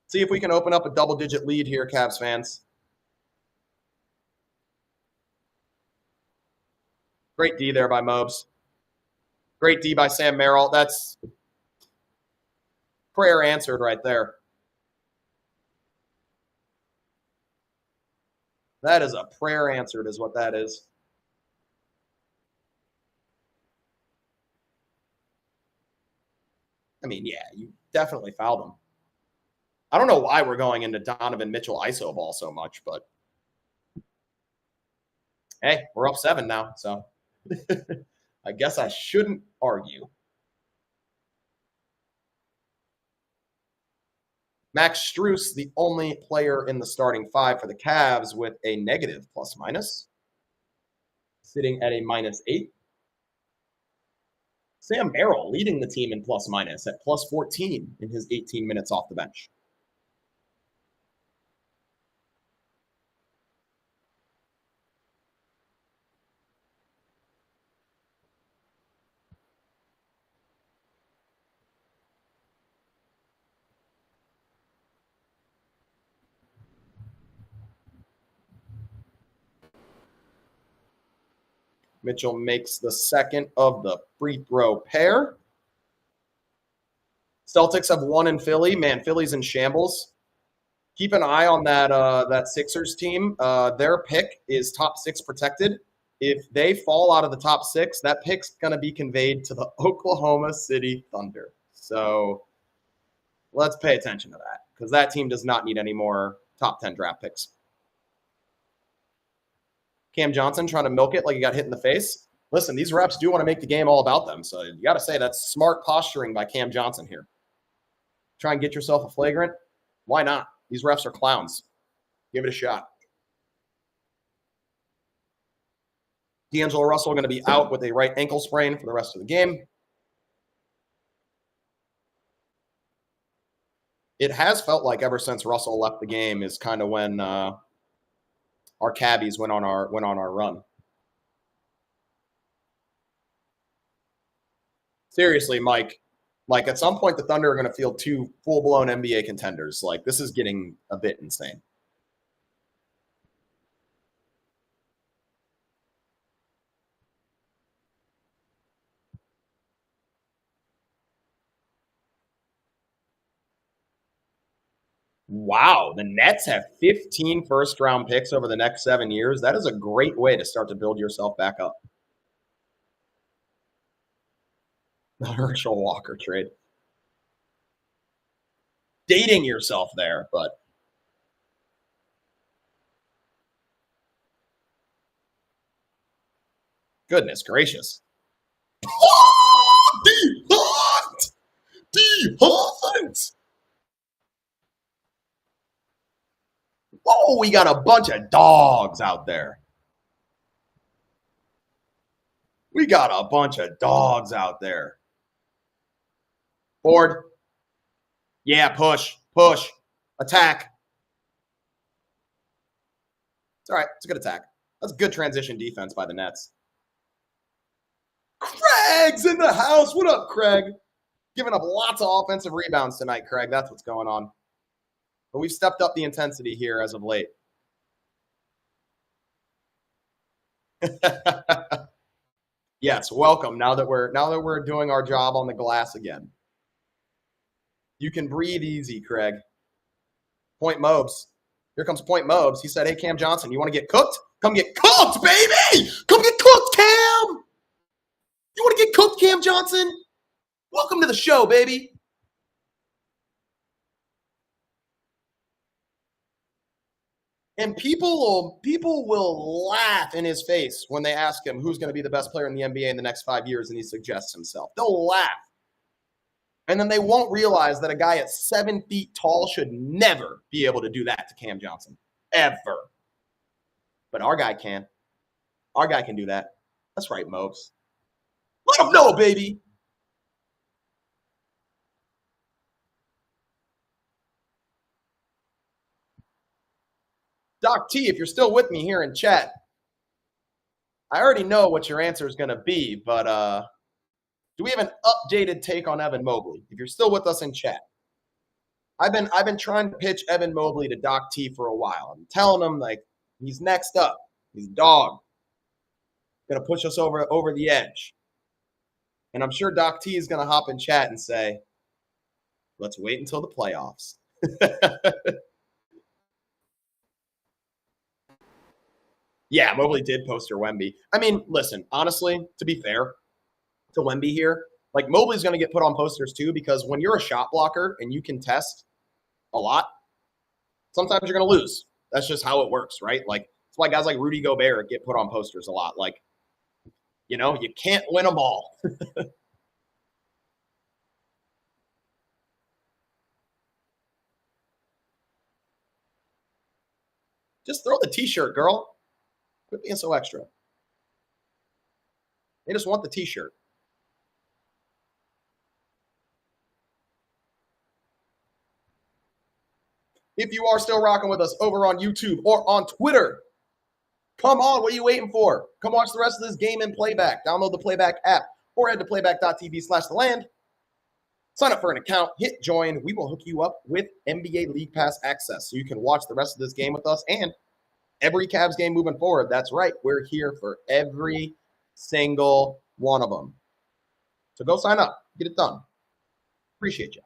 See if we can open up a double-digit lead here, Cavs fans. Great D there by Mobes. Great D by Sam Merrill. That's prayer answered right there. That is a prayer answered is what that is. I mean, yeah, you definitely fouled him. I don't know why we're going into Donovan Mitchell ISO ball so much, but hey, we're up 7 now, so I guess I shouldn't argue. Max Strus, the only player in the starting 5 for the Cavs with a negative plus-minus, sitting at a -8. Sam Merrill leading the team in plus-minus at +14 in his 18 minutes off the bench. Mitchell makes the second of the free throw pair. Celtics have won in Philly. Man, Philly's in shambles. Keep an eye on that Sixers team. Their pick is top 6 protected. If they fall out of the top 6, that pick's going to be conveyed to the Oklahoma City Thunder. So let's pay attention to that because that team does not need any more top 10 draft picks. Cam Johnson trying to milk it like he got hit in the face. Listen, these refs do want to make the game all about them. So you got to say that's smart posturing by Cam Johnson here. Try and get yourself a flagrant. Why not? These refs are clowns. Give it a shot. D'Angelo Russell going to be out with a right ankle sprain for the rest of the game. It has felt like ever since Russell left the game is kind of when our CAVS went on our run. Seriously, Mike. Like, at some point, the Thunder are going to field 2 full-blown NBA contenders. Like, this is getting a bit insane. Wow, the Nets have 15 first-round picks over the next 7 years. That is a great way to start to build yourself back up. The Herschel Walker trade. Dating yourself there, but goodness gracious. D-Hunt! Oh, we got a bunch of dogs out there. We got a bunch of dogs out there. Ford. Yeah, push. Attack. It's all right. It's a good attack. That's good transition defense by the Nets. Craig's in the house. What up, Craig? Giving up lots of offensive rebounds tonight, Craig. That's what's going on. But we've stepped up the intensity here as of late. Yes, welcome. Now that we're doing our job on the glass again. You can breathe easy, Craig. Point Mobes. Here comes Point Mobes. He said, hey, Cam Johnson, you want to get cooked? Come get cooked, baby! Come get cooked, Cam! You want to get cooked, Cam Johnson? Welcome to the show, baby. And people will laugh in his face when they ask him who's going to be the best player in the NBA in the next 5 years, and he suggests himself. They'll laugh. And then they won't realize that a guy at 7 feet tall should never be able to do that to Cam Johnson. Ever. But our guy can. Our guy can do that. That's right, Mopes. Let him know, baby. Doc T, if you're still with me here in chat, I already know what your answer is going to be, but do we have an updated take on Evan Mobley? If you're still with us in chat, I've been trying to pitch Evan Mobley to Doc T for a while. I'm telling him, like, he's next up. He's a dog. Going to push us over the edge. And I'm sure Doc T is going to hop in chat and say, let's wait until the playoffs. Yeah, Mobley did poster Wemby. I mean, listen, honestly, to be fair to Wemby here, like, Mobley's going to get put on posters too, because when you're a shot blocker and you contest a lot, sometimes you're going to lose. That's just how it works, right? Like, that's why guys like Rudy Gobert get put on posters a lot. Like, you know, you can't win them all. Just throw the T-shirt, girl. Quit being so extra. They just want the T-shirt. If you are still rocking with us over on YouTube or on Twitter, come on, what are you waiting for? Come watch the rest of this game in playback. Download the Playback app or head to playback.tv/theland. Sign up for an account, hit join. We will hook you up with NBA League Pass access so you can watch the rest of this game with us and every Cavs game moving forward. That's right. We're here for every single one of them. So go sign up. Get it done. Appreciate you.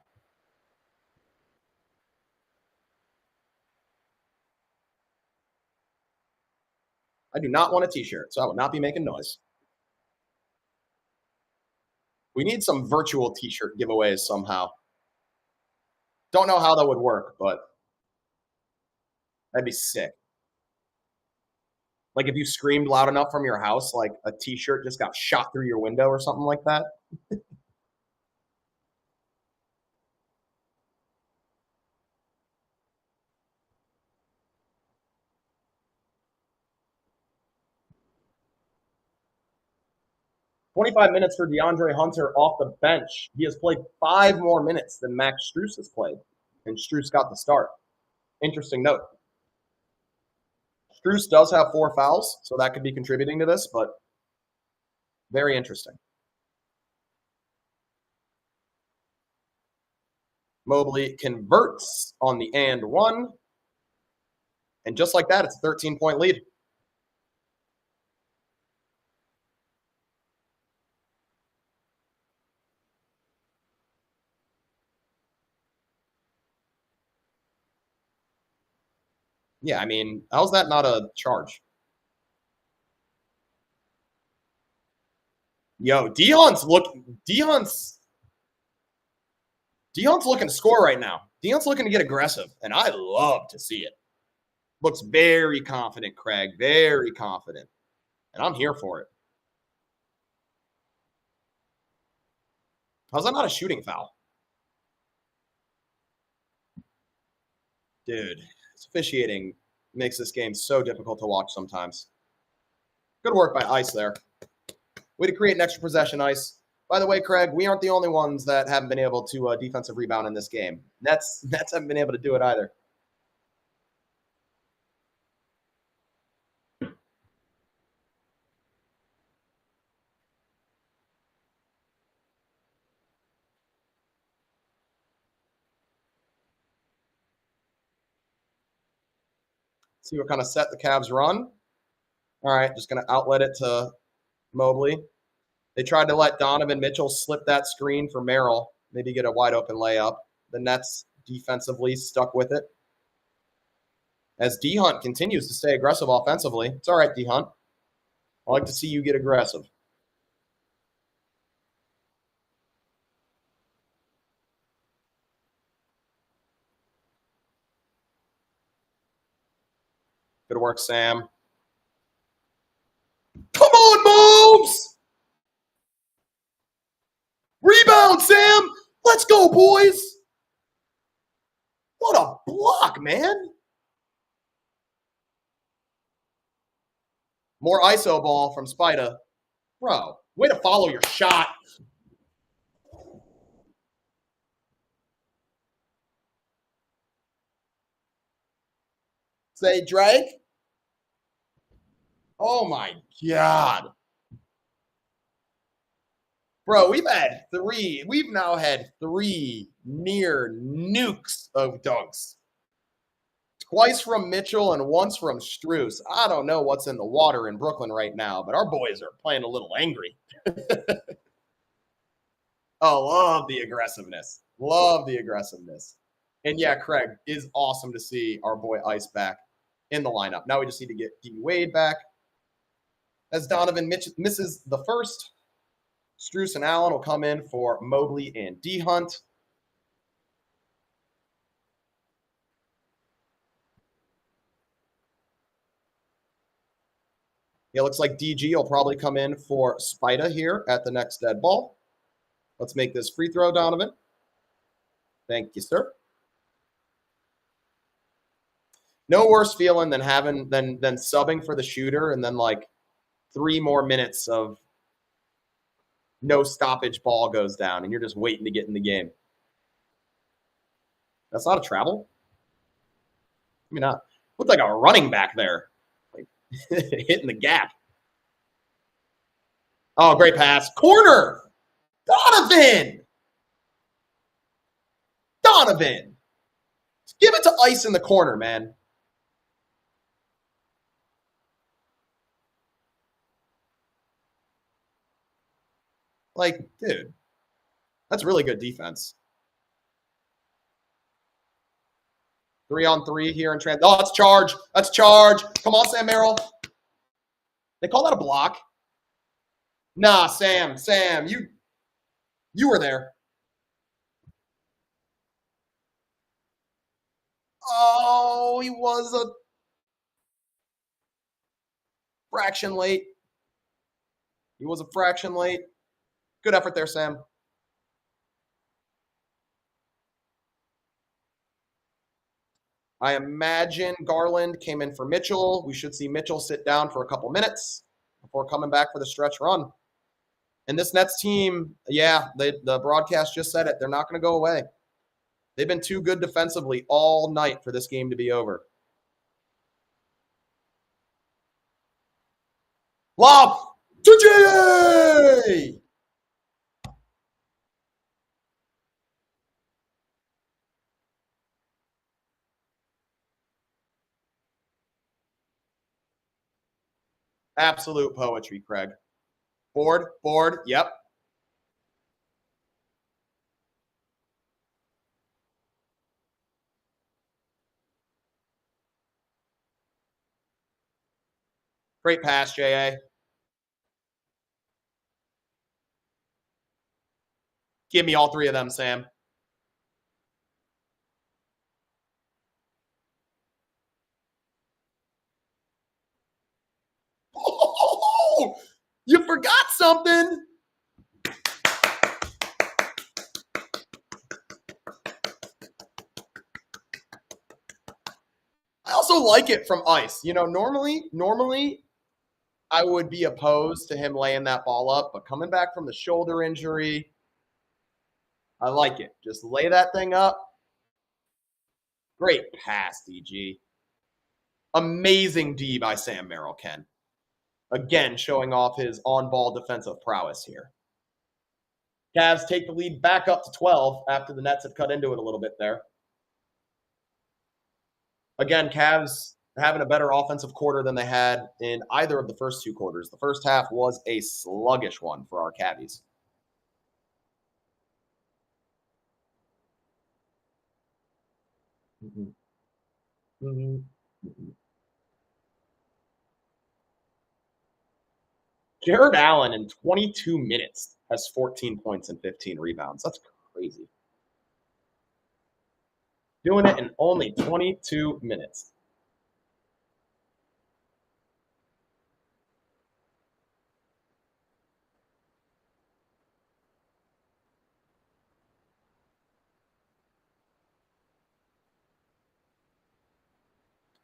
I do not want a t-shirt, so I will not be making noise. We need some virtual t-shirt giveaways somehow. Don't know how that would work, but that'd be sick. Like if you screamed loud enough from your house, like a t-shirt just got shot through your window or something like that. 25 minutes for DeAndre Hunter off the bench. He has played 5 more minutes than Max Strus has played, and Strus got the start. Interesting note. Strus does have 4 fouls, so that could be contributing to this, but very interesting. Mobley converts on the and one, and just like that, it's a 13-point lead. Yeah, I mean, how's that not a charge? Yo, Deion's looking to score right now. Deion's looking to get aggressive, and I love to see it. Looks very confident, Craig. Very confident. And I'm here for it. How's that not a shooting foul? Dude, this officiating makes this game so difficult to watch sometimes. Good work by Ice there. Way to create an extra possession, Ice. By the way, Craig, we aren't the only ones that haven't been able to defensive rebound in this game. Nets haven't been able to do it either. See what kind of set the Cavs run. All right, just going to outlet it to Mobley. They tried to let Donovan Mitchell slip that screen for Merrill, maybe get a wide open layup. The Nets defensively stuck with it. As D Hunt continues to stay aggressive offensively. It's all right, D Hunt. I like to see you get aggressive. Good work, Sam. Come on, Moves! Rebound, Sam! Let's go, boys! What a block, man! More ISO ball from Spida. Bro, way to follow your shot. Say, Drake? Oh, my God. Bro, we've now had 3 near nukes of dunks. Twice from Mitchell and once from Strus. I don't know what's in the water in Brooklyn right now, but our boys are playing a little angry. Oh, love the aggressiveness. Love the aggressiveness. And yeah, Craig, is awesome to see our boy Ice back in the lineup. Now we just need to get D Wade back. As Donovan misses the first, Strus and Allen will come in for Mobley and D Hunt. It looks like DG will probably come in for Spida here at the next dead ball. Let's make this free throw, Donovan. Thank you, sir. No worse feeling than subbing for the shooter and then like 3 more minutes of no stoppage ball goes down and you're just waiting to get in the game. That's not a travel. I mean, not looked like a running back there, like hitting the gap. Oh, great pass. Corner. Donovan. Give it to Ice in the corner, man. Like, dude, that's really good defense. 3-on-3 here in trans. Oh, that's charge. That's charge. Come on, Sam Merrill. They call that a block. Nah, Sam, you were there. Oh, he was a fraction late. He was a fraction late. Good effort there, Sam. I imagine Garland came in for Mitchell. We should see Mitchell sit down for a couple minutes before coming back for the stretch run. And this Nets team, yeah, the broadcast just said it. They're not going to go away. They've been too good defensively all night for this game to be over. Lob to Jay! Absolute poetry, Craig. Board, yep. Great pass, J.A. Give me all three of them, Sam. Oh, you forgot something. I also like it from Ice. You know, normally I would be opposed to him laying that ball up, but coming back from the shoulder injury, I like it. Just lay that thing up. Great pass, DG. Amazing D by Sam Merrill, Ken. Again, showing off his on-ball defensive prowess here. Cavs take the lead back up to 12 after the Nets have cut into it a little bit there. Again, Cavs having a better offensive quarter than they had in either of the first two quarters. The first half was a sluggish one for our Cavs. Jared Allen in 22 minutes has 14 points and 15 rebounds. That's crazy. Doing it in only 22 minutes.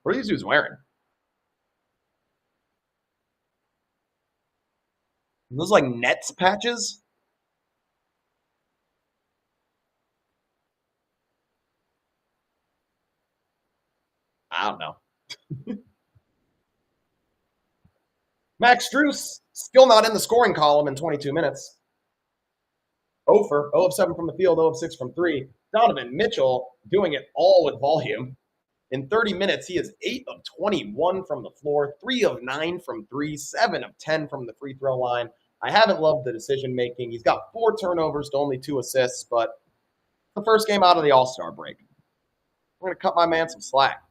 What are these dudes wearing? Are those like Nets patches? I don't know. Max Strus still not in the scoring column in 22 minutes. 0 of 7 from the field, 0 of 6 from 3. Donovan Mitchell doing it all with volume. In 30 minutes, he is 8 of 21 from the floor, 3 of 9 from 3, 7 of 10 from the free throw line. I haven't loved the decision making. He's got 4 turnovers to only 2 assists, but the first game out of the All-Star break. I'm going to cut my man some slack.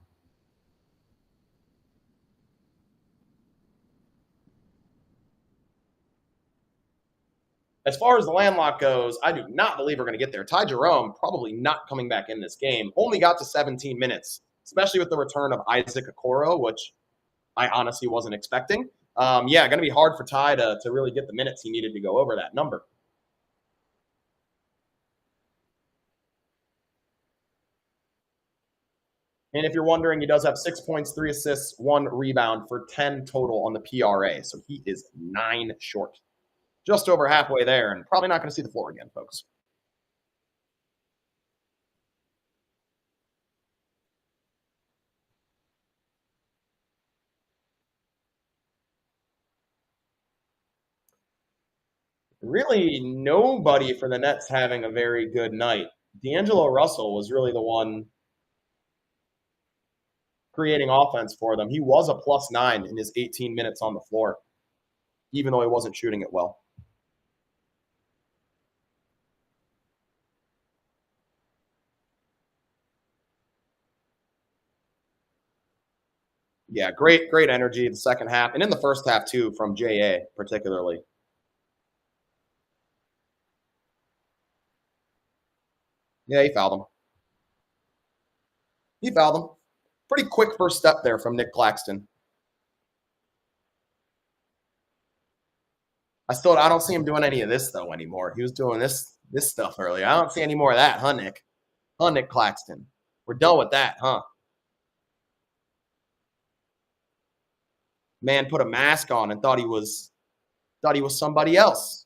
As far as the landlock goes, I do not believe we're going to get there. Ty Jerome probably not coming back in this game. Only got to 17 minutes, especially with the return of Isaac Okoro, which I honestly wasn't expecting. Going to be hard for Ty to really get the minutes he needed to go over that number. And if you're wondering, he does have 6 points, 3 assists, 1 rebound for 10 total on the PRA. So he is 9 short. Just over halfway there, and probably not going to see the floor again, folks. Really, nobody for the Nets having a very good night. D'Angelo Russell was really the one creating offense for them. He was a +9 in his 18 minutes on the floor, even though he wasn't shooting it well. Yeah, great energy the second half, and in the first half too from JA particularly. Yeah, he fouled him. He fouled him. Pretty quick first step there from Nick Claxton. I don't see him doing any of this though anymore. He was doing this stuff earlier. I don't see any more of that, huh, Nick? Huh, Nick Claxton? We're done with that, huh? Man put a mask on and thought he was somebody else.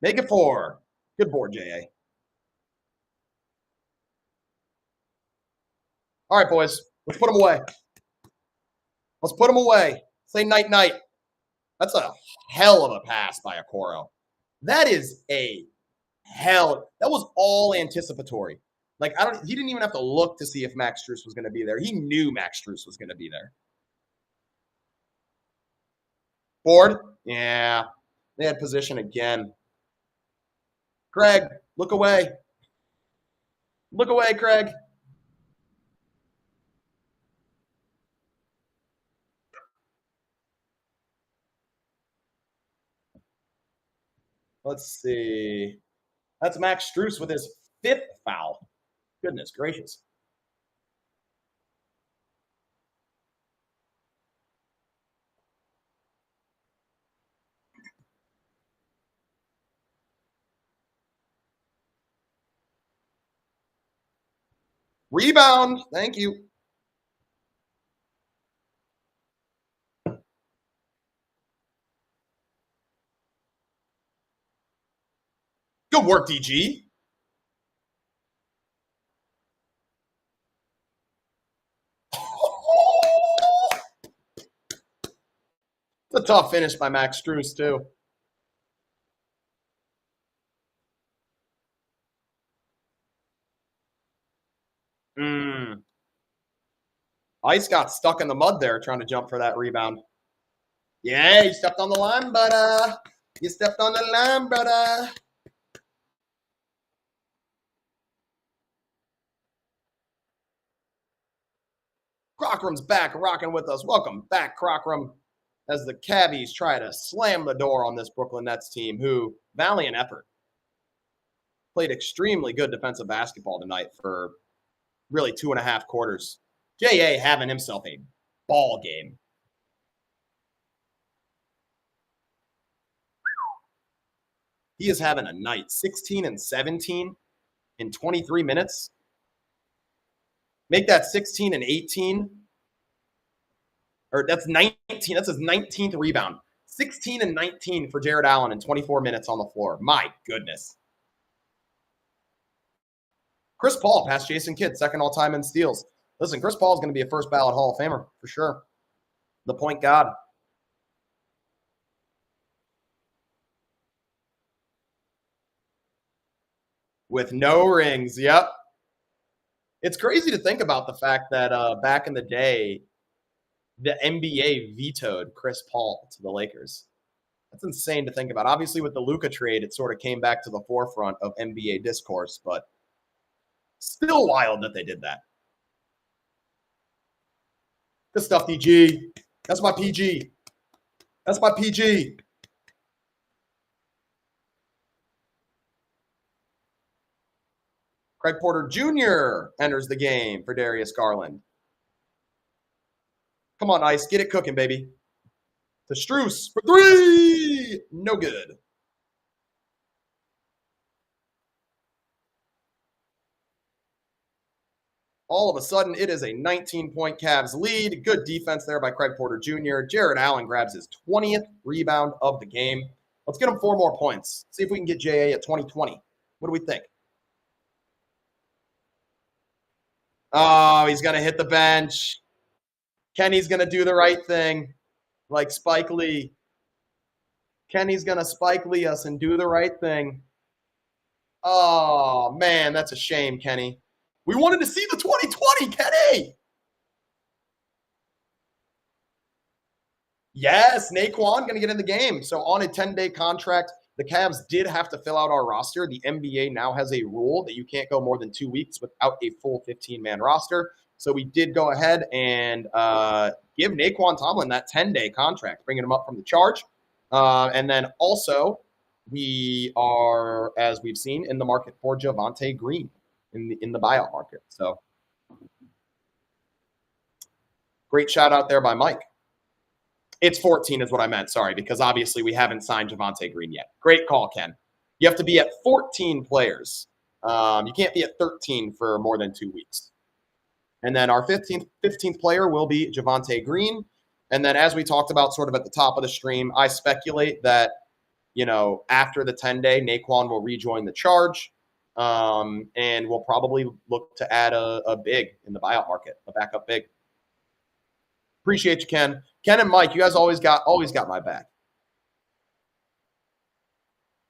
Make it 4. Good board, JA. All right, boys. Let's put them away. Let's put them away. Say night-night. That's a hell of a pass by Okoro. That is a hell. That was all anticipatory. Like, he didn't even have to look to see if Max Strus was going to be there. He knew Max Strus was going to be there. Board? Yeah. They had position again. Craig, look away. Look away, Craig. Let's see. That's Max Strus with his 5th foul. Goodness gracious. Rebound. Thank you. Good work, DG. It's a tough finish by Max Strus, too. Ice got stuck in the mud there trying to jump for that rebound. Yeah, you stepped on the line, brother. You stepped on the line, brother. Crockrum's back rocking with us. Welcome back, Crockrum, as the CAVS try to slam the door on this Brooklyn Nets team who, valiant effort, played extremely good defensive basketball tonight for really 2.5 quarters. JA having himself a ball game. He is having a night. 16 and 17 in 23 minutes. Make that 16 and 18. Or that's 19. That's his 19th rebound. 16 and 19 for Jared Allen in 24 minutes on the floor. My goodness. Chris Paul passed Jason Kidd, second all-time in steals. Listen, Chris Paul is going to be a first ballot Hall of Famer for sure. The point god. With no rings. Yep. It's crazy to think about the fact that back in the day, the NBA vetoed Chris Paul to the Lakers. That's insane to think about. Obviously, with the Luka trade, it sort of came back to the forefront of NBA discourse, but still wild that they did that. Good stuff, DG. That's my PG. That's my PG. Craig Porter Jr. enters the game for Darius Garland. Come on, Ice. Get it cooking, baby. To Strus for 3. No good. All of a sudden, it is a 19-point Cavs lead. Good defense there by Craig Porter Jr. Jared Allen grabs his 20th rebound of the game. Let's get him 4 more points. See if we can get JA at 2020. What do we think? Oh, he's going to hit the bench. Kenny's going to do the right thing, like Spike Lee. Kenny's going to Spike Lee us and do the right thing. Oh, man, that's a shame, Kenny. We wanted to see the 2020, Kenny. Yes, Naquan going to get in the game. So on a 10-day contract, the Cavs did have to fill out our roster. The NBA now has a rule that you can't go more than 2 weeks without a full 15-man roster. So we did go ahead and give Naquan Tomlin that 10-day contract, bringing him up from the charge. And then also we are, as we've seen, in the market for Javonte Green in the buyout market. So great shout out there by Mike. It's 14 is what I meant, sorry, because obviously we haven't signed Javonte Green yet. Great call, Ken. You have to be at 14 players. You can't be at 13 for more than 2 weeks. And then our 15th player will be Javonte Green. And then as we talked about sort of at the top of the stream, I speculate that, after the 10-day, Naquan will rejoin the charge. And we'll probably look to add a big in the buyout market, a backup big. Appreciate you, Ken. Ken and Mike, you guys always got my back.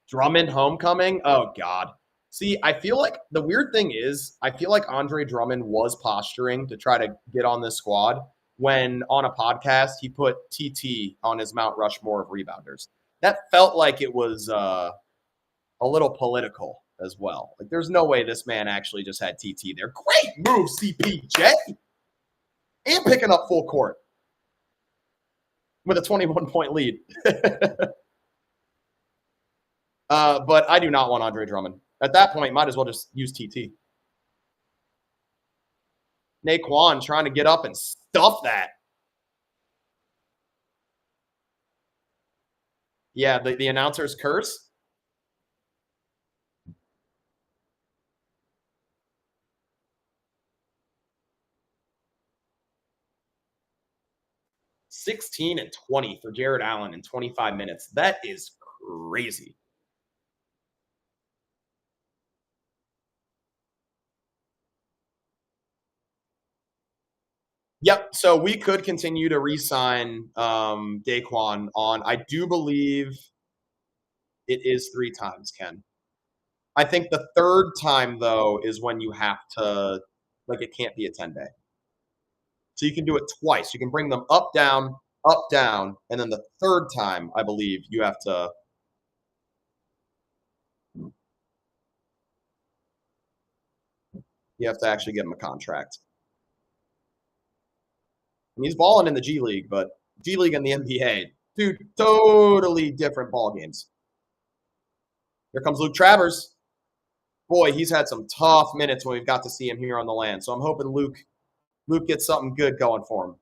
Drummond homecoming? Oh, God. See, I feel like the weird thing is I feel like Andre Drummond was posturing to try to get on this squad when on a podcast he put TT on his Mount Rushmore of rebounders. That felt like it was a little political as well. Like, there's no way this man actually just had TT there. Great move, CPJ. And picking up full court with a 21-point lead. But I do not want Andre Drummond. At that point, might as well just use TT. Naquan trying to get up and stuff that. Yeah, the announcer's curse. $16 and 20 for Jared Allen in 25 minutes. That is crazy. Yep. So we could continue to re-sign Daquan on. I do believe it is 3 times, Ken. I think the 3rd time, though, is when you have to, it can't be a 10-day. So you can do it twice. You can bring them up, down, and then the 3rd time, I believe, you have to actually give them a contract. And he's balling in the G League, but G League and the NBA, 2 totally different ball games. Here comes Luke Travers. Boy, he's had some tough minutes when we've got to see him here on the land. So I'm hoping Luke gets something good going for him.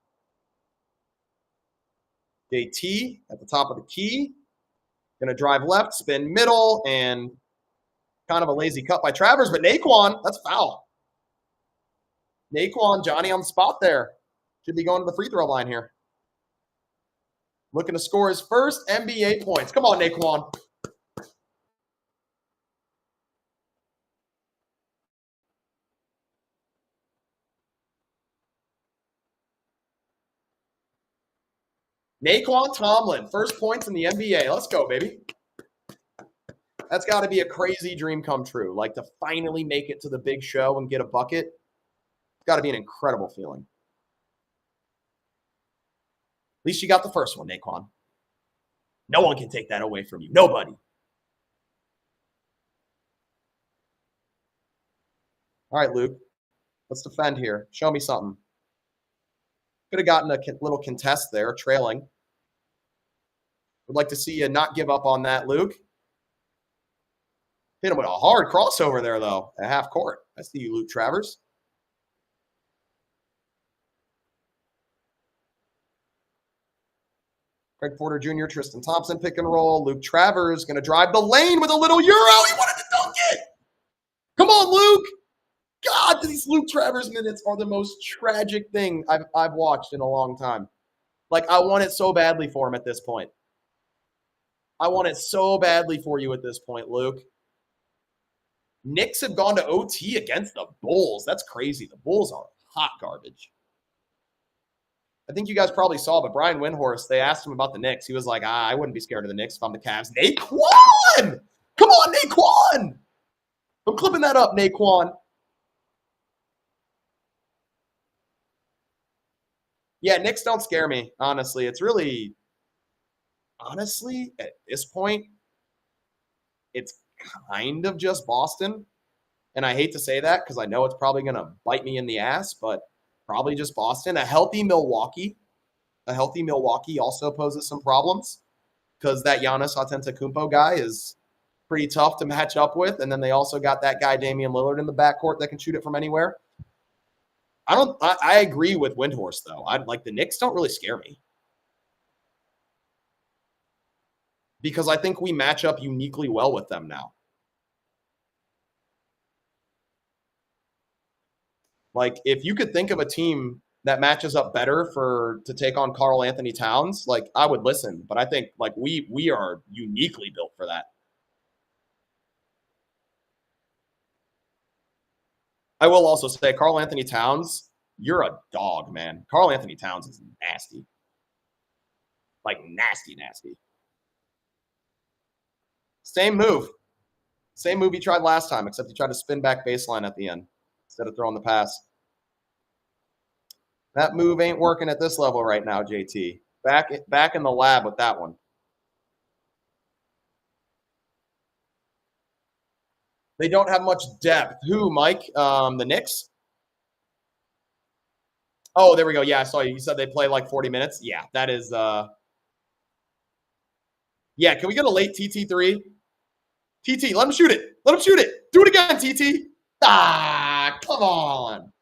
JT at the top of the key. Going to drive left, spin middle, and kind of a lazy cut by Travers. But Naquan, that's foul. Naquan, Johnny on the spot there. Should be going to the free throw line here. Looking to score his first NBA points. Come on, Naquan. Naquan Tomlin, first points in the NBA. Let's go, baby. That's got to be a crazy dream come true. Like, to finally make it to the big show and get a bucket. It's got to be an incredible feeling. At least you got the first one, Naquan. No one can take that away from you. Nobody. All right, Luke. Let's defend here. Show me something. Could have gotten a little contest there, trailing. Would like to see you not give up on that, Luke. Hit him with a hard crossover there, though, at half court. I see you, Luke Travers. Craig Porter Jr., Tristan Thompson, pick and roll. Luke Travers going to drive the lane with a little Euro. He wanted to dunk it. Come on, Luke. God, these Luke Travers minutes are the most tragic thing I've watched in a long time. Like, I want it so badly for him at this point. I want it so badly for you at this point, Luke. Knicks have gone to OT against the Bulls. That's crazy. The Bulls are hot garbage. I think you guys probably saw, but Brian Windhorst, they asked him about the Knicks. He was like, I wouldn't be scared of the Knicks if I'm the Cavs. Naquan! Come on, Naquan! I'm clipping that up, Naquan. Yeah, Knicks don't scare me, honestly. It's really, honestly, at this point, it's kind of just Boston. And I hate to say that because I know it's probably going to bite me in the ass, but probably just Boston. A healthy Milwaukee also poses some problems because that Giannis Antetokounmpo guy is pretty tough to match up with. And then they also got that guy Damian Lillard in the backcourt that can shoot it from anywhere. I agree with Windhorst though. I like the Knicks don't really scare me because I think we match up uniquely well with them now. Like, if you could think of a team that matches up better to take on Karl Anthony Towns, like, I would listen. But I think, like, we are uniquely built for that. I will also say, Karl Anthony Towns, you're a dog, man. Karl Anthony Towns is nasty. Like, nasty, nasty. Same move. Same move he tried last time, except he tried to spin back baseline at the end instead of throwing the pass. That move ain't working at this level right now, JT. Back in the lab with that one. They don't have much depth. Who, Mike? The Knicks? Oh, there we go. Yeah, I saw you. You said they play like 40 minutes. Yeah, that is yeah, can we get a late TT3? TT, let him shoot it. Let him shoot it. Do it again, TT. Ah, come on.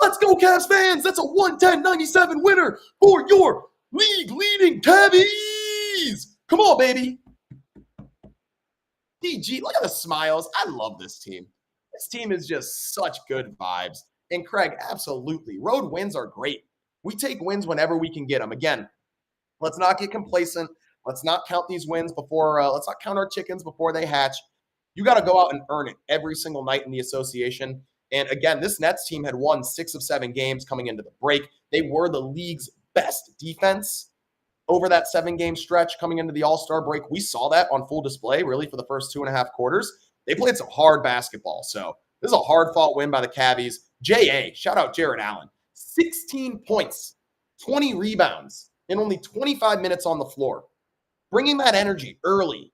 Let's go, Cavs fans. That's a 110-97 winner for your league-leading Cavs. Come on, baby. DG, look at the smiles. I love this team. This team is just such good vibes. And Craig, absolutely. Road wins are great. We take wins whenever we can get them. Again, let's not get complacent. Let's not count these wins before, let's not count our chickens before they hatch. You got to go out and earn it every single night in the association. And again, this Nets team had won 6 of 7 games coming into the break. They were the league's best defense over that 7-game stretch coming into the All-Star break. We saw that on full display, really, for the first 2.5 quarters. They played some hard basketball. So this is a hard-fought win by the Cavs. J.A., shout out Jared Allen. 16 points, 20 rebounds, and only 25 minutes on the floor. Bringing that energy early.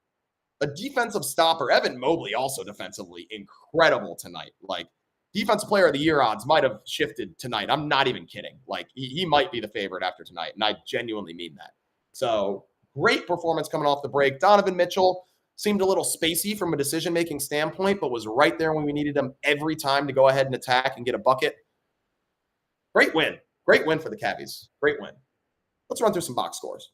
A defensive stopper. Evan Mobley also defensively incredible tonight. Like, defensive player of the year odds might have shifted tonight. I'm not even kidding. Like, he might be the favorite after tonight, and I genuinely mean that. So, great performance coming off the break. Donovan Mitchell seemed a little spacey from a decision-making standpoint, but was right there when we needed him every time to go ahead and attack and get a bucket. Great win. Great win for the Cavs. Great win. Let's run through some box scores.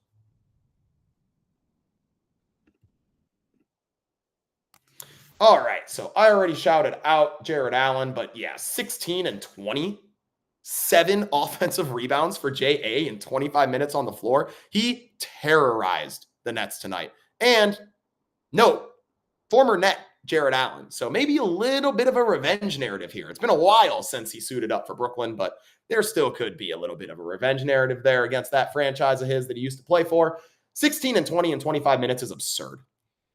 All right, so I already shouted out Jared Allen, but yeah, 16 and 20, 7 offensive rebounds for J.A. in 25 minutes on the floor. He terrorized the Nets tonight. And note, former Net Jared Allen. So maybe a little bit of a revenge narrative here. It's been a while since he suited up for Brooklyn, but there still could be a little bit of a revenge narrative there against that franchise of his that he used to play for. 16 and 20 in 25 minutes is absurd.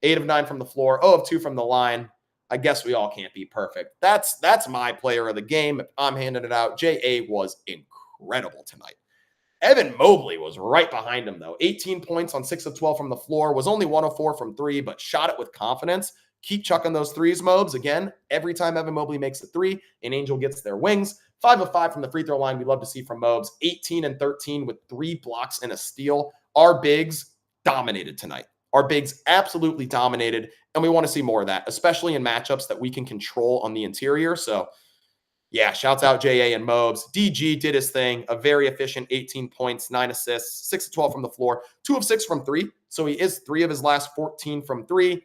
8 of 9 from the floor, 0 of 2 from the line. I guess we all can't be perfect. That's my player of the game. I'm handing it out. J.A. was incredible tonight. Evan Mobley was right behind him, though. 18 points on 6 of 12 from the floor. Was only 1 of 4 from 3, but shot it with confidence. Keep chucking those threes, Mobes. Again, every time Evan Mobley makes a 3, an Angel gets their wings. 5 of 5 from the free throw line. We love to see from Mobes. 18 and 13 with 3 blocks and a steal. Our bigs dominated tonight. Our bigs absolutely dominated, and we want to see more of that, especially in matchups that we can control on the interior. So, yeah, shouts out J.A. and Mobes. DG did his thing, a very efficient 18 points, 9 assists, 6 of 12 from the floor, 2 of 6 from 3. So he is 3 of his last 14 from 3.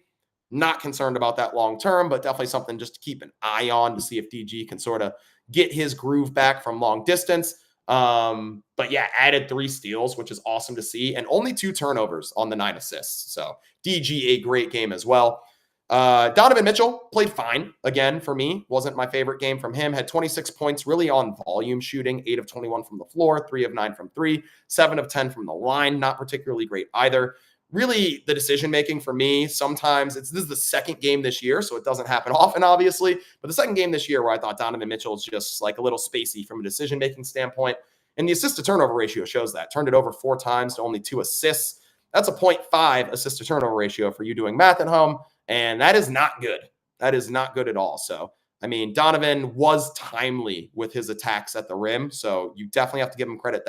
Not concerned about that long term, but definitely something just to keep an eye on to see if DG can sort of get his groove back from long distance. But yeah, added 3 steals, which is awesome to see, and only 2 turnovers on the 9 assists. So DG, a great game as well. Donovan Mitchell played fine again for me. Wasn't my favorite game from him. Had 26 points really on volume shooting, 8 of 21 from the floor, 3 of 9 from 3, 7 of 10 from the line. Not particularly great either. Really, the decision-making for me, sometimes this is the second game this year, so it doesn't happen often, obviously. But the second game this year where I thought Donovan Mitchell is just like a little spacey from a decision-making standpoint. And the assist to turnover ratio shows that. Turned it over 4 times to only 2 assists. That's a 0.5 assist to turnover ratio for you doing math at home. And that is not good. That is not good at all. So, I mean, Donovan was timely with his attacks at the rim. So you definitely have to give him credit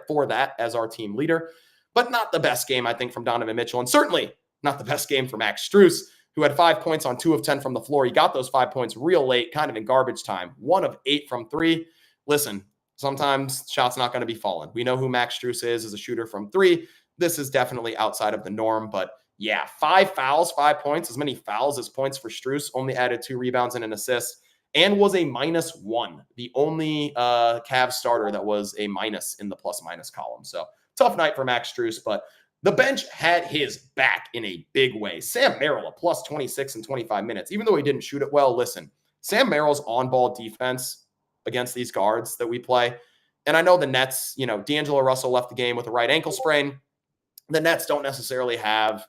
for that as our team leader. But not the best game, I think, from Donovan Mitchell. And certainly not the best game for Max Strus, who had 5 points on 2 of 10 from the floor. He got those 5 points real late, kind of in garbage time. 1 of 8 from 3. Listen, sometimes shots not going to be falling. We know who Max Strus is as a shooter from 3. This is definitely outside of the norm. But yeah, 5 fouls, 5 points, as many fouls as points for Strus. Only added 2 rebounds and an assist, and was a -1. The only Cavs starter that was a minus in the plus-minus column. So tough night for Max Strus, but the bench had his back in a big way. Sam Merrill, a plus 26 in 25 minutes. Even though he didn't shoot it well, listen, Sam Merrill's on-ball defense against these guards that we play, and I know the Nets, D'Angelo Russell left the game with a right ankle sprain. The Nets don't necessarily have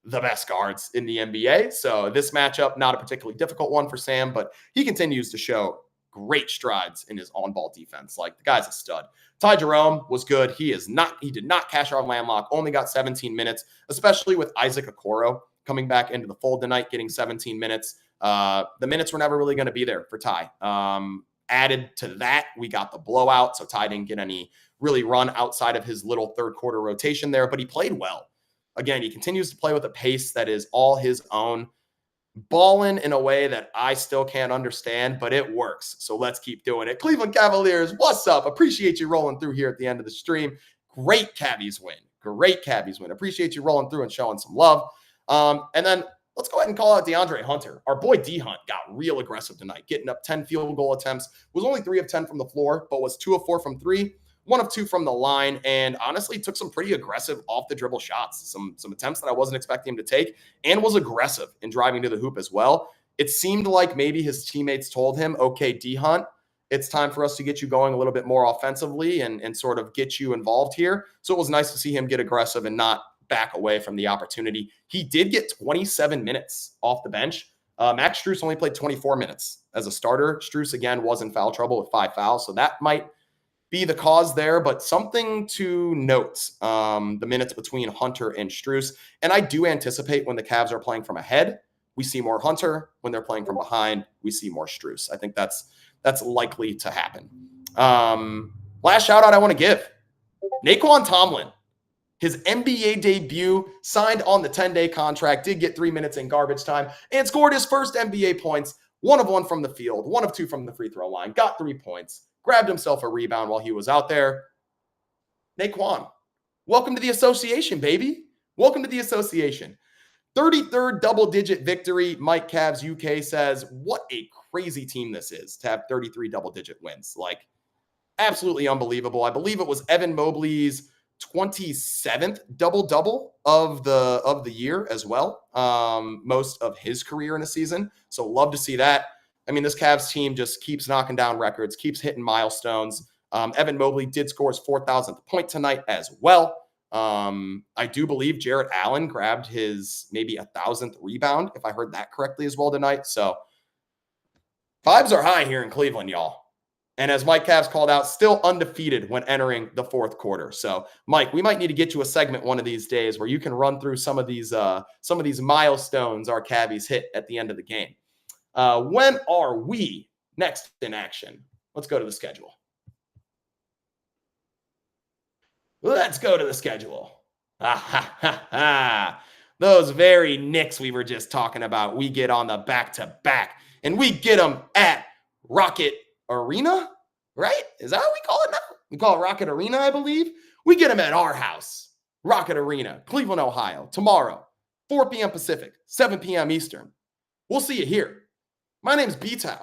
the best guards in the NBA, so this matchup, not a particularly difficult one for Sam, but he continues to show great strides in his on-ball defense. Like, the guy's a stud. Ty Jerome was good. He did not cash our landlock, only got 17 minutes, especially with Isaac Okoro coming back into the fold tonight, getting 17 minutes. The minutes were never really going to be there for Ty. Added to that, we got the blowout, so Ty didn't get any really run outside of his little third quarter rotation there, but he played well. Again, he continues to play with a pace that is all his own. Balling in a way that I still can't understand, but it works. So let's keep doing it. Cleveland Cavaliers, what's up? Appreciate you rolling through here at the end of the stream. Great Cavs win. Great Cavs win. Appreciate you rolling through and showing some love. And then let's go ahead and call out DeAndre Hunter. Our boy D Hunt got real aggressive tonight, getting up 10 field goal attempts. Was only 3 of 10 from the floor, but was 2 of 4 from 3. 1 of 2 from the line, and honestly took some pretty aggressive off the dribble shots, some attempts that I wasn't expecting him to take, and was aggressive in driving to the hoop as well. It seemed like maybe his teammates told him, okay, D Hunt, it's time for us to get you going a little bit more offensively and sort of get you involved here. So it was nice to see him get aggressive and not back away from the opportunity. He did get 27 minutes off the bench. Max Strus only played 24 minutes as a starter. Strus, again, was in foul trouble with 5 fouls, so that might be the cause there, but something to note, the minutes between Hunter and Strus. And I do anticipate when the Cavs are playing from ahead, we see more Hunter. When they're playing from behind, we see more Strus. I think that's likely to happen. Last shout out I want to give, Naquan Tomlin. His NBA debut, signed on the 10-day contract, did get 3 minutes in garbage time, and scored his first NBA points, 1 of 1 from the field, 1 of 2 from the free throw line, got 3 points. Grabbed himself a rebound while he was out there. Naquan, welcome to the association, baby. Welcome to the association. 33rd double-digit victory. Mike Cavs UK says, what a crazy team this is to have 33 double-digit wins. Like, absolutely unbelievable. I believe it was Evan Mobley's 27th double-double of the year as well. Most of his career in a season. So love to see that. I mean, this Cavs team just keeps knocking down records, keeps hitting milestones. Evan Mobley did score his 4,000th point tonight as well. I do believe Jarrett Allen grabbed his maybe 1,000th rebound, if I heard that correctly as well tonight. So vibes are high here in Cleveland, y'all. And as Mike Cavs called out, still undefeated when entering the 4th quarter. So, Mike, we might need to get you a segment one of these days where you can run through some of these milestones our Cavs hit at the end of the game. When are we next in action? Let's go to the schedule. Let's go to the schedule. Those very Knicks we were just talking about, we get on the back-to-back, and we get them at Rocket Arena, right? Is that what we call it now? We call it Rocket Arena, I believe. We get them at our house, Rocket Arena, Cleveland, Ohio, tomorrow, 4 p.m. Pacific, 7 p.m. Eastern. We'll see you here. My name's B-Tow.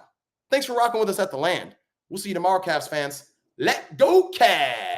Thanks for rocking with us at the land. We'll see you tomorrow, Cavs fans. Let go, Cavs!